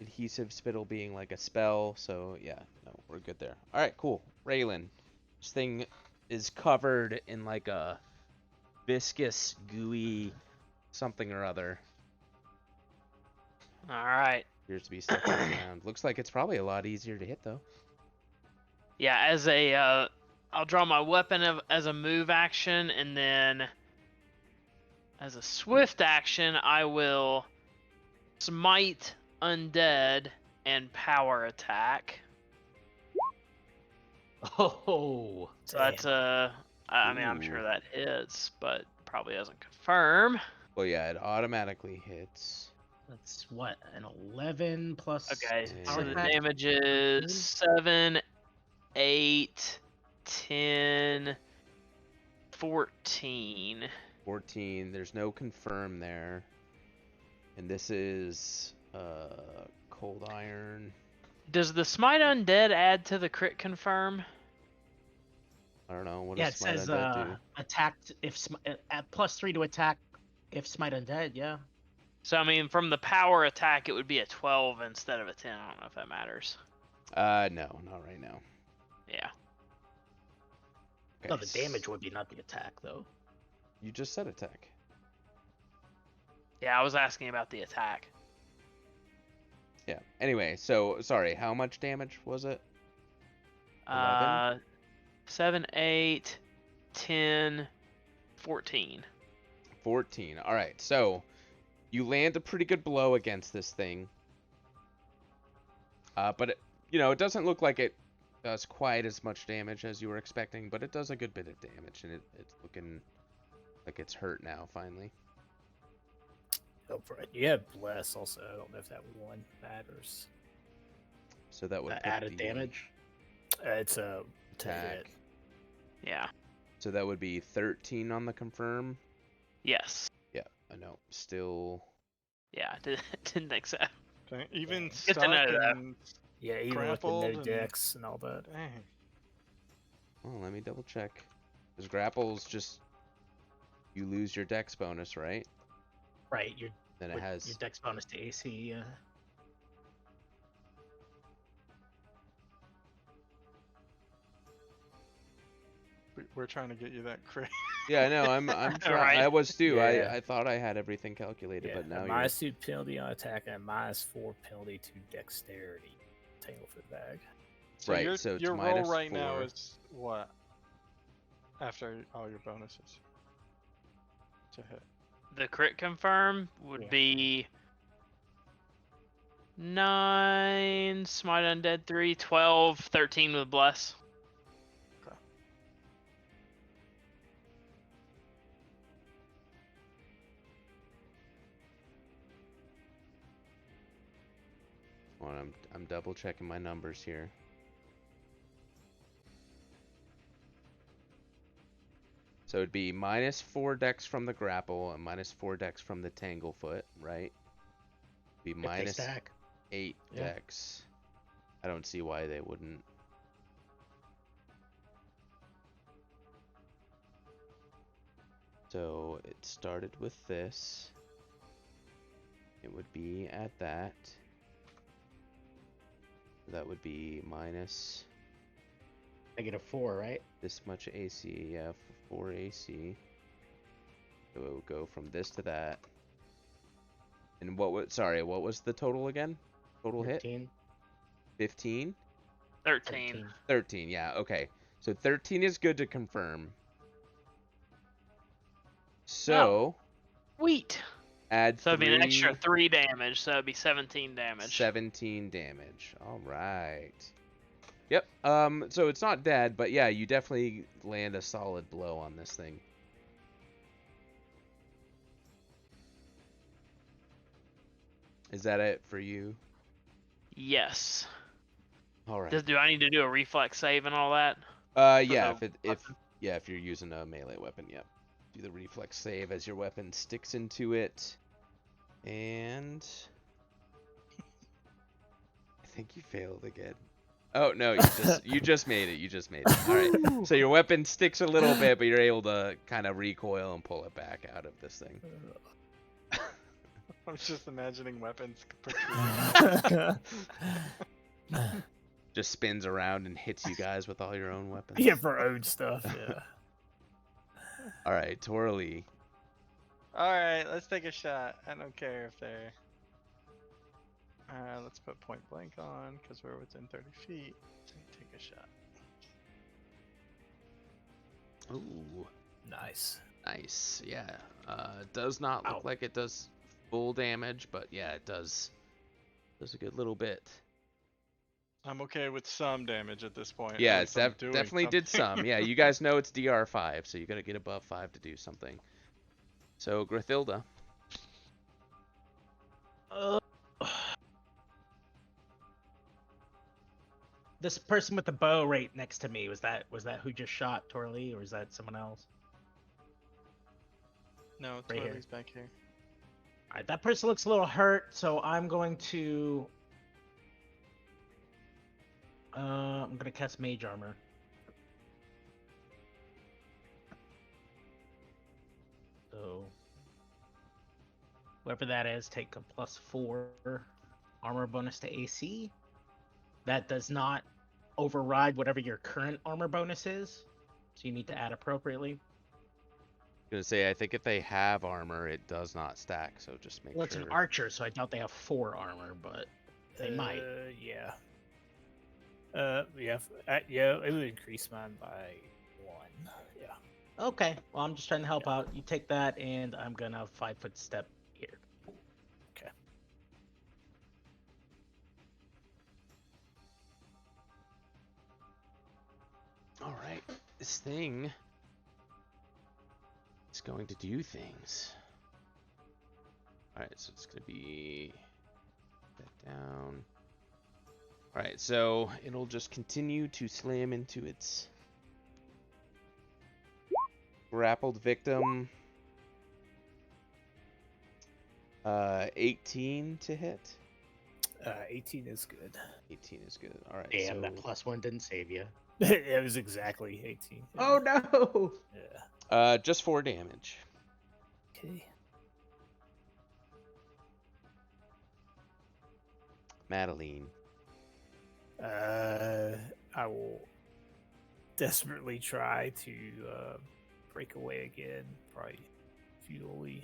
adhesive spittle being like a spell, so yeah, no, we're good there. All right, cool. Raylan, this thing is covered in like a viscous, gooey something or other. All right. Appears to be stuck on the ground. Looks like it's probably a lot easier to hit though. Yeah, as a I'll draw my weapon as a move action, and then as a swift action, I will smite undead and power attack. Oh, So that's I mean, I'm sure Ooh. that hits, but probably doesn't confirm. Well, yeah, it automatically hits. that's what, an 11 plus. Okay, so power the attack? damage is 7, 8, 10, 14. 14. There's no confirm there. And this is cold iron. Does the smite undead add to the crit confirm? I don't know. What Yeah, does it Smite says Undead do? attacked if at +3 to attack if smite undead. Yeah. So I mean, from the power attack, it would be a 12 instead of a 10. I don't know if that matters. No, not right now. Yeah. Okay. No, the damage would be, not the attack though. You just said attack. Yeah, I was asking about the attack. Yeah. Anyway, so sorry. How much damage was it? 11? 7, 8, 10, 14. 14. All right. So you land a pretty good blow against this thing. But it doesn't look like it does quite as much damage as you were expecting, but it does a good bit of damage, and it's looking like it's hurt now, finally. Go for it. You have bless also. I don't know if that one matters. So that would put Added the damage. It's a attack. Yeah. So that would be 13 on the confirm. Yes. Yeah, I know. Still. Yeah. Didn't think so. Okay. Even Good to stuck know that. and Yeah, even with the grappled no and- dex and all that. dang. Oh, let me double check. Because grapples just. You lose your dex bonus, right? Right. Then it Your has. dex bonus to AC. We're trying to get you that crit. Yeah, I know. I'm trying. Right. I was too. Yeah. I thought I had everything calculated, Yeah, but now a you're. -2 penalty on attack and a -4 penalty to dexterity. Tangle for the bag. So Right, Your, so it's your roll -4. right now is what? After all your bonuses. To hit. The crit confirm would Yeah. be 9, smite undead 3, 12, 13 with bless. Hold on, I'm double checking my numbers here. So it'd be -4 dex from the grapple and -4 dex from the tanglefoot, right? Be If they minus stack. 8 Yeah. dex. I don't see why they wouldn't. So it started with this. It would be at that. That would be minus -4, right? this much AC, yeah, 4 AC. So it would go from this to that. And what was the total again? Total hit? 13. 15? 13. 13, yeah, okay. So 13 is good to confirm. So, Sweet. add So it'd be an extra 3, 3 damage, so it'd be 17 damage. 17 damage. All right. Yep. So it's not dead, but yeah, you definitely land a solid blow on this thing. Is that it for you? Yes. All right. Do I need to do a reflex save and all that? Yeah, the if you're using a melee weapon, yep. Do the reflex save as your weapon sticks into it. And I think you failed again. Oh no, you just made it. You just made it. All right. So your weapon sticks a little bit, but you're able to kind of recoil and pull it back out of this thing. I was just imagining weapons. Just spins around and hits you guys with all your own weapons. Yeah, for own stuff. Yeah. All right, Torley. Alright, let's take a shot. I don't care if they're... let's put point blank on, because we're within 30 feet. Take a shot. Ooh, Nice. nice. Yeah. Does not look Ow. like it does full damage, but yeah, it does. Does a good little bit. I'm okay with some damage at this point. Yeah, At it's least I'm doing definitely did something. some. Yeah, you guys know it's DR5, so you gotta get above 5 to do something. So, Grathilda. This person with the bow right next to me, was that who just shot Torley, or is that someone else? No, Right here. Torley's back here. Alright, that person looks a little hurt, so I'm going to I'm gonna cast Mage Armor. So whoever that is, take a +4 armor bonus to AC. That does not override whatever your current armor bonus is, so you need to add appropriately. Gonna say, I think if they have armor, it does not stack, so just make Well, it's sure. an archer, so I doubt they have 4 armor, but they might. Yeah. Yeah, it would increase mine by 1. Yeah. Okay, well, I'm just trying to help out. You take that, and I'm gonna 5-foot step here. Okay. this thing is going to do things. Alright, so it's going to be that down. Alright, so it'll just continue to slam into its grappled victim. 18 to hit. 18 is good. 18 is good. Alright, Damn, so... that +1 didn't save you. It was exactly 18. Oh no! Yeah. just 4 damage. Okay. Madeline. I will desperately try to break away again, probably futilely.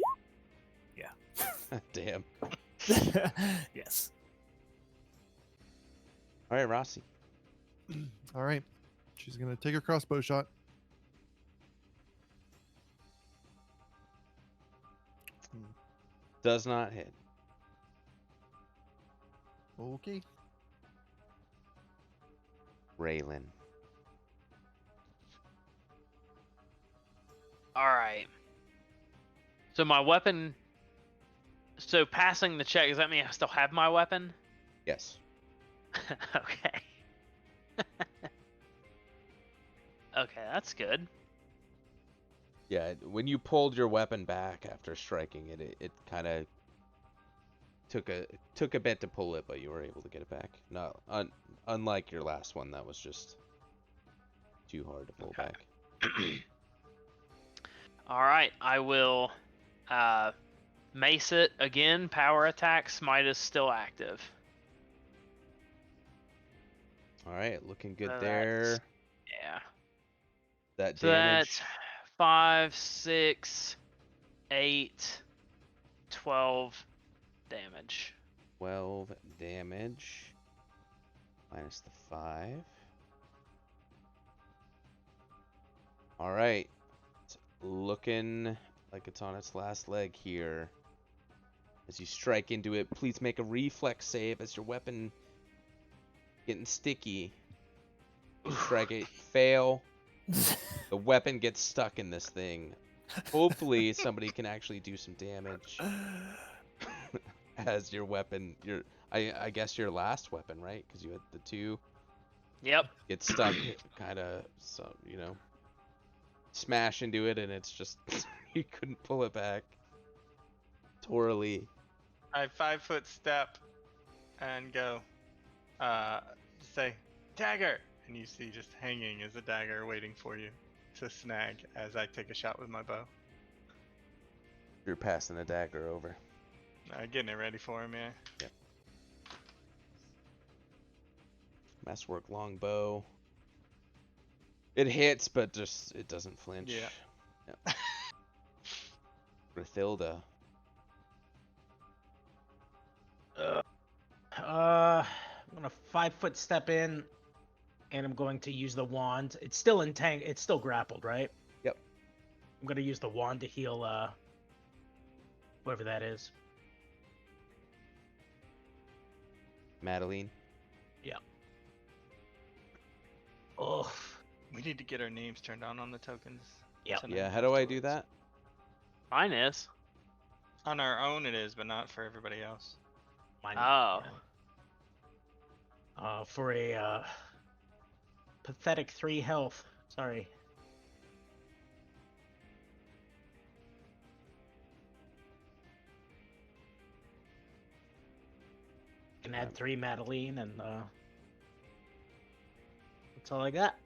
Yeah. Damn. Yes. Alright, Rossi. All right. She's going to take her crossbow shot. Does not hit. Okay. Raylan. All right. So my weapon. So passing the check, does that mean I still have my weapon? Yes. Okay. Okay, that's good. Yeah, when you pulled your weapon back after striking it, it kind of took a bit to pull it, but you were able to get it back. No, unlike your last one, that was just too hard to pull back. All right, I will mace it again. Power attack. Smite is still active. All right, looking good So there. that's- Yeah. That So damage. that's 5, 6, 8, 12 damage. 12 damage. Minus the 5. Alright. It's looking like it's on its last leg here. As you strike into it, please make a reflex save as your weapon getting sticky. You strike it, fail. The weapon gets stuck in this thing. Hopefully somebody can actually do some damage. As your weapon, I guess your last weapon, right? Because you had the 2. Yep. Get stuck, kind of, so smash into it, and it's just you couldn't pull it back. Torally. I 5-foot step and go. Say dagger, and you see just hanging is a dagger waiting for you to snag as I take a shot with my bow. You're passing the dagger over. Getting it ready for him, yeah. Yep. Masterwork longbow. It hits, but just it doesn't flinch. Yeah. Yep. Grithilda. I'm gonna 5-foot step in, and I'm going to use the wand. It's still it's still grappled, right? Yep. I'm gonna use the wand to heal whoever that is. Madeline. Yeah. Oh. We need to get our names turned on the tokens. Yep. tonight Yeah, how do I do afterwards. that? Mine is. On our own it is, but not for everybody else. Mine, Oh. for a pathetic 3 health. Sorry. Can add 3 Madeline, and that's all I got.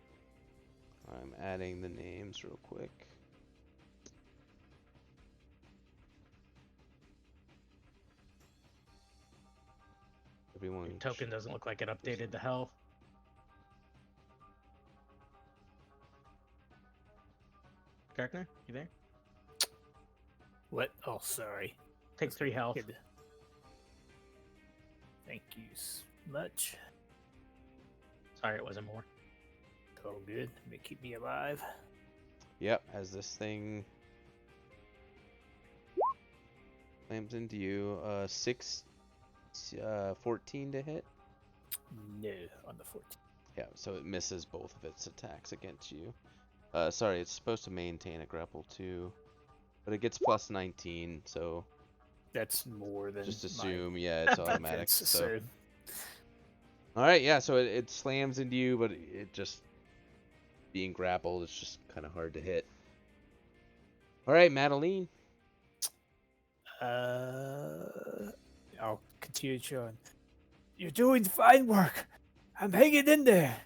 I'm adding the names real quick. Everyone. Your token doesn't look like it updated the health. Gartner, you there? What? Oh, sorry. Takes 3 health. Good. Thank you much. Sorry, it wasn't more. It's all good. May keep me alive. Yep, as this thing slams into you, 14 to hit. No, on the 14. Yeah, so it misses both of its attacks against you. Sorry, it's supposed to maintain a grapple too, but it gets plus 19, so That's more than just my assume, yeah, it's automatic. defense, So, all right, yeah, so it slams into you, but it just being grappled, it's just kind of hard to hit. All right, Madeline. I'll continue showing. You're doing fine work. I'm hanging in there.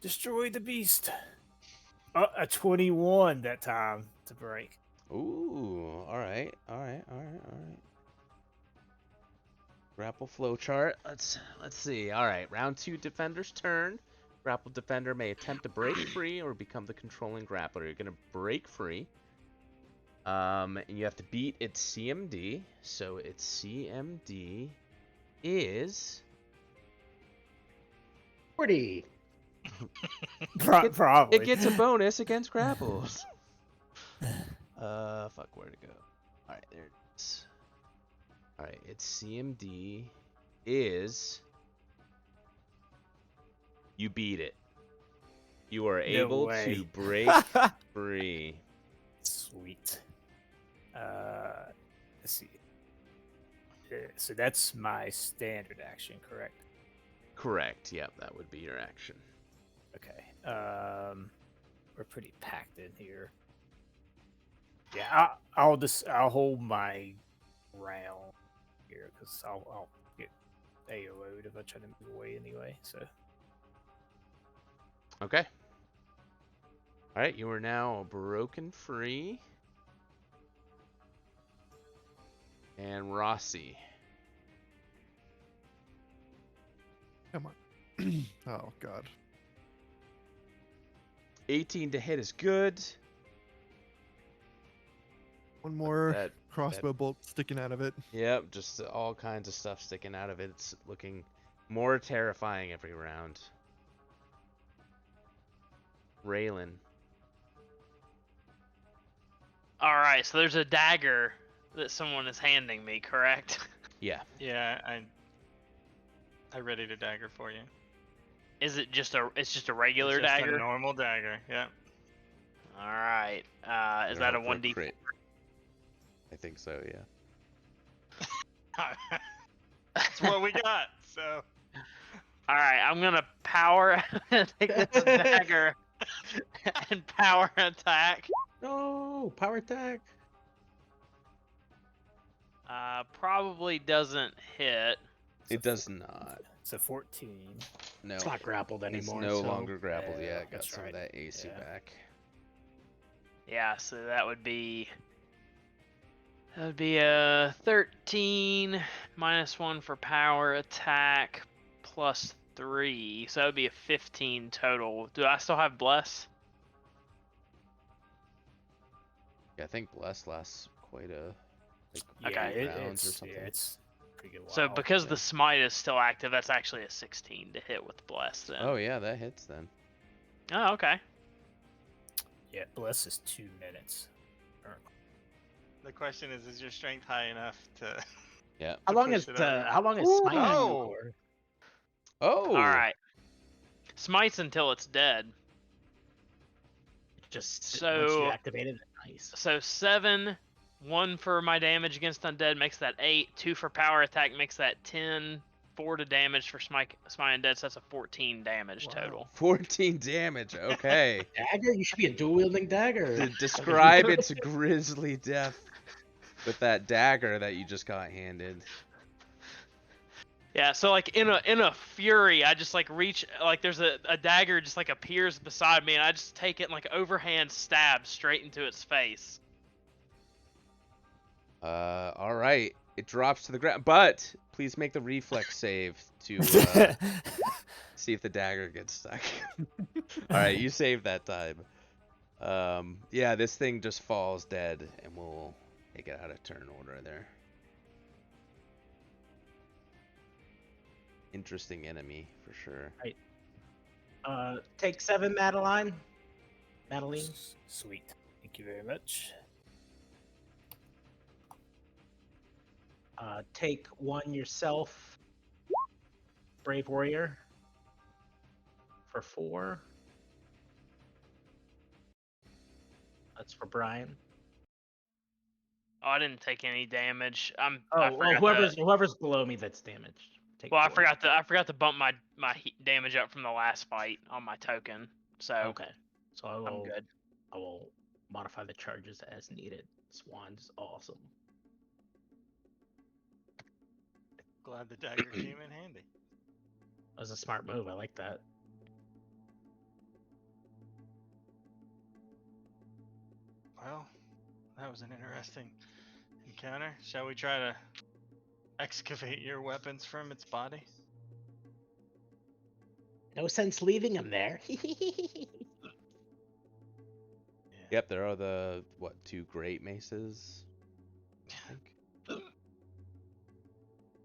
Destroy the beast. A 21 that time to break. Ooh, all right. Grapple flow chart. Let's see. All right, round 2 defender's turn. Grappled defender may attempt to break free or become the controlling grappler. You're gonna break free. And you have to beat its CMD. So its CMD is 40. Probably. It gets a bonus against grapples. Fuck, where'd it go? All right, there it is. All right, its CMD is you beat it. You are able way. to break free. Sweet. Let's see. So that's my standard action, correct? Correct. Yep, that would be your action. Okay. We're pretty packed in here. Yeah, I'll hold my round here because I'll get AO'd if I try to move away anyway. So Okay. All right, you are now broken free. And Rossi. Come on. Oh God. 18 to hit is good. One more That- crossbow bolt sticking out of it. Yep, just all kinds of stuff sticking out of it. It's looking more terrifying every round. Raylan. All right, so there's a dagger that someone is handing me, correct? Yeah. Yeah, I readied a dagger for you. Is it just a? It's just a regular It's just dagger. a normal dagger. Yeah. All right. Is that a 1d? Crit. I think so, yeah. That's what we got. So. All right, I'm gonna power take this dagger and power attack. No, power attack. Probably doesn't hit. It does not. it's a 14. No. It's not grappled It's anymore. no so- longer grappled Yeah, yet. Got that's some of right. that AC Yeah. back. Yeah, so that would be a 13 minus 1 for power attack plus 3, so that would be a 15 total. Do I still have bless? Yeah, I think Bless lasts quite a Yeah, Okay. rounds or it's something. yeah, it's pretty good. So while, because yeah. the smite is still active, that's actually a 16 to hit with bless then. Oh yeah, that hits then. Oh, okay. Yeah, bless is 2 minutes. The question is your strength high enough to? Yeah. How long push is it over. how long is Ooh, smite no. for? Oh. All right. Smites until it's dead. Just once you So- activate it, nice. So 7, 1 for my damage against undead makes that 8, 2 for power attack makes that 10, 4 to damage for smite undead, so that's a 14 damage Wow. total. 14 damage. Okay. Dagger? You should be a dual wielding dagger. Describe its grisly death with that dagger that you just got handed. Yeah, so like in a fury, I just like reach, like there's a dagger just like appears beside me, and I just take it and like overhand stab straight into its face. All right. It drops to the ground, but please make the reflex save to see if the dagger gets stuck. All right, you saved that time. Yeah, this thing just falls dead, and we'll take it out of turn order there. Interesting enemy for sure. Take 7, Madeline. Madeline. Sweet. Thank you very much. Take 1 yourself, Brave Warrior, for 4. That's for Brian. Oh, I didn't take any damage. I Oh, well, forgot whoever's below me that's damaged. Take Well, I 4. forgot to bump my damage up from the last fight on my token, so Okay, so I'm good. I will modify the charges as needed. Swan's awesome. Glad the dagger came in handy. That was a smart move. I like that. Well, that was an interesting encounter. Shall we try to excavate your weapons from its body? No sense leaving him there. Yep, there are the, what, 2 great maces, I think.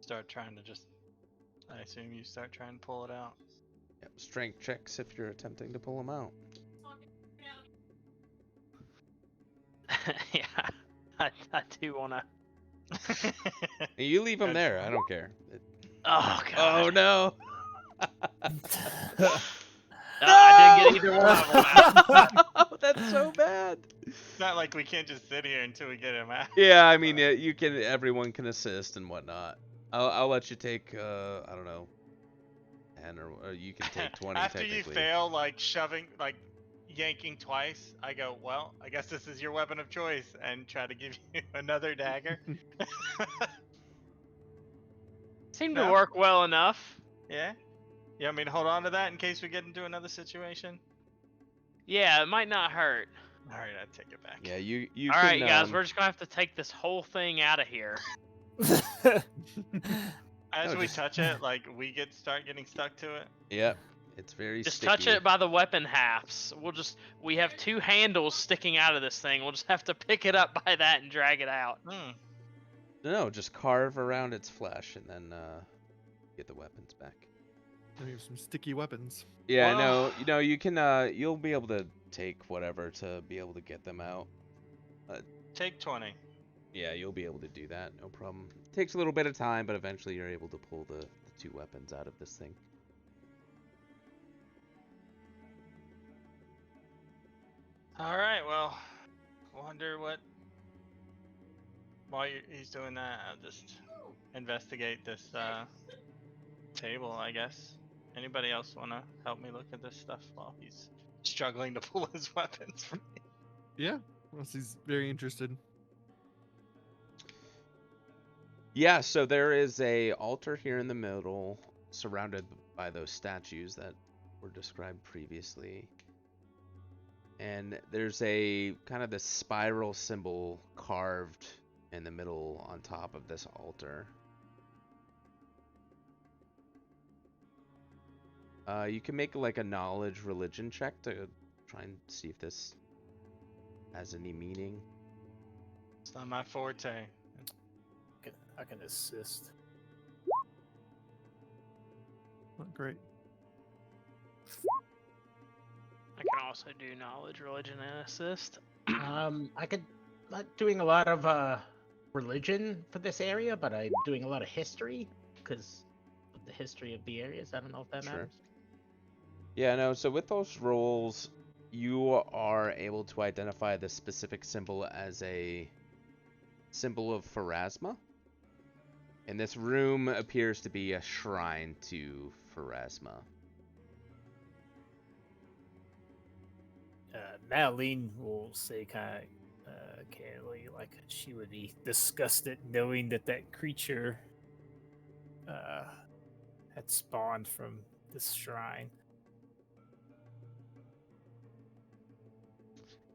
Start trying to just. I assume you start trying to pull it out. Yep, strength checks if you're attempting to pull them out. Yeah, I do wanna. You leave them there, I don't care. Oh god. Oh no! I didn't get either one of them. Oh, that's so bad. It's not like we can't just sit here until we get him out. Yeah, I mean, you can. Everyone can assist and whatnot. I'll let you take. I don't know. 10 or you can take 20. After you fail, like shoving, like yanking twice, I go, well, I guess this is your weapon of choice, and try to give you another dagger. Seemed No? to work well enough. Yeah? You want me to hold on to that in case we get into another situation? Yeah, it might not hurt. Alright, I take it back. Yeah, you All can. right, guys, we're just gonna have to take this whole thing out of here. As No, we just- touch it, like, start getting stuck to it. Yep, it's very Just sticky. touch it by the weapon halves. We have 2 handles sticking out of this thing. We'll just have to pick it up by that and drag it out. No, just carve around its flesh and then get the weapons back. We have some sticky weapons. Yeah, Well- no, you can. You'll be able to take whatever to be able to get them out. Take 20. Yeah, you'll be able to do that, no problem. Takes a little bit of time, but eventually you're able to pull the 2 weapons out of this thing. Alright, well, wonder what. While he's doing that, I'll just investigate this table, I guess. Anybody else want to help me look at this stuff while he's struggling to pull his weapons from me? Yeah, well, he's very interested. Yeah, so there is a altar here in the middle, surrounded by those statues that were described previously. And there's a kind of this spiral symbol carved in the middle on top of this altar. You can make like a knowledge religion check to try and see if this has any meaning. It's not my forte. I can assist. Not great. I can also do knowledge, religion, and assist. I could not doing a lot of religion for this area, but I'm doing a lot of history because of the history of the areas. I don't know if that Sure. matters. Yeah, no, so with those rolls, you are able to identify the specific symbol as a symbol of Pharasma. And this room appears to be a shrine to Pharasma. Madeline will say kind of candidly, like she would be disgusted knowing that creature had spawned from this shrine.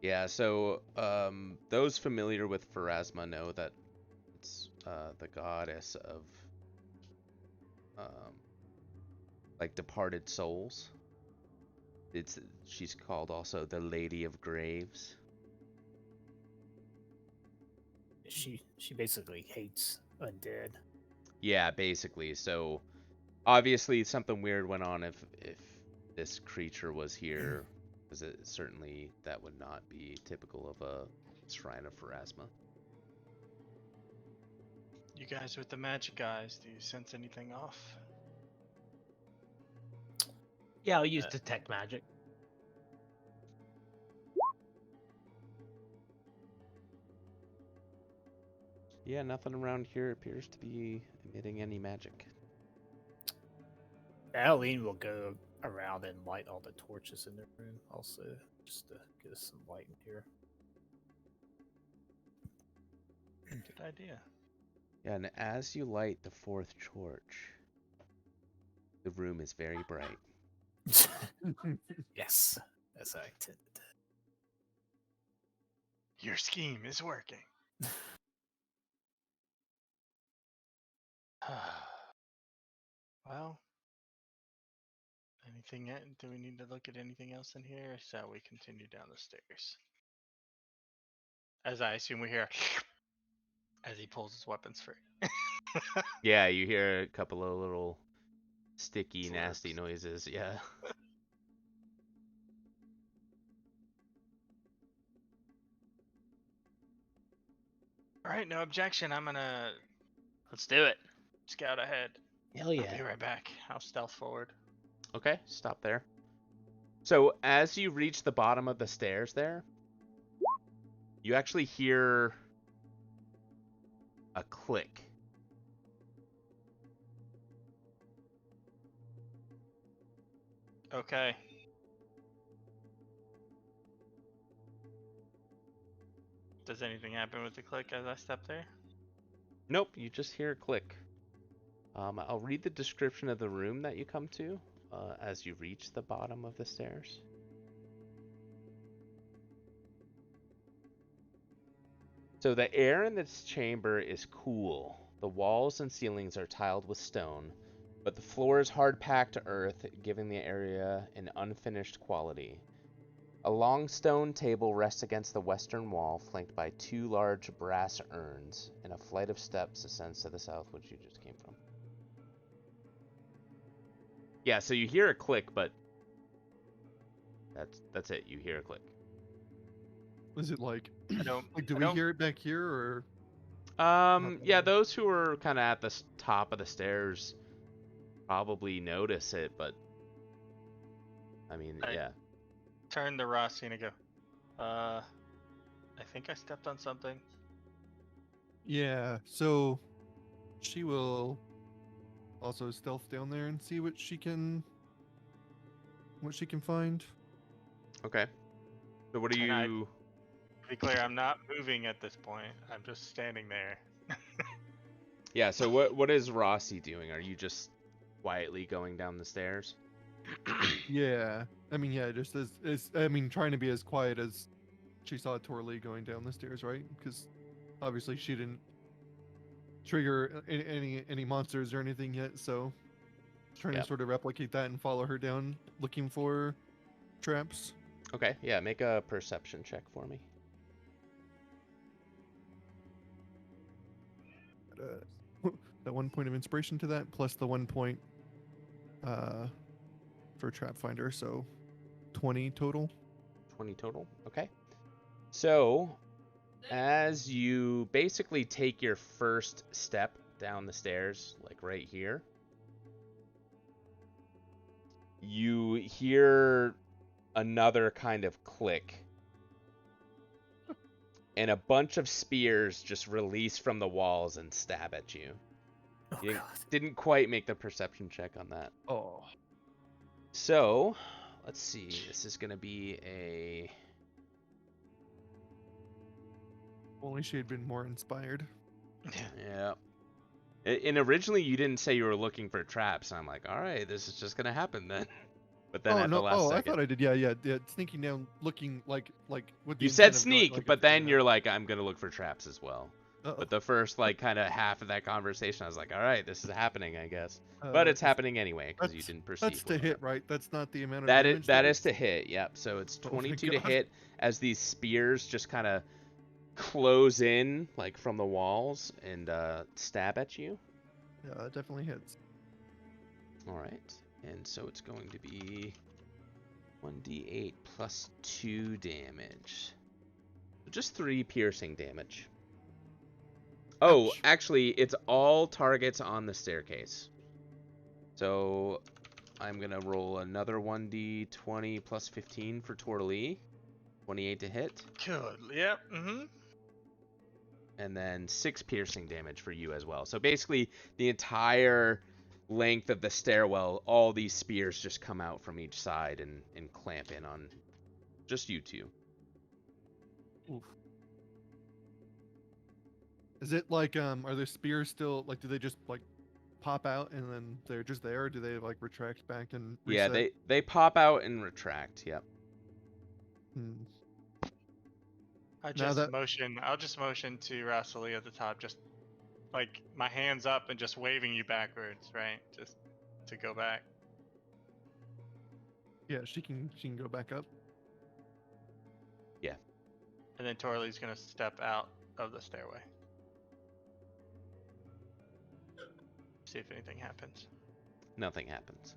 Yeah, so those familiar with Pharasma know that it's the goddess of like departed souls. She's called also the Lady of Graves. She basically hates undead. Yeah, basically. So obviously something weird went on if this creature was here, because certainly that would not be typical of a shrine of Pharasma. You guys with the magic eyes, do you sense anything off? Yeah, I'll use detect magic. Yeah, nothing around here appears to be emitting any magic. Aline will go around and light all the torches in the room also, just to get us some light in here. Good idea. Yeah, and as you light the fourth torch, the room is very bright. Yes, as I intended. Your scheme is working. Well, do we need to look at anything else in here, or shall we continue down the stairs? As I assume we hear as he pulls his weapons free. Yeah, you hear a couple of little sticky, nasty Slurps. noises. Yeah. All right, no objection. I'm gonna Let's do it. scout ahead. Hell I'll yeah. be right back. I'll stealth forward. Okay, stop there. So as you reach the bottom of the stairs there, you actually hear a click. Okay. Does anything happen with the click as I step there? Nope, you just hear a click. I'll read the description of the room that you come to as you reach the bottom of the stairs. So the air in this chamber is cool. The walls and ceilings are tiled with stone, but the floor is hard-packed to earth, giving the area an unfinished quality. A long stone table rests against the western wall, flanked by two large brass urns, and a flight of steps ascends to the south, which you just came from. Yeah, so you hear a click, but that's it. You hear a click. Is it like, I don't. like, do I we don't- hear it back here, or? Yeah, those who are kind of at the top of the stairs probably notice it, but I mean, Right. yeah. Turn to Rossi and I go, I think I stepped on something. Yeah, so she will also stealth down there and see what she can find. Okay. So what do And I- you? To be clear, I'm not moving at this point. I'm just standing there. Yeah. So what is Rossi doing? Are you just quietly going down the stairs? Yeah, I mean, yeah, just as I mean, trying to be as quiet as she saw Torley going down the stairs, right? Because obviously she didn't trigger any monsters or anything yet, so trying Yep. to sort of replicate that and follow her down, looking for traps. Okay. Yeah. Make a perception check for me. That 1 point of inspiration to that, plus the 1 point for trap finder, so 20 total. 20 total. Okay. So as you basically take your first step down the stairs, like right here, you hear another kind of click. And a bunch of spears just release from the walls and stab at you. Oh You god. didn't quite make the perception check on that. Oh, So, let's see. This is going to be a... only she had been more inspired. Yeah. And originally you didn't say you were looking for traps. I'm like, all right, this is just going to happen then. But then at the last I second... thought I did. Yeah, sneaking down, looking like with the You said intent of going, sneak, like, but it's gonna then you're like, I'm going to look for traps as well. happen. But the first, like, kind of half of that conversation, I was like, all right, this is happening, I guess. Uh, But it's happening anyway, because you that's- didn't perceive That's to what- hit, right? That's not the amount of That damage. is that is it's- to hit, yep. So it's Oh my 22 to God. hit as these spears just kind of close in, like, from the walls and stab at you. Yeah, it definitely hits. All right. And so it's going to be 1d8 plus 2 damage. Just 3 piercing damage. Oh, Ouch. actually, it's all targets on the staircase. So I'm going to roll another 1d20 plus 15 for Torley. 28 to hit. Good. Yep. Mm-hmm. and then 6 piercing damage for you as well. So basically, the entire length of the stairwell, all these spears just come out from each side and clamp in on just you two. Oof. Is it like are the spears still like? Do they just like pop out and then they're just there, or do they like retract back and reset? Yeah, they pop out and retract. Yep. Hmm. I'll Now that- just motion to Rasali at the top, just like my hands up and just waving you backwards, right? Just to go back. Yeah, she can go back up. And then Torley's gonna step out of the stairway. See if anything happens. Nothing happens.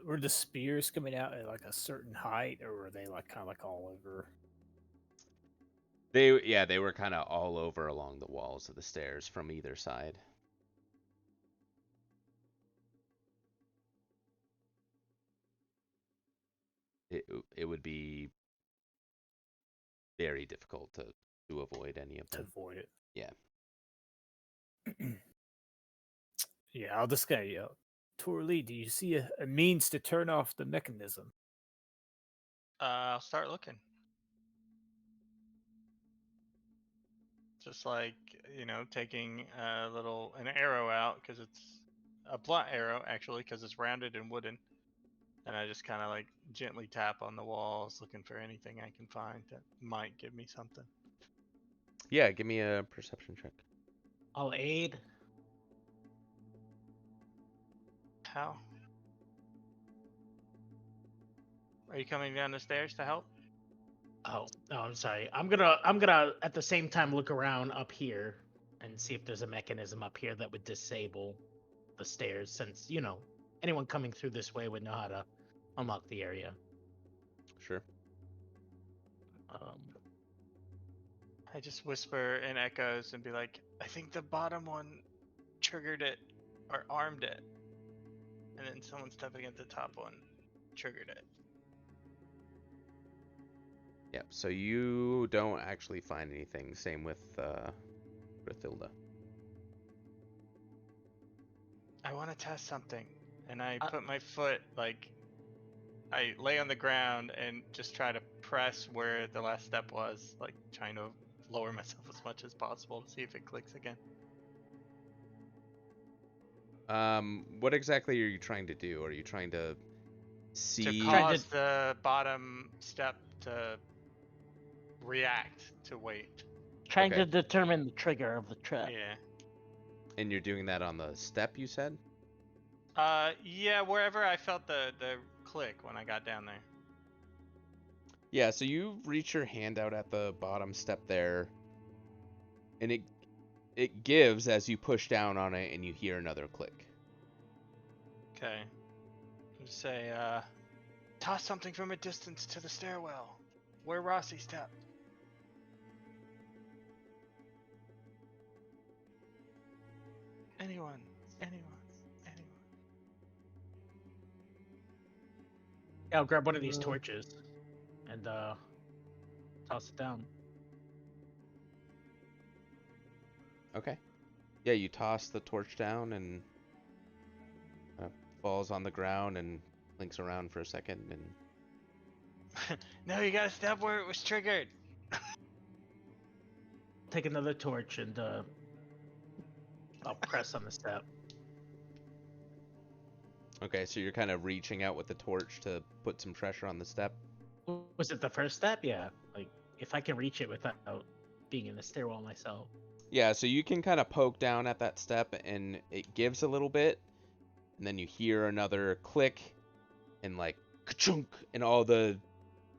Were the spears coming out at like a certain height, or were they like kind of like all over? They were kind of all over along the walls of the stairs from either side. It would be very difficult to avoid any of To them. avoid it. Yeah. Yeah, I'll just go. Torley, do you see a means to turn off the mechanism? I'll start looking. Just like, taking an arrow out, because it's a blunt arrow, actually, because it's rounded and wooden. And I just kind of like gently tap on the walls, looking for anything I can find that might give me something. Yeah, give me a perception check. I'll aid. How? Are you coming down the stairs to help? Oh, no, I'm sorry. I'm gonna at the same time look around up here and see if there's a mechanism up here that would disable the stairs, since anyone coming through this way would know how to unlock the area. Sure. I just whisper in echoes and be like, I think the bottom one triggered it or armed it. And then someone stepping at the top one triggered it. Yep. So you don't actually find anything. Same with Rathilda. I want to test something. And I put my foot, I lay on the ground and just try to press where the last step was, like trying to lower myself as much as possible to see if it clicks again. What exactly are you trying to do? Are you trying to see? To Trying cause the bottom step to react to weight. Trying Okay. to determine the trigger of the trap. Yeah. And you're doing that on the step, you said? Yeah, wherever I felt the click when I got down there. Yeah, so you reach your hand out at the bottom step there, and it gives as you push down on it, and you hear another click. Okay. Just say, toss something from a distance to the stairwell, where Rossi stepped. Anyone. Yeah, I'll grab one of these torches and toss it down. Okay. Yeah, you toss the torch down, and falls on the ground and blinks around for a second, and No, you gotta step where it was triggered. Take another torch and I'll press on the step. okay, so you're kind of reaching out with the torch to put some pressure on the step. Was it the first step? Yeah. Like, if I can reach it without being in the stairwell myself. Yeah, so you can kind of poke down at that step, and it gives a little bit, and then you hear another click, and like ka-chunk, and all the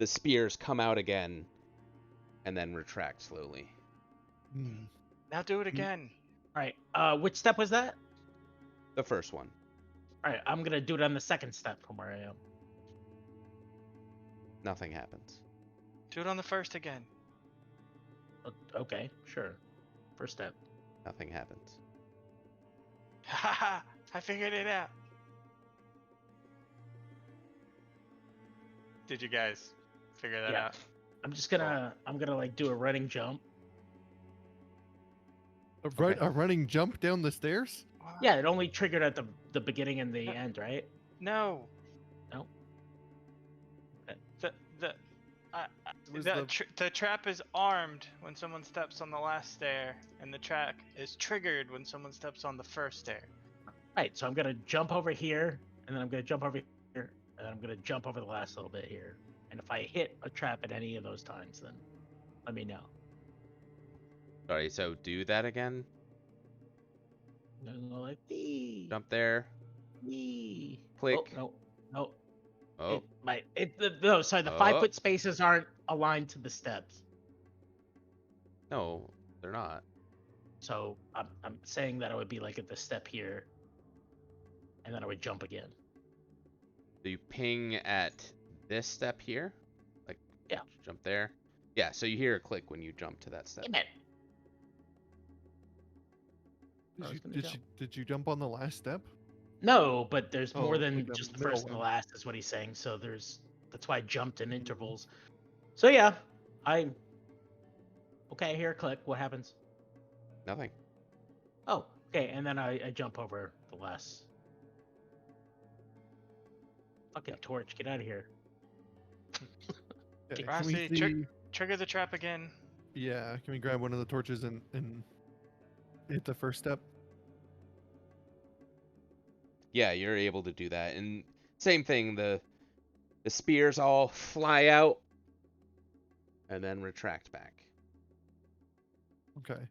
spears come out again, and then retract slowly. Hmm. Now do it again. All right. Which step was that? The first one. All right. I'm gonna do it on the second step from where I am. Nothing happens. Do it on the first again. Okay. Sure. First step. Nothing happens. Ha! I figured it out. did you guys figure that Yeah. out? I'm just gonna like do a running jump. A running jump down the stairs? Yeah, it only triggered at the beginning and the end, right? No. No. The Was the trap is armed when someone steps on the last stair, and the trap is triggered when someone steps on the first stair. Right. So I'm gonna jump over here, and then I'm gonna jump over here, and then I'm gonna jump over the last little bit here. And if I hit a trap at any of those times, then let me know. Sorry, so do that again. And go like wee, Jump there. wee. Click. Oh, no. Oh, No, sorry, the 5-foot spaces aren't aligned to the steps. no, they're not. So I'm saying that I would be like at the step here, and then I would jump again. So you ping at this step here? Like, Yeah. jump there? Yeah, so you hear a click when you jump to that step. Damn it. I was gonna Did you jump on the last step? No, but there's Oh, more like than the just the middle first and the one. last, is what he's saying. So that's why I jumped in intervals. So yeah, okay, I hear a click. What happens? Nothing. Oh, okay, and then I jump over the last. Fucking torch, get out of here. Okay, Rossi, can we see, trigger the trap again. yeah, can we grab one of the torches and hit the first step? Yeah, you're able to do that. And same thing, the spears all fly out and then retract back. Okay.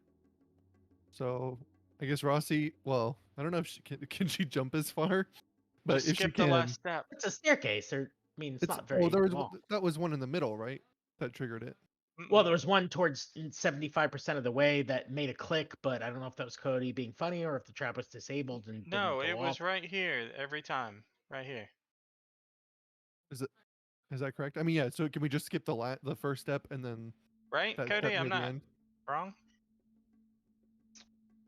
So I guess Rossi, well, I don't know if she can she jump as far? But Just if she skip the can, last step. It's a staircase. I mean, it's not very there was long. that was one in the middle, right? That triggered it. Well, there was one towards 75% of the way that made a click, but I don't know if that was Cody being funny or if the trap was disabled and No, didn't it go was off. right here every time. Right here. Is that correct? I mean, yeah. So can we just skip the first step and then Right, that Cody? step I'm near the not end? wrong.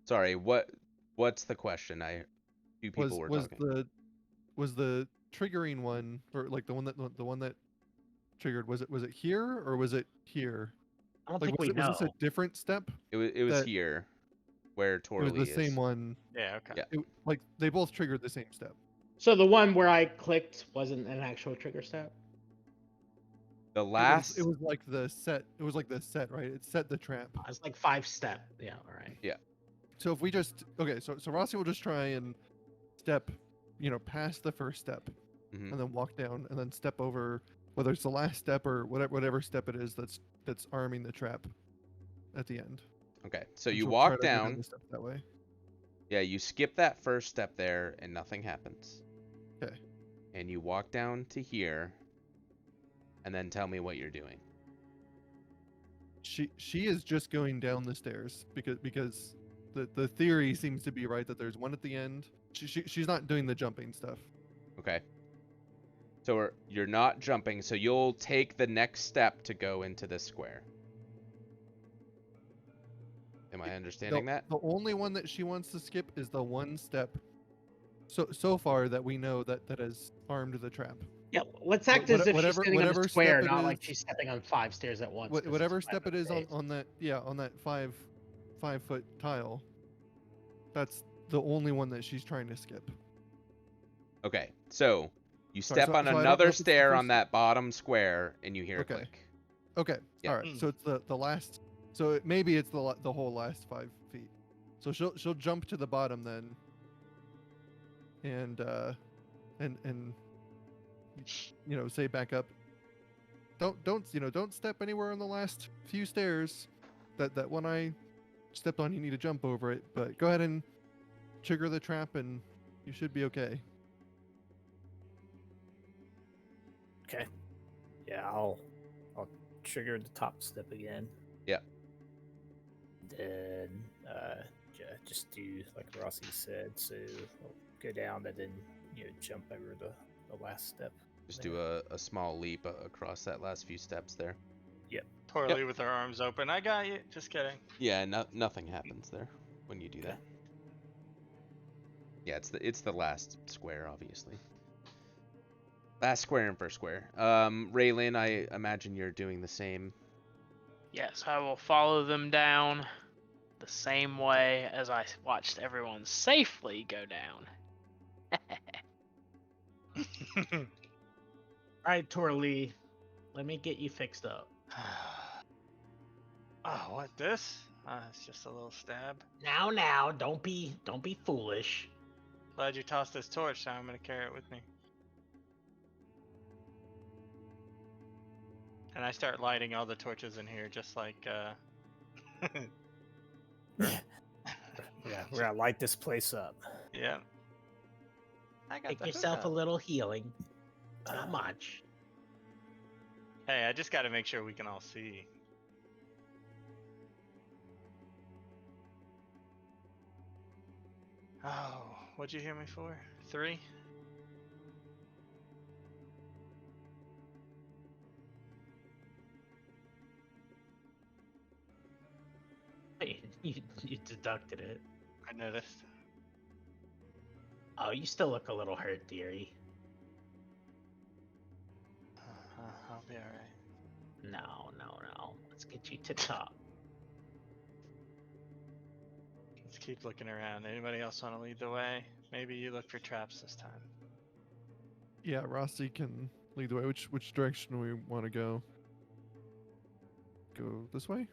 Sorry, what's the question? Two people were talking. Was the triggering one, or like the one that triggered, was it here or was it here? I don't Like think we was this a know. different step? It was that- here where It was Torley the is. same one. Yeah, okay. Yeah. Like they both triggered the same step. So the one where I clicked wasn't an actual trigger step? The last It was like the set. It was like the set, right? It set the trap. It's like 5-step. Yeah, all right. So if we just so Rossi will just try and step, past the first step, Mhm. and then walk down, and then step over, whether it's the last step or whatever step it is that's arming the trap at the end. Okay, so And you she'll walk try to go down. the step that way. Yeah, you skip that first step there and nothing happens. Okay. And you walk down to here and then tell me what you're doing. She is just going down the stairs because the theory seems to be right that there's one at the end. She's not doing the jumping stuff. Okay. So you're not jumping, so you'll take the next step to go into this square. Am I understanding that? The only one that she wants to skip is the one step so far that we know that has armed the trap. Yeah, let's act as if she's whatever- sitting on whatever a square, step it not like is- she's stepping on 5 stairs at once. 'cause it's Whatever a step it 5-foot is space. on that 5-foot tile, that's the only one that she's trying to skip. Okay, so you Sorry, step so- on so I don't know another if it's the stair on first- that bottom square and you hear Okay. a click. Okay. Yeah. All right. So it's the last. So maybe it's the whole last 5 feet. So she'll jump to the bottom then. And say back up. Don't step anywhere on the last few stairs. That one I stepped on, you need to jump over it. But go ahead and trigger the trap, and you should be okay. Okay. Yeah, I'll trigger the top step again. Yeah. Then just do like Rossi said. So I'll go down and then jump over the last step. Just do a small leap across that last few steps there. Torley with her arms open. I got you. Just kidding. Yeah, nothing happens there when you do that. Yeah, it's the last square, obviously. Last square and first square. Raylan, I imagine you're doing the same. Yes, I will follow them down the same way as I watched everyone safely go down. All right, Torley, let me get you fixed up. Oh, what this? It's just a little stab. Now, don't be foolish. Glad you tossed this torch. Now I'm gonna carry it with me. And I start lighting all the torches in here, just like Yeah, we're gonna light this place up. yeah. I got Make the yourself a hookup. little healing. Not much. Hey, I just got to make sure we can all see. Oh, what'd you hear me for? 3? You deducted it. I noticed. Oh, you still look a little hurt, dearie. I'll be alright. No. Let's get you to the top. Let's keep looking around. Anybody else want to lead the way? Maybe you look for traps this time. Yeah, Rossi can lead the way. Which direction we want to go? Go this way?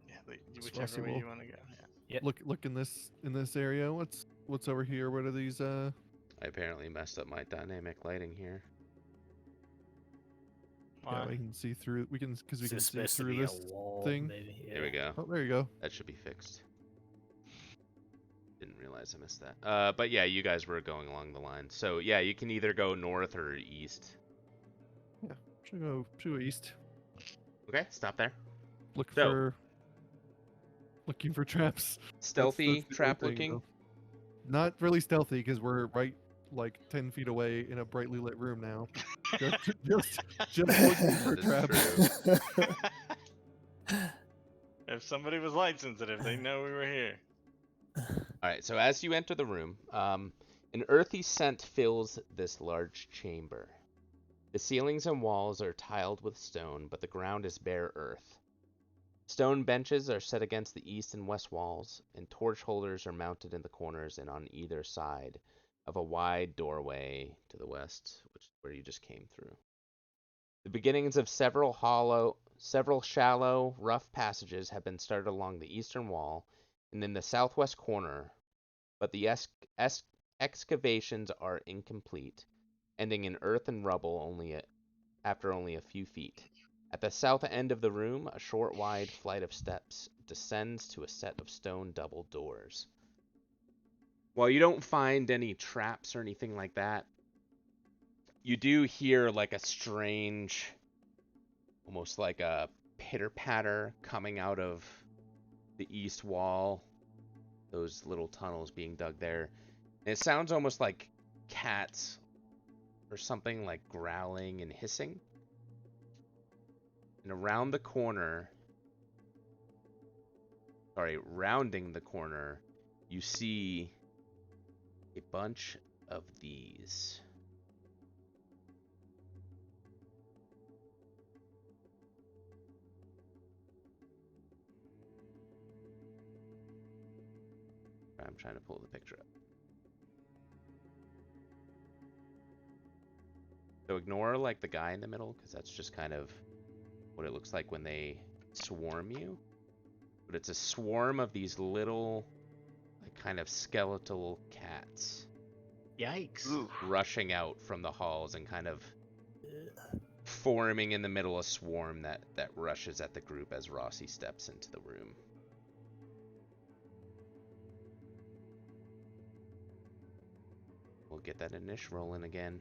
Yeah, Rossi whichever way will you want to go. Yeah. look in this area. What's over here? What are these? I apparently messed up my dynamic lighting here. Why? Yeah, we can see through. We can because we Is can this see supposed to through be this a wall? thing. Maybe. There we go. Oh, there you go. That should be fixed. Didn't realize I missed that. But yeah, you guys were going along the line. So yeah, you can either go north or east. Yeah, should go east. Okay, stop there. Looking for traps. Stealthy That's the trap only thing, looking. though. Not really stealthy because we're right like 10 feet away in a brightly lit room now. just looking for That traps. is If somebody was light sensitive, they know we were here. All right, so as you enter the room, an earthy scent fills this large chamber. The ceilings and walls are tiled with stone, but the ground is bare earth. Stone benches are set against the east and west walls, and torch holders are mounted in the corners and on either side of a wide doorway to the west, which is where you just came through. The beginnings of several shallow, rough passages have been started along the eastern wall and in the southwest corner, but the excavations are incomplete, ending in earth and rubble after only a few feet. At the south end of the room, a short, wide flight of steps descends to a set of stone double doors. While you don't find any traps or anything like that, you do hear like a strange, almost like a pitter-patter coming out of the east wall. Those little tunnels being dug there. And it sounds almost like cats or something, like growling and hissing. And rounding the corner, you see a bunch of these. I'm trying to pull the picture up. So ignore like the guy in the middle, because that's just kind of what it looks like when they swarm you. But it's a swarm of these little, like, kind of skeletal cats. Yikes. Rushing out from the halls and kind of forming in the middle a swarm that rushes at the group as Rossi steps into the room. We'll get that initial rolling again.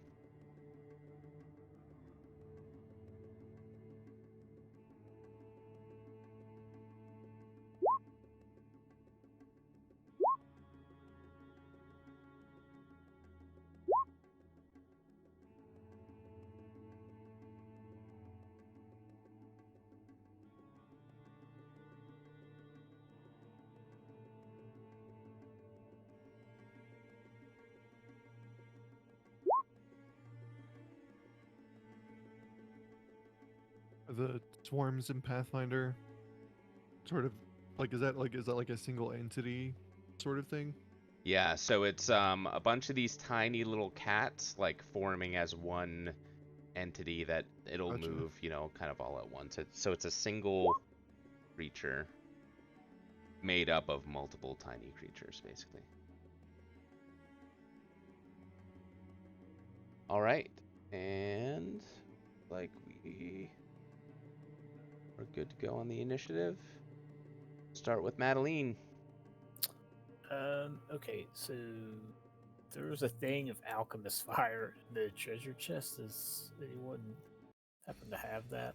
the swarms in Pathfinder sort of like is that like a single entity sort of thing? Yeah, so it's a bunch of these tiny little cats like forming as one entity that it'll Gotcha. move, kind of all at once. So it's a single creature made up of multiple tiny creatures, basically. All right, and like we are good to go on the initiative. Start with Madeline. Okay, so there was a thing of alchemist fire in the treasure chest. Does anyone happen to have that?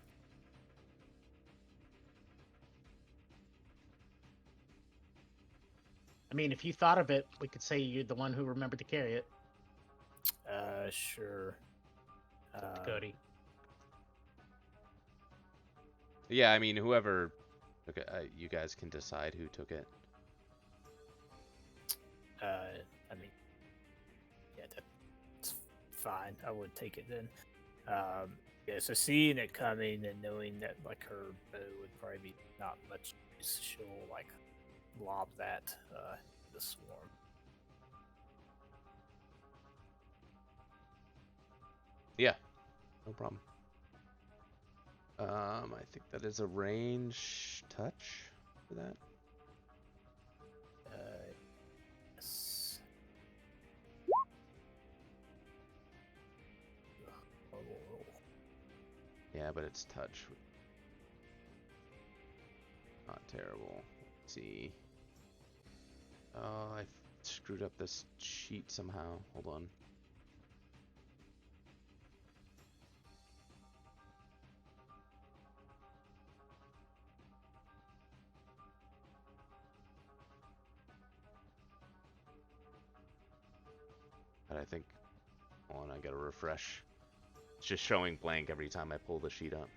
I mean, if you thought of it, we could say you're the one who remembered to carry it. Sure. Cody. Yeah, I mean, whoever took it, you guys can decide who took it. I mean, yeah, that's fine. I would take it then. Yeah, so seeing it coming and knowing that like her bow would probably be not much use, she'll like lob that the swarm. Yeah, no problem. I think that is a range touch for that. Yes. Roll. Yeah, but it's touch. Not terrible. Let's see. Oh, I screwed up this sheet somehow. Hold on. But I think, hold on, I gotta refresh. It's just showing blank every time I pull the sheet up.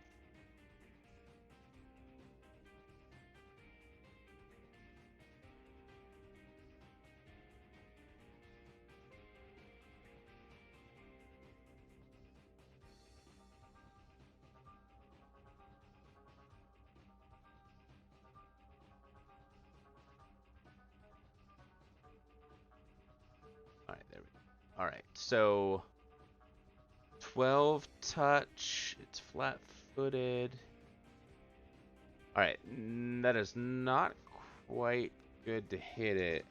Alright, there we go. Alright, so 12 touch, it's flat-footed. Alright, that is not quite good to hit it.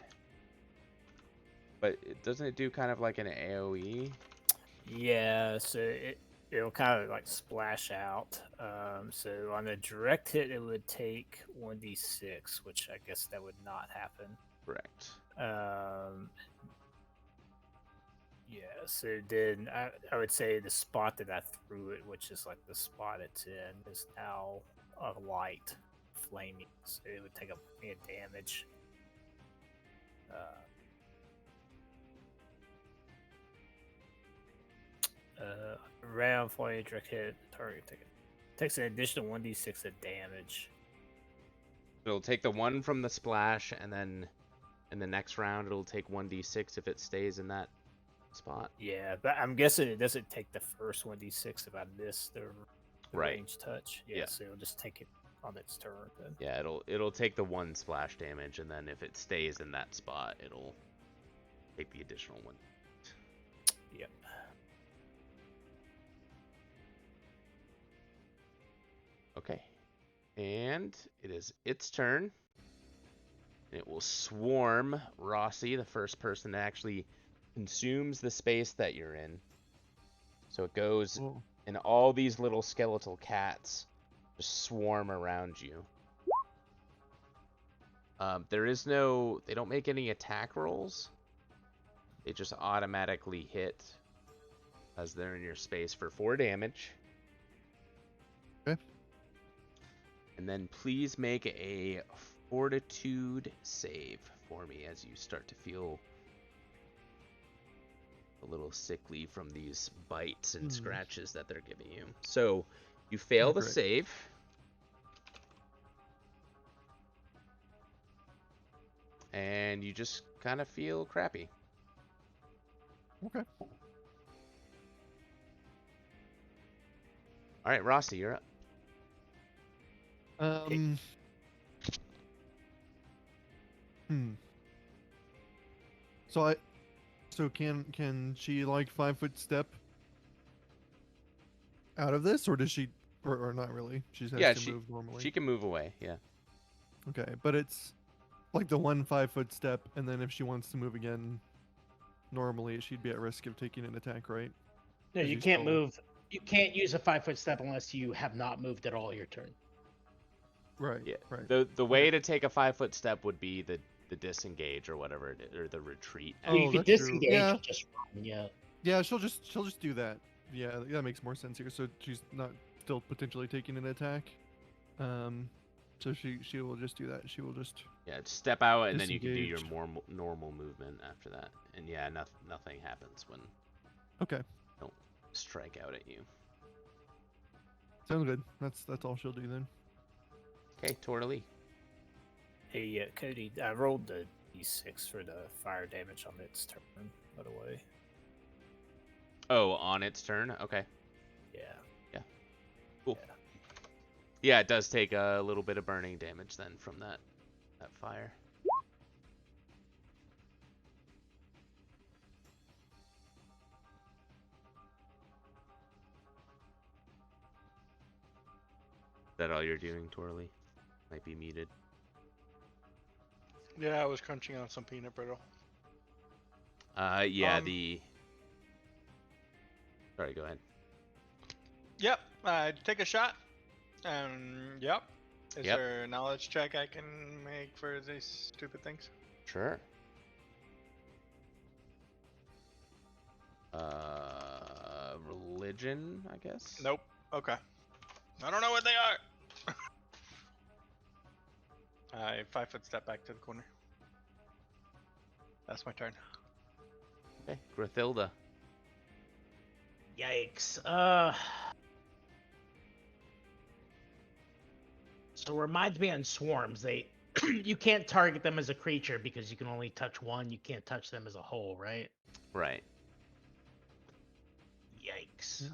But doesn't it do kind of like an AoE? Yeah, so it'll kind of like splash out. So on a direct hit, it would take 1d6, which I guess that would not happen. Correct. Yeah, so then I would say the spot that I threw it, which is like the spot it's in, is now a light flaming. So it would take a damage. Round for a direct hit, target takes an additional 1d6 of damage. It'll take the one from the splash, and then in the next round, it'll take 1d6 if it stays in that spot. Yeah, but I'm guessing it doesn't take the first 1d6 if I miss the Right. range touch. Yeah, Yeah. so it'll just take it on its turn then. Yeah, it'll take the one splash damage, and then if it stays in that spot, it'll take the additional one. Yep. Okay. And it is its turn. It will swarm Rossi, the first person that actually consumes the space that you're in. So it goes, Well, and all these little skeletal cats just swarm around you. They don't make any attack rolls. They just automatically hit as they're in your space for 4 damage. okay. And then please make a fortitude save for me as you start to feel a little sickly from these bites and scratches that they're giving you. So you fail Oh, the great. save. And you just kind of feel crappy. Okay. All right, Rossi, you're up. Um. Hmm. So can she like 5 foot step out of this, or does she, or not really? She just has Yeah, to move normally. she can move away. Yeah. Okay, but it's like the one 5 foot step, and then if she wants to move again, normally she'd be at risk of taking an attack, right? No, 'Cause you you can't still- move. You can't use a 5 foot step unless you have not moved at all your turn. Right. Yeah. Right. The way to take a 5 foot step would be the disengage or whatever it is, or the retreat. Oh, You could that's true. disengage Yeah. and just run. Yeah. Yeah, she'll just do that. Yeah, that makes more sense here. So she's not still potentially taking an attack. So she will just do that. She will just. Yeah, step out and then you can do your Disengage. more normal movement after that. And yeah, nothing happens when Okay, don't strike out at you. sounds good. That's all she'll do then. Okay, Torley. Hey, Cody, I rolled the d6 for the fire damage on its turn, by the way. Oh, on its turn. Okay. Yeah. Cool. Yeah. Yeah, it does take a little bit of burning damage then from that fire. Is that all you're doing, Torley? Might be muted. Yeah, I was crunching on some peanut brittle. Yeah, Um, Sorry, go ahead. Yep, take a shot. Yep. Is Yep. there a knowledge check I can make for these stupid things? Sure. Religion, I guess? Nope. Okay. I don't know what they are. I 5 foot step back to the corner. That's my turn. Okay, Grathilda. Yikes. So it reminds me on swarms. They you can't target them as a creature because you can only touch one. You can't touch them as a whole, right? Right. Yikes.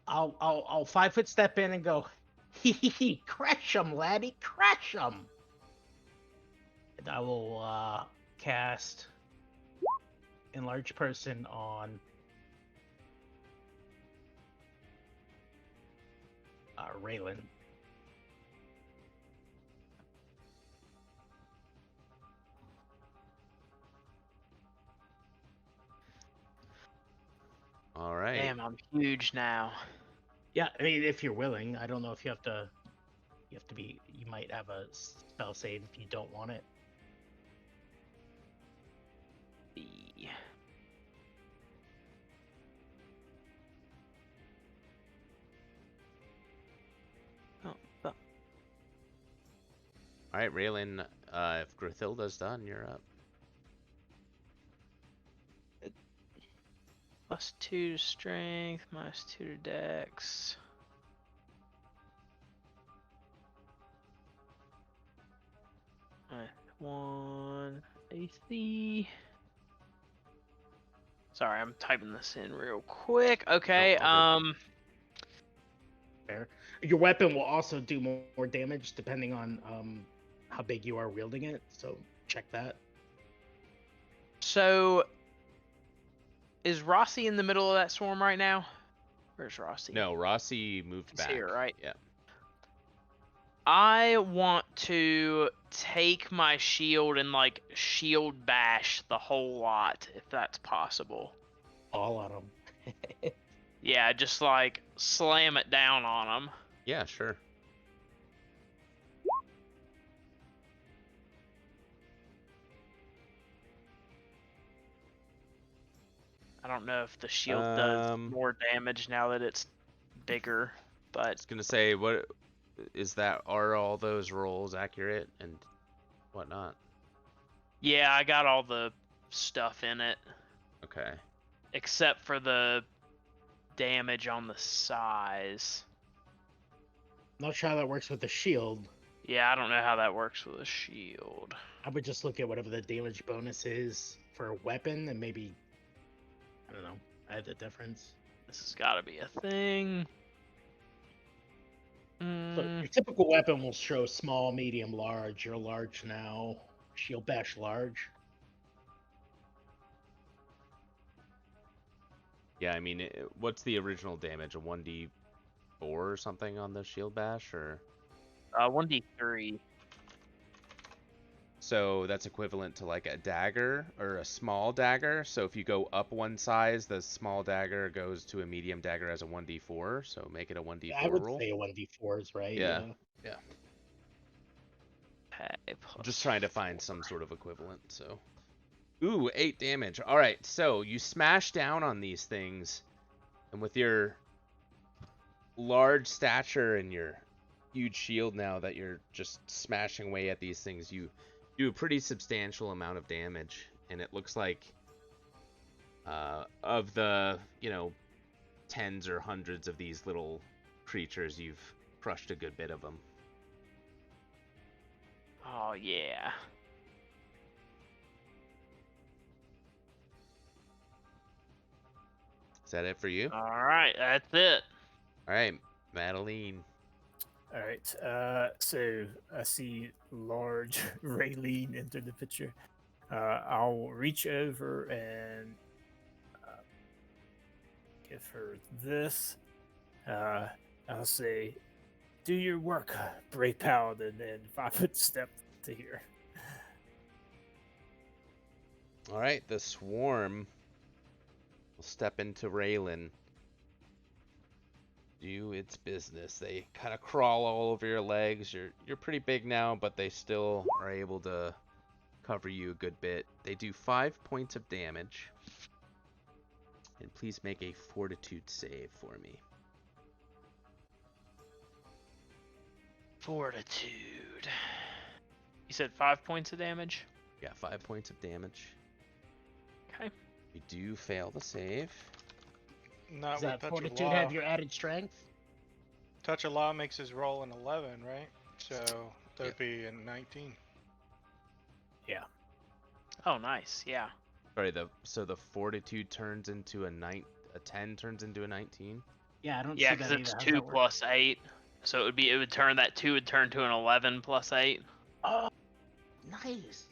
I'll 5 foot step in and go, hee, crash him, laddie, crash him. And I will cast enlarge person on Raylan. All right. Damn, I'm huge now. Yeah, I mean, if you're willing, I don't know if you have to. You have to be. You might have a spell save if you don't want it. All right, Raylan. If Grathilda's done, you're up. +2 to strength, -2 to dex. -1 AC. Sorry, I'm typing this in real quick. Okay, all good. Fair. Your weapon will also do more damage depending on how big you are wielding it. So check that. So is Rossi in the middle of that swarm right now? Where's Rossi? No, Rossi moved He's back. here, right? Yeah. I want to take my shield and like shield bash the whole lot, if that's possible. All on them. Yeah, just like slam it down on them. Yeah, sure. I don't know if the shield does more damage now that it's bigger, I but was gonna say, what is that? Are all those rolls accurate and whatnot? yeah, I got all the stuff in it Okay. except for the damage on the size. Not sure how that works with the shield. Yeah, I don't know how that works with a shield. I would just look at whatever the damage bonus is for a weapon and maybe, I don't know, add the difference. This has got to be a thing. So your typical weapon will show small, medium, large. You're large now. Shield bash large. Yeah, I mean, what's the original damage? A 1d4 or something on the shield bash, or 1d3. so that's equivalent to like a dagger or a small dagger. So if you go up one size, the small dagger goes to a medium dagger as a 1d4. So make it a 1d4 I would roll. say a 1d4 is right. Yeah. Yeah. Okay, I'm just trying to find some sort of equivalent. So, ooh, 8 damage. All right, so you smash down on these things, and with your large stature and your huge shield now that you're just smashing away at these things, you do a pretty substantial amount of damage. And it looks like of the, tens or hundreds of these little creatures, you've crushed a good bit of them. Oh yeah. Is that it for you? All right, that's it. All right, Madeline. All right. So I see large Raylene enter the picture. I'll reach over and give her this. I'll say, "Do your work, brave paladin," and 5-foot step to here. All right, the swarm will step into Raylan. Do its business. They kind of crawl all over your legs. You're pretty big now, but they still are able to cover you a good bit. They do 5 points of damage. And please make a fortitude save for me. Fortitude. You said 5 points of damage? Yeah, 5 points of damage. Okay. You do fail the save. Not Does with that touch of fortitude law. have your added strength? Touch of law makes his roll an 11, right? So that'd be a 19. Yeah. Oh, nice. Yeah. Sorry, so the fortitude turns into a 10 turns into a 19. Yeah, I don't Yeah, see because that it's either. How does 2 that work? plus 8. So it would turn that 2 would turn to an 11 plus 8. Oh, nice.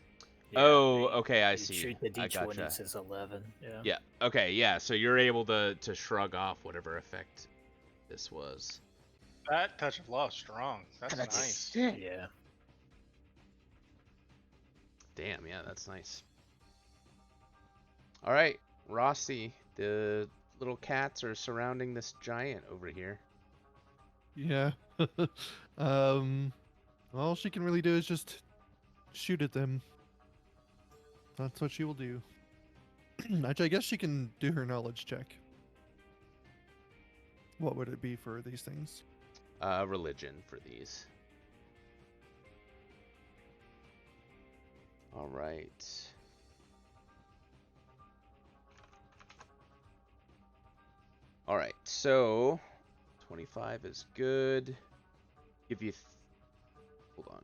Yeah, Oh, you- okay, I you see. Treat the I D20 gotcha. as 11. Yeah. Yeah. Okay. Yeah. So you're able to shrug off whatever effect this was. That touch of law is strong. That's That's nice. sick. Yeah. Damn. Yeah. That's nice. All right, Rossi. The little cats are surrounding this giant over here. Yeah. All she can really do is just shoot at them. That's what she will do. Actually, I guess she can do her knowledge check. What would it be for these things? Religion for these. All right. All right. So 25 is good. Give you. Hold on.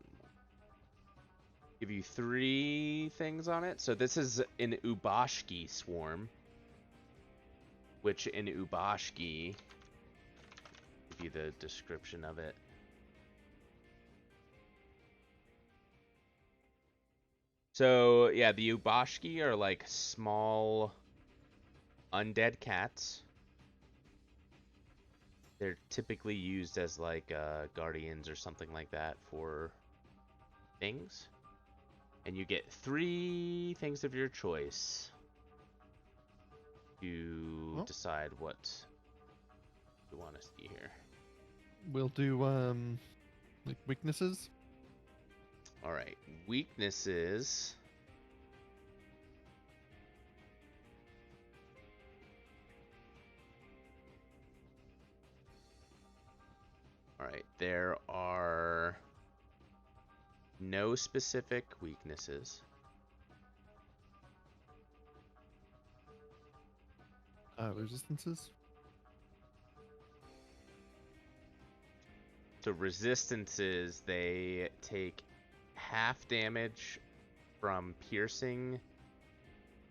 Give you 3 things on it. So this is an Ubashki swarm, which in Ubashki, give you the description of it. So yeah, the Ubashki are like small undead cats. They're typically used as like guardians or something like that for things. And you get 3 things of your choice to decide what you want to see here. We'll do like weaknesses. All right, weaknesses. All right, there are no specific weaknesses. Resistances. So resistances, they take half damage from piercing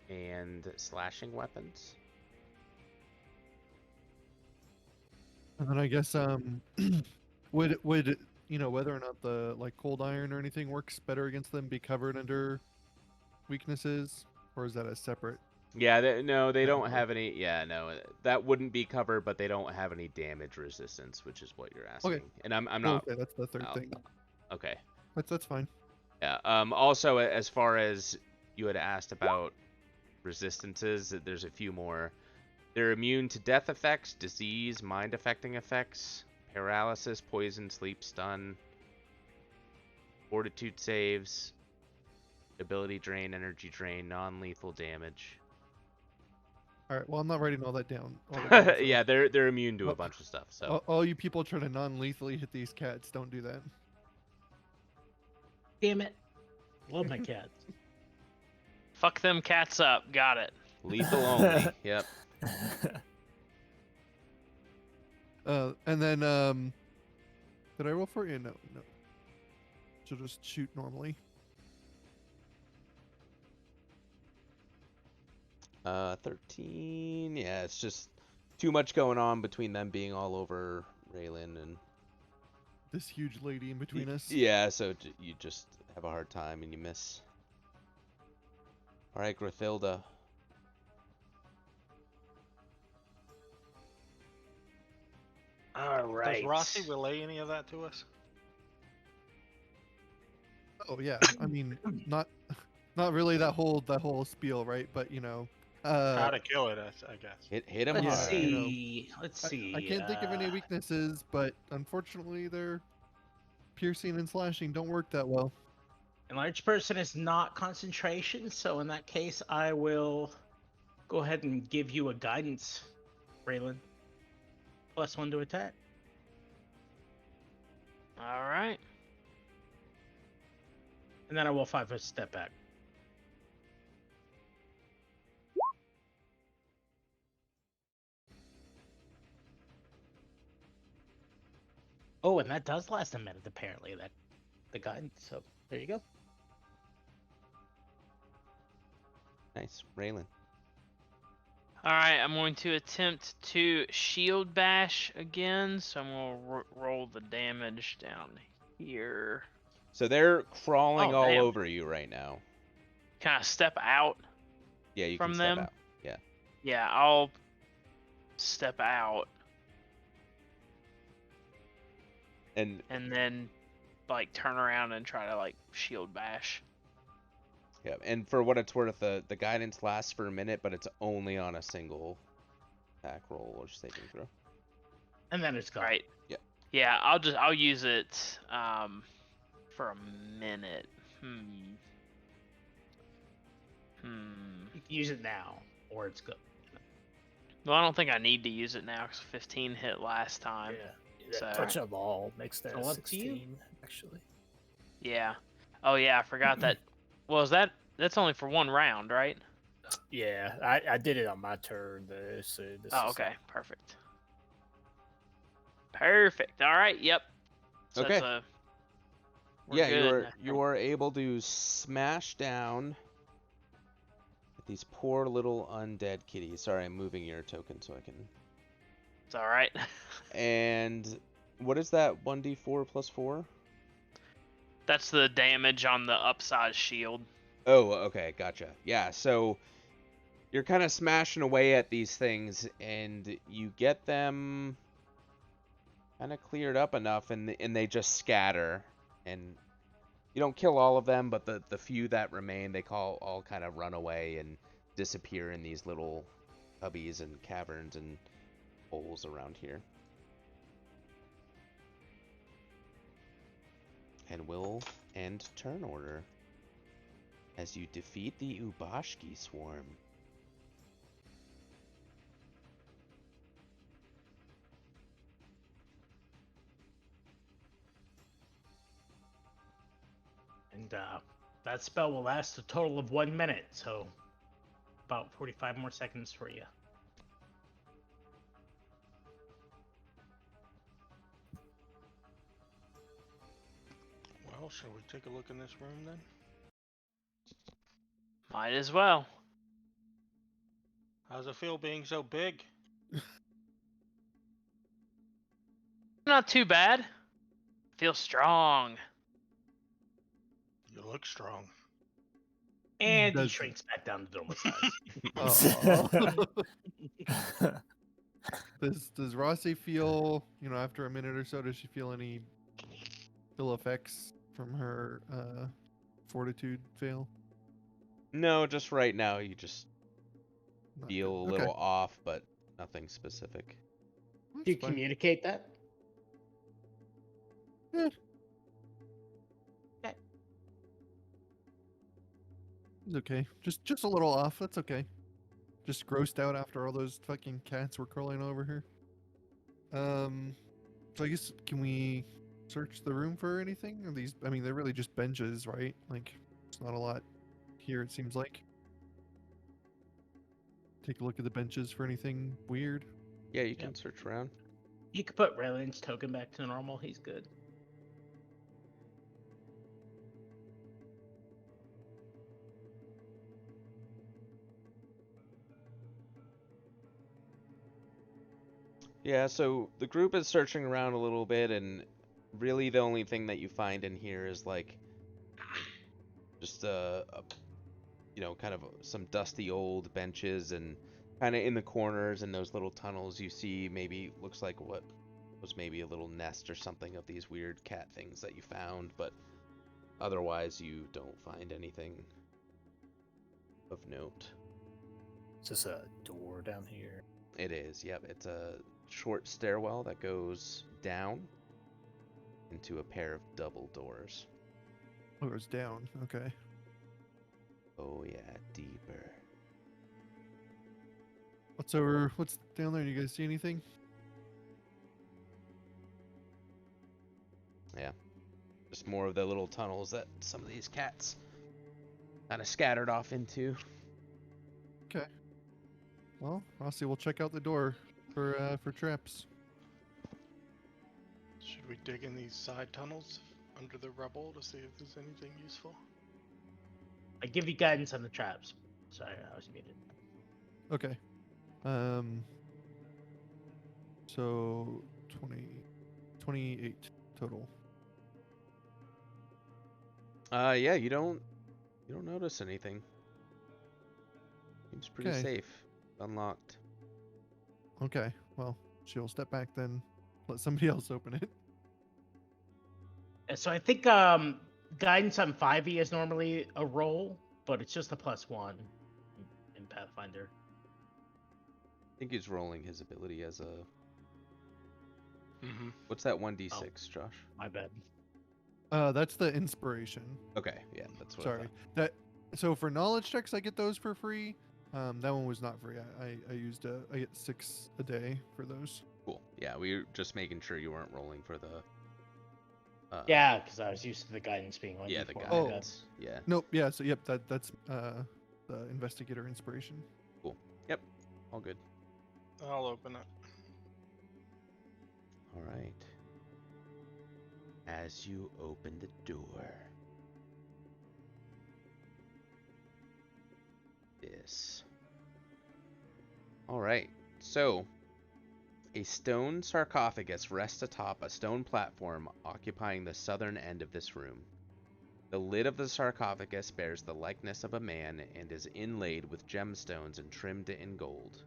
and slashing weapons. And then I guess would whether or not the like cold iron or anything works better against them be covered under weaknesses, or is that a separate? Yeah, no, they don't No. have any. Yeah, no, that wouldn't be covered, but they don't have any damage resistance, which is what you're asking. Okay. And I'm Oh, not. okay, that's the third Oh, thing. okay. That's fine. Yeah. Also, as far as you had asked about resistances, there's a few more. They're immune to death effects, disease, mind-affecting effects, paralysis, poison, sleep, stun, fortitude saves, ability drain, energy drain, non-lethal damage. All right. Well, I'm not writing all that down. So Yeah, they're immune to a Oh, bunch of stuff. So all you people trying to non-lethally hit these cats, don't do that. Damn it. Love my cats. Fuck them cats up. Got it. lethal only. Yep. And then did I roll for you? No. So just shoot normally. 13. Yeah, it's just too much going on between them being all over Raylan and This huge lady in between us. yeah, so you just have a hard time and you miss. All right, Grithilda. All right. Does Rossi relay any of that to us? Oh yeah. I mean, not really that whole spiel, right? But How to kill it, I guess. Hit him Let's hard. see. Let's see. I can't think of any weaknesses, but unfortunately, their piercing and slashing don't work that well. Enlarged person is not concentration, so in that case, I will go ahead and give you a guidance, Raylan. +1 to attack. All right. And then I will 5 foot step back. Oh, and that does last a minute, apparently, the guidance. So there you go. Nice, Raylan. All right. I'm going to attempt to shield bash again. So I'm going to roll the damage down here. So they're crawling Oh, all damn. over you right now. Can I step out? Yeah, you From can step them? out. Yeah. Yeah, I'll step out And and then like turn around and try to like shield bash. yeah, and for what it's worth, the guidance lasts for a minute, but it's only on a single attack roll or saving throw. And then it's gone. Right. Yeah. Yeah, I'll use it for a minute. You can use it now, or it's good. Well, I don't think I need to use it now because 15 hit last time. Yeah. So- Touch of all makes that So up to you. 16, actually. Yeah. Oh yeah, I forgot that. Well, that's only for one round, right? Yeah, I did it on my turn, though, so this Oh, is okay. Perfect. Perfect. All right. Yep. So Okay. we're Yeah, good. you are able to smash down these poor little undead kitties. Sorry, I'm moving your token so I can. It's all right. And what is that? 1d4 plus 4? That's the damage on the upside shield. Oh, okay, gotcha. Yeah, so you're kind of smashing away at these things, and you get them kind of cleared up enough, and they just scatter. And you don't kill all of them, but the few that remain, they all kind of run away and disappear in these little cubbies and caverns and holes around here. And we'll end turn order as you defeat the Ubashki swarm. And that spell will last a total of 1 minute, so about 45 more seconds for you. Well, shall we take a look in this room then? Might as well. How's it feel being so big? Not too bad. Feel strong. You look strong. And he Does- shrinks back down to normal size. Aw. Does Rossi feel, after a minute or so, does she feel any ill effects from her fortitude fail? No, just right now you just Not feel a good. little Okay. off, but nothing specific. Do you That's fine. communicate that? Yeah. Okay. It's okay. Just a little off. That's okay. Just grossed out after all those fucking cats were crawling over her. So I guess, can we search the room for anything? Are these, I mean, they're really just benches, right? Like, it's not a lot here, it seems like. Take a look at the benches for anything weird. Yeah, you can search around. You could put Raylan's token back to normal. He's good. Yeah, so the group is searching around a little bit, and really the only thing that you find in here is like just kind of some dusty old benches, and kind of in the corners and those little tunnels you see maybe looks like what was maybe a little nest or something of these weird cat things that you found, but otherwise you don't find anything of note. Is this a door down here? It is, yep. It's a short stairwell that goes down into a pair of double doors. Oh, it's down. Okay. Oh yeah, deeper. What's down there? You guys see anything? Yeah. Just more of the little tunnels that some of these cats kind of scattered off into. Okay. Well, Rossi, we'll check out the door for traps. Should we dig in these side tunnels under the rubble to see if there's anything useful? I give you guidance on the traps. Sorry, I was muted. Okay. So 28 total. Yeah, you don't notice anything. Seems pretty Okay. safe. Unlocked. Okay. Well, she'll step back then. Let somebody else open it. So I think guidance on 5e is normally a roll, but it's just a +1 in Pathfinder. I think he's rolling his ability as a. Mm-hmm. What's that 1d6, Josh? My bad. That's the inspiration. Okay, yeah, that's what Sorry. So for knowledge checks, I get those for free. That one was not free. I get 6 a day for those. Cool. Yeah, we were just making sure you weren't rolling for the. Yeah, because I was used to the guidance being 1d4. Yeah, the My bad. guidance. Yeah. Nope. Yeah. So yep. That's the investigator inspiration. Cool. Yep. All good. I'll open it. All right. As you open the door, this. All right. So, a stone sarcophagus rests atop a stone platform occupying the southern end of this room. The lid of the sarcophagus bears the likeness of a man and is inlaid with gemstones and trimmed in gold.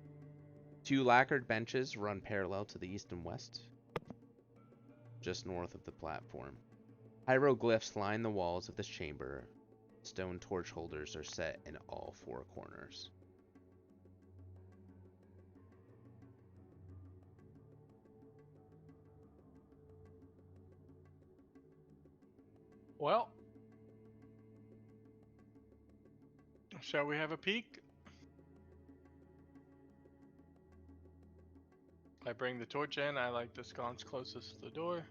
2 lacquered benches run parallel to the east and west, just north of the platform. Hieroglyphs line the walls of this chamber. Stone torch holders are set in all 4 corners. Well, shall we have a peek? I bring the torch in. I like the sconce closest to the door.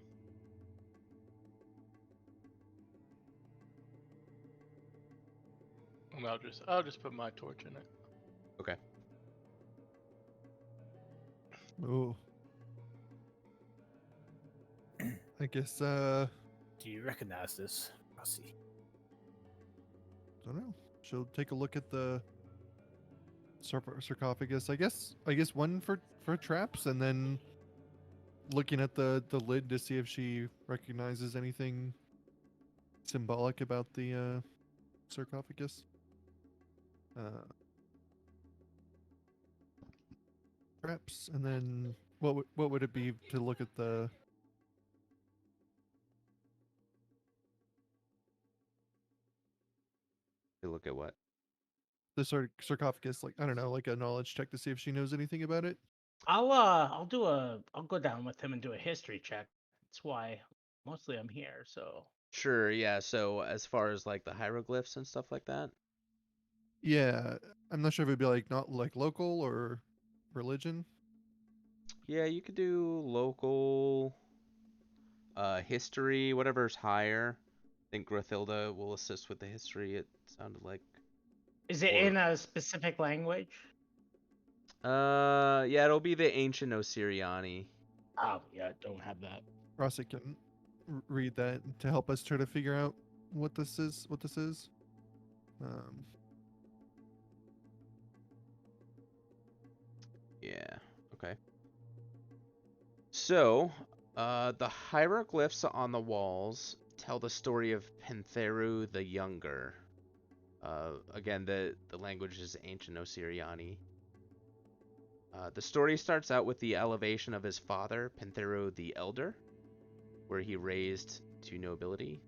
And I'll just put my torch in it. Okay. Oh. I guess Do you recognize this, Rossi? Don't know. She'll take a look at the sarcophagus. I guess one for traps, and then looking at the lid to see if she recognizes anything symbolic about the sarcophagus. Traps, and then what would it be to look at the? To look at what? The sarcophagus, like, I don't know, like a knowledge check to see if she knows anything about it. I'll go down with him and do a history check. That's why mostly I'm here. So Sure, yeah. So as far as like the hieroglyphs and stuff like that. Yeah, I'm not sure if it'd be like not like local or religion. Yeah, you could do local, history, whatever's higher. I think Grothilda will assist with the history. It sounded like. is it Or- in a specific language? Yeah, it'll be the ancient Osiriani. Oh yeah, don't have that. Rossi can read that to help us try to figure out what this is. Yeah. Okay. So, the hieroglyphs on the walls tell the story of Pentheru the Younger. Again, the language is ancient Osiriani. The story starts out with the elevation of his father, Pentheru the Elder, where he raised to nobility.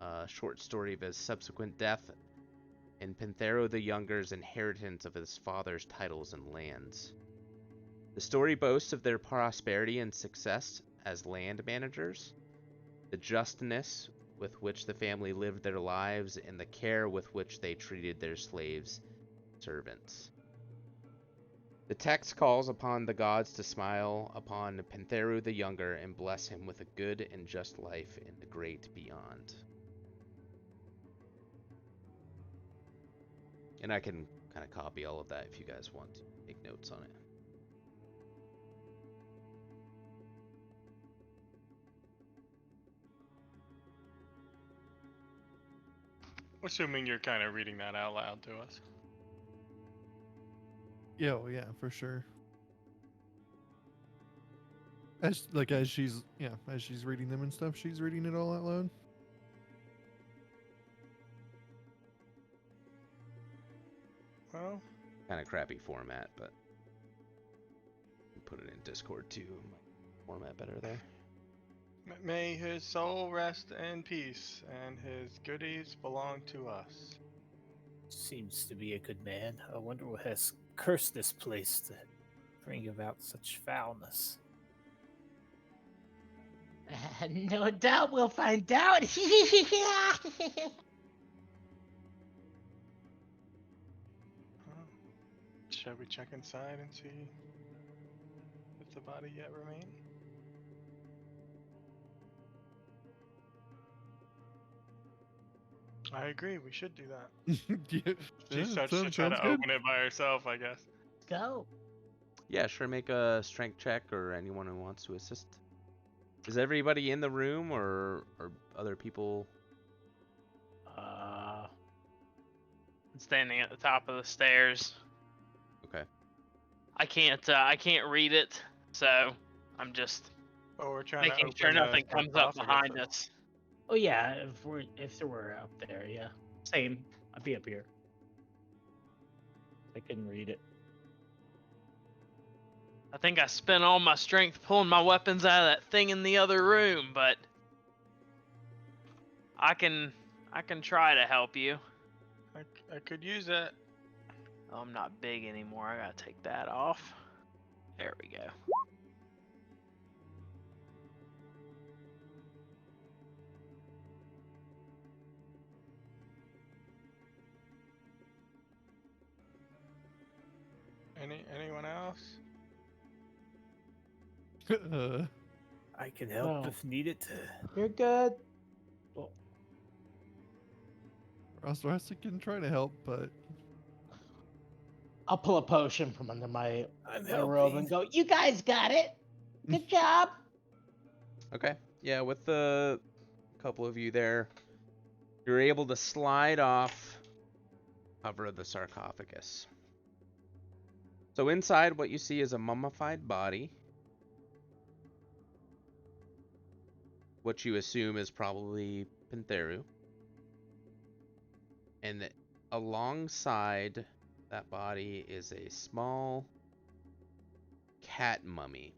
A short story of his subsequent death, and Pentheru the Younger's inheritance of his father's titles and lands. The story boasts of their prosperity and success as land managers, the justness with which the family lived their lives, and the care with which they treated their slaves, servants. The text calls upon the gods to smile upon Pentheru the Younger and bless him with a good and just life in the great beyond. And I can kind of copy all of that if you guys want to take notes on it. Assuming you're kind of reading that out loud to us. Yeah, well, yeah, for sure. As she's reading them and stuff, she's reading it all out loud. Well, Kind of crappy format, but put it in Discord too. Format better there. may his soul rest in peace, and his goodies belong to us. Seems to be a good man. I wonder what has cursed this place to bring about such foulness. No doubt we'll find out. Shall we check inside and see if the body yet remain? I agree, we should do that. Yeah, She starts to sounds try to good. open it by herself, I guess. Go. Yeah, sure. Make a strength check, or anyone who wants to assist. Is everybody in the room, or other people? Standing at the top of the stairs. Okay. I can't read it, so I'm just Oh, we're trying to making open sure the nothing comes up sarcophagus. behind us. Oh yeah, if there were out there, yeah. Same. I'd be up here. I couldn't read it. I think I spent all my strength pulling my weapons out of that thing in the other room, but I can try to help you. I could use it. Oh, I'm not big anymore. I gotta take that off. There we go. Anyone else? I can help No. if needed. You're good. Rossi can try to help, but I'll pull a potion from under I'm my robe helping. and go, you guys got it. Good job. Okay. yeah, with the couple of you there, you're able to slide off cover of the sarcophagus. So inside, what you see is a mummified body. What you assume is probably Pantheru. And alongside that body is a small cat mummy.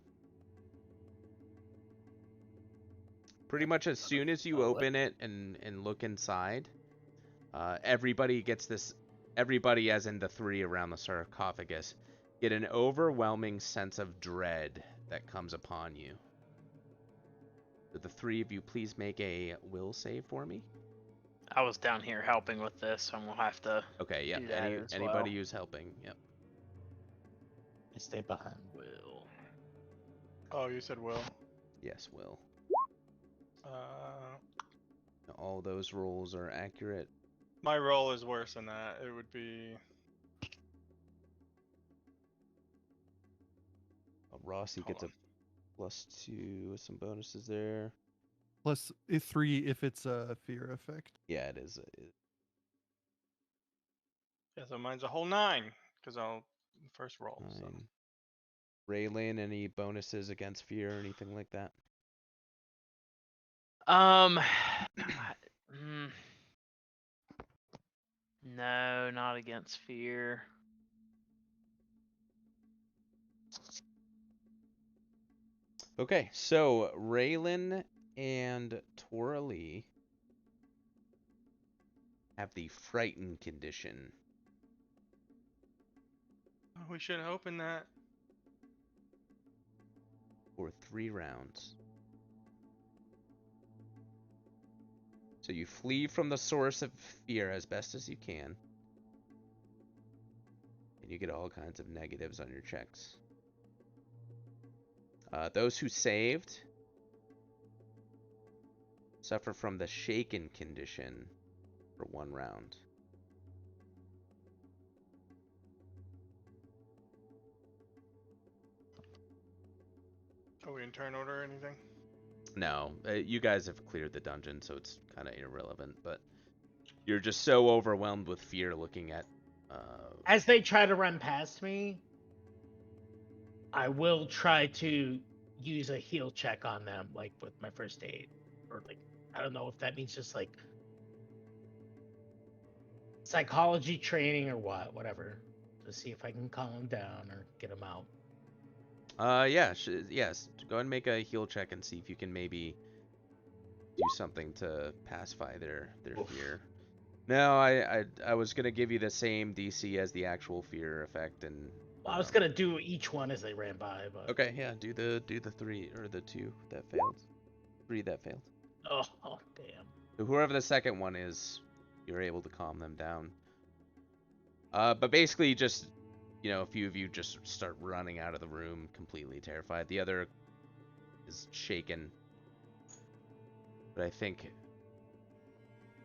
Pretty much as soon as you open it and look inside, everybody gets this, everybody as in the three around the sarcophagus, get an overwhelming sense of dread that comes upon you. Would the three of you please make a will save for me? I was down here helping with this, so I'm gonna have to. Okay, yeah. Do that as Anybody well. who's helping, yep. I stay behind. Will. Oh, you said will. Yes, Will. Uh, All those rolls are accurate. my roll is worse than that. It would be Rossi Hold gets a +2 with some bonuses there. Plus 3 if it's a fear effect. Yeah, it is. yeah. So mine's a whole 9 because I'll first roll. So 9. Raylan, any bonuses against fear or anything like that? No, not against fear. Okay, so Raylan and Tora Lee have the frightened condition. we should open that. For 3 rounds. So you flee from the source of fear as best as you can. And you get all kinds of negatives on your checks. Those who saved suffer from the shaken condition for 1 round. Are we in turn order or anything? No, you guys have cleared the dungeon, so it's kind of irrelevant, but you're just so overwhelmed with fear looking at... As they try to run past me, I will try to use a heal check on them, like with my first aid. Or, like, I don't know if that means just, like, psychology training or whatever. To see if I can calm them down or get them out. Yeah, yes. Go ahead and make a heal check and see if you can maybe do something to pacify their fear. No, I was gonna give you the same DC as the actual fear effect, and Well, I was gonna do each one as they ran by, but okay, yeah, do the 3 or the 2 that failed, 3 that failed. oh damn. So whoever the second one is, you're able to calm them down. But basically, just a few of you just start running out of the room, completely terrified. The other is shaken, but I think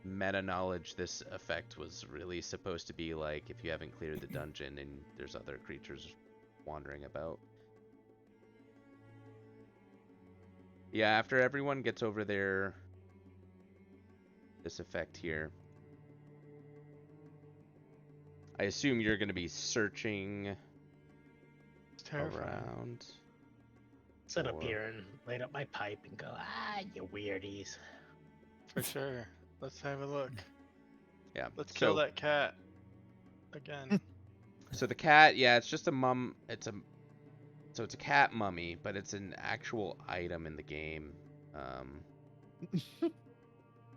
meta knowledge, this effect was really supposed to be like if you haven't cleared the dungeon and there's other creatures wandering about. Yeah, after everyone gets over this effect here, I assume you're going to be searching It's terrifying. around. Sit up here and light up my pipe and go, you weirdies. For sure. Let's have a look. Yeah. Let's kill that cat again. So the cat, yeah, it's just a so it's a cat mummy, but it's an actual item in the game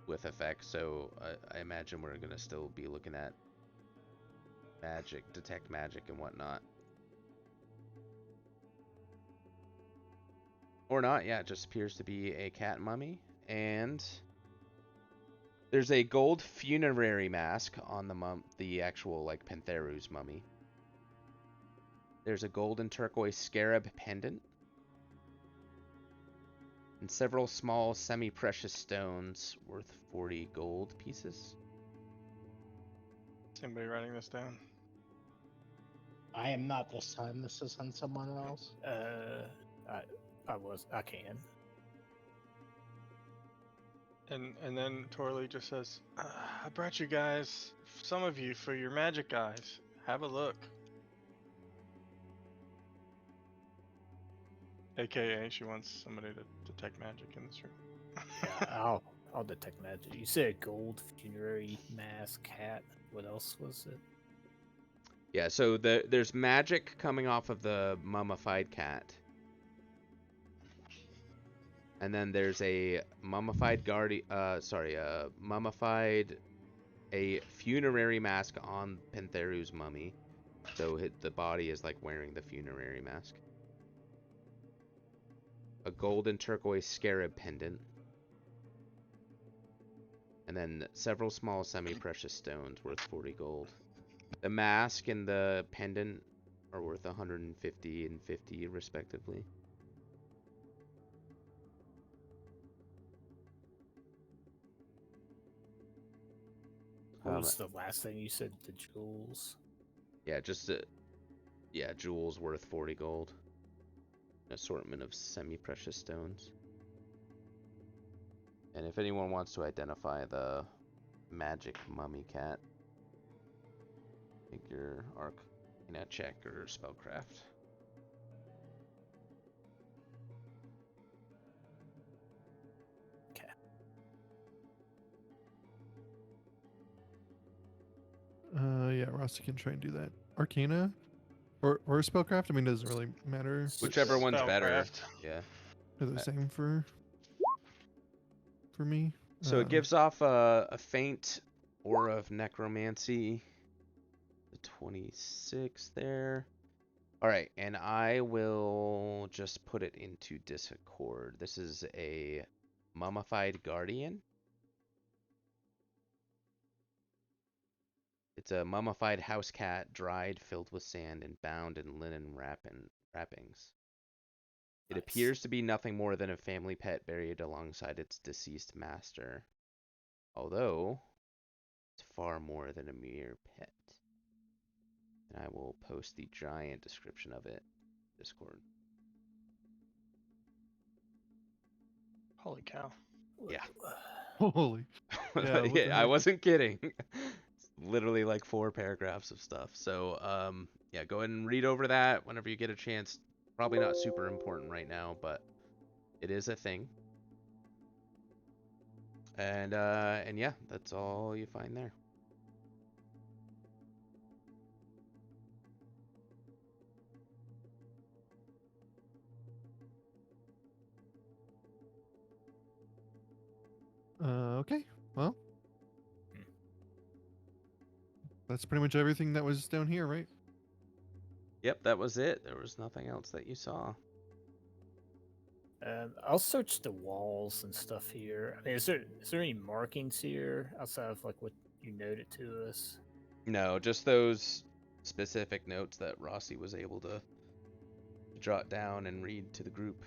with effects. So I imagine we're gonna still be looking at magic, detect magic and whatnot. Or not, yeah, it just appears to be a cat mummy. And there's a gold funerary mask on the actual, like, Pantheru's mummy. There's a gold and turquoise scarab pendant. And several small semi-precious stones worth 40 gold pieces. Is anybody writing this down? I am not this time. This is on someone else. I can. And then Torley just says, I brought you guys, some of you, for your magic eyes. Have a look. AKA, she wants somebody to detect magic in this room. Yeah, I'll detect magic. You said gold funerary mask hat. What else was it? Yeah, so there's magic coming off of the mummified cat. And then there's a mummified a funerary mask on Pentheru's mummy. So the body is like wearing the funerary mask. A gold and turquoise scarab pendant. And then several small semi-precious stones worth 40 gold. The mask and the pendant are worth 150 and 50 respectively. What was the last thing you said? The jewels. Yeah, jewels worth 40 gold. An assortment of semi-precious stones. And if anyone wants to identify the magic mummy cat, make your Arcana check or spellcraft. Okay. Yeah, Rossi can try and do that. Arcana or spellcraft. I mean, it doesn't really matter. Whichever one's better. Spellcraft. Yeah. They're the same for me. So it gives off a faint aura of necromancy. The 26 there. All right, and I will just put it into Discord. This is a mummified guardian. It's a mummified house cat, dried, filled with sand, and bound in linen wrappings. It appears to be nothing more than a family pet buried alongside its deceased master, although it's far more than a mere pet. And I will post the giant description of it in Discord. Holy cow. Yeah. Holy. Yeah, what the yeah, I heck? wasn't kidding. It's literally like 4 paragraphs of stuff. So, yeah, go ahead and read over that whenever you get a chance. Probably not super important right now, but it is a thing. And yeah, that's all you find there. Okay. Well, that's pretty much everything that was down here, right? Yep, that was it. There was nothing else that you saw. I'll search the walls and stuff here. I mean, is there any markings here outside of like what you noted to us? No, just those specific notes that Rossi was able to jot down and read to the group.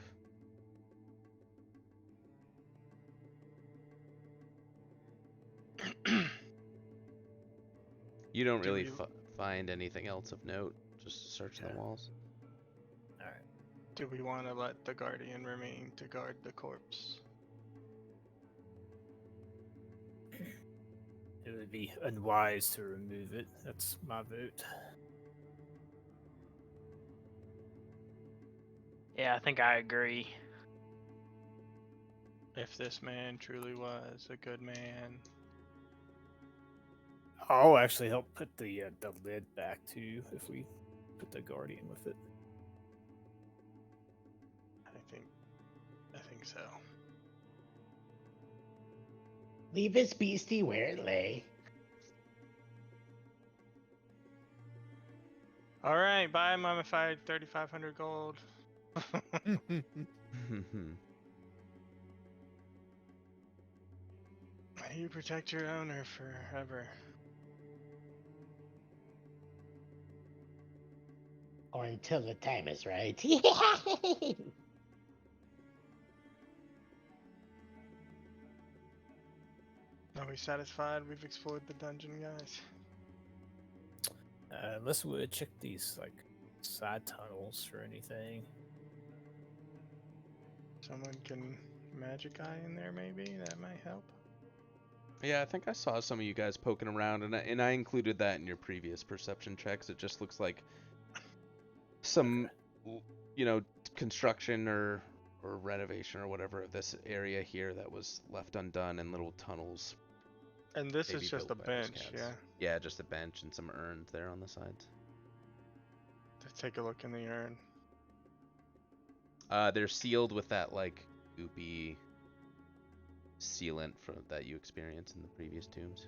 You don't really find anything else of note, just search the walls. All right. Do we want to let the guardian remain to guard the corpse? It would be unwise to remove it. That's my vote. Yeah, I think I agree. If this man truly was a good man. I'll actually help put the lid back too if we put the guardian with it. I think so. Leave his beastie where it lay. All right, bye, mummified 3,500 gold. You protect your owner forever. Or until the time is right. Are we satisfied? We've explored the dungeon, guys. Unless we would check these like side tunnels for anything. Someone can magic eye in there, maybe that might help. Yeah, I think I saw some of you guys poking around, and I included that in your previous perception checks. It just looks like some, you know, construction or renovation or whatever of this area here that was left undone, and little tunnels. And this maybe is just a built by those bench, cats. yeah. Yeah, just a bench and some urns there on the sides. Let's take a look in the urn. They're sealed with that like goopy sealant that you experienced in the previous tombs.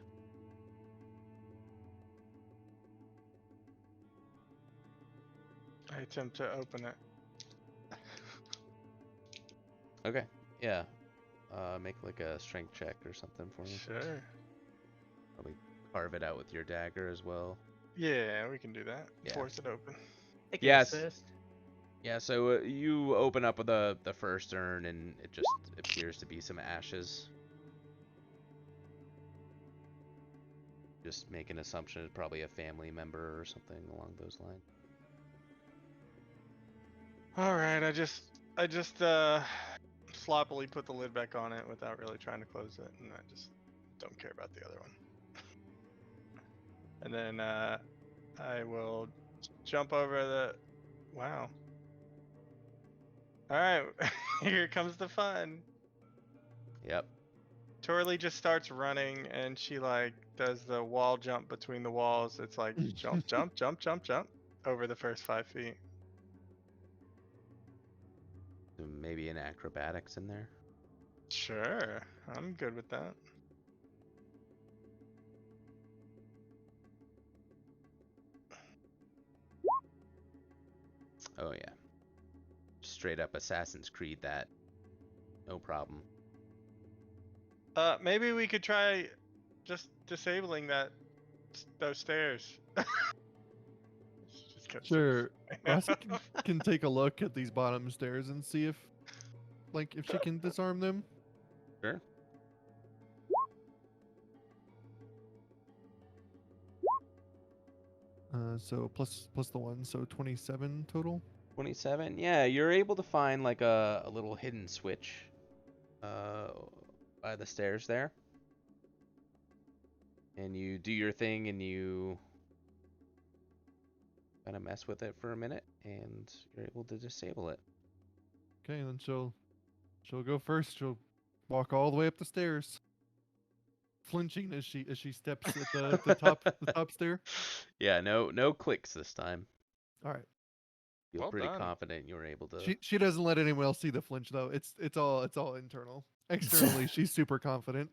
I attempt to open it. Okay, yeah. Make like a strength check or something for me. Sure. Probably carve it out with your dagger as well. Yeah, we can do that. Yeah. Force it open. Take an Yes. assist. Yeah, so you open up the first urn, and it just appears to be some ashes. Just make an assumption it's probably a family member or something along those lines. All right, I just sloppily put the lid back on it without really trying to close it, and I just don't care about the other one. And then I will jump over the. Wow. All right, here comes the fun. Yep. Torley just starts running, and she like does the wall jump between the walls. It's like jump, jump, jump, jump, jump over the first 5 feet. Maybe an acrobatics in there. Sure, I'm good with that. Oh yeah. Straight up Assassin's Creed that. No problem. Maybe we could try just disabling those stairs. Just got Sure. serious. Rasa can take a look at these bottom stairs and see if she can disarm them. Sure. So plus the 1, so 27 total. 27. Yeah, you're able to find like a little hidden switch by the stairs there. And you do your thing, and you kind of mess with it for a minute, and you're able to disable it. Okay, and then she'll go first. She'll walk all the way up the stairs, flinching as she steps at the top stair. Yeah, no clicks this time. All right. Feel Well pretty done. confident you were able to. She doesn't let anyone else see the flinch though. It's all internal. Externally, she's super confident.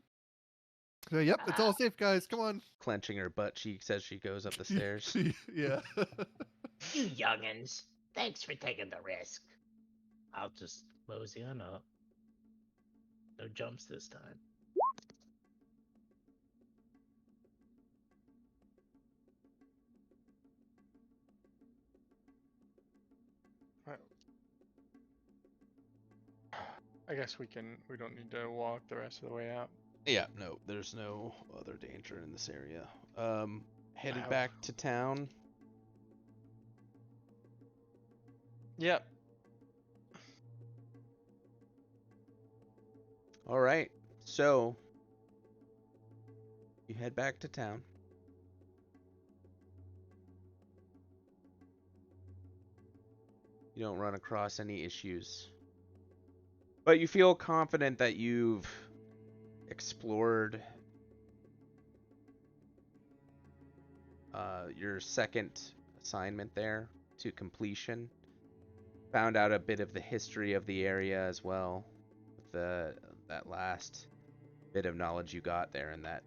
So, yep, it's all safe, guys. Come on. Clenching her butt cheeks as she goes up the stairs. Yeah. You youngins, thanks for taking the risk. I'll just mosey on up. No jumps this time. I guess we don't need to walk the rest of the way out. Yeah, no, there's no other danger in this area. Headed Wow. back to town. Yep. All right, so you head back to town. You don't run across any issues, but you feel confident that you've explored your second assignment there to completion. Found out a bit of the history of the area as well, with that last bit of knowledge you got there in that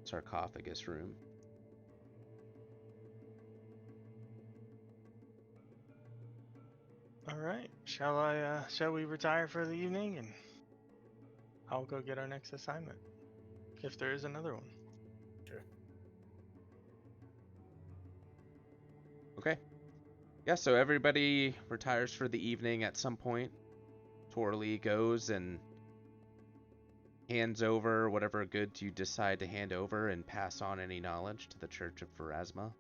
sarcophagus room. All right. Shall we retire for the evening, and I'll go get our next assignment, if there is another one. Sure. Okay. Yeah, so everybody retires for the evening at some point. Torley goes and hands over whatever goods you decide to hand over and pass on any knowledge to the Church of Pharasma.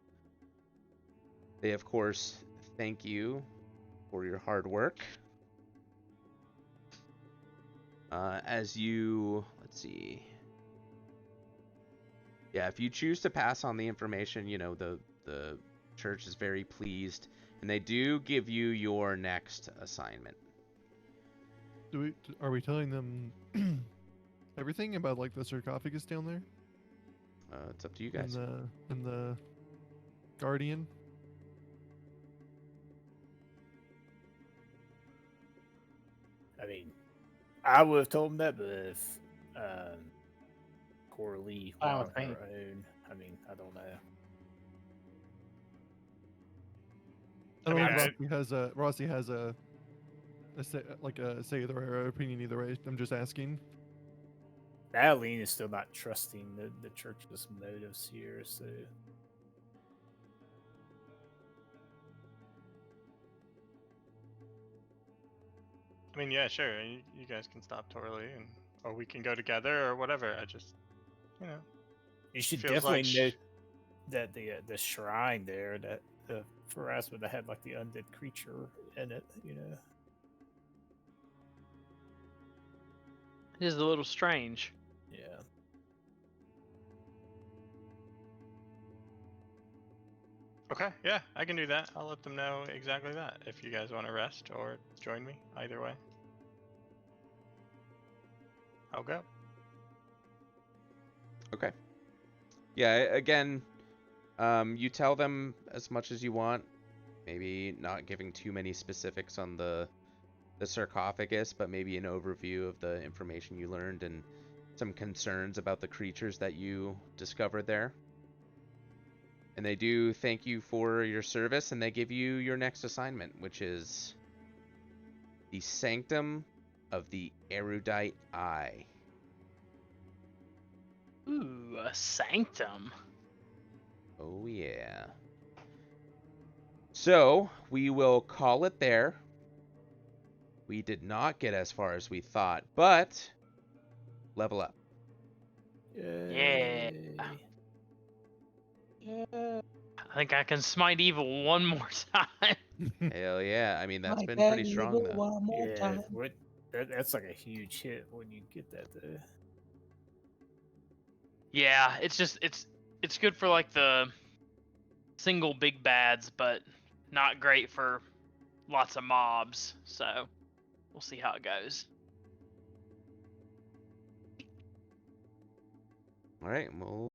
They, of course, thank you for your hard work. As you, let's see. Yeah, if you choose to pass on the information, you know, the church is very pleased, and they do give you your next assignment. Are we telling them everything about like the sarcophagus down there It's up to you and guys. the guardian? I mean, I would have told him that, but if Coralie Fine went with on me. her own, I mean, I don't know. I don't mean, think Rossi has a say their opinion either way. I'm just asking. Adeline is still not trusting the church's motives here, so I mean, yeah, sure. You guys can stop Torley, and or we can go together, or whatever. I just, you know, you should feels definitely like know that the shrine there, that the Pharasma that had like the undead creature in it, you know. It is a little strange. Yeah. Okay, yeah, I can do that. I'll let them know exactly that. If you guys want to rest or join me, either way, I'll go. Okay. Yeah, again, you tell them as much as you want. Maybe not giving too many specifics on the sarcophagus, but maybe an overview of the information you learned and some concerns about the creatures that you discovered there. And they do thank you for your service, and they give you your next assignment, which is the Sanctum of the Erudite Eye. Ooh, a sanctum. Oh, yeah. So, we will call it there. We did not get as far as we thought, but level up. Yeah. Yay. I think I can smite evil one more time. Hell yeah. I mean, that's been pretty strong, though. Yeah, that's like a huge hit when you get that though. Yeah, it's just it's good for like the single big bads, but not great for lots of mobs. So we'll see how it goes. All right, we'll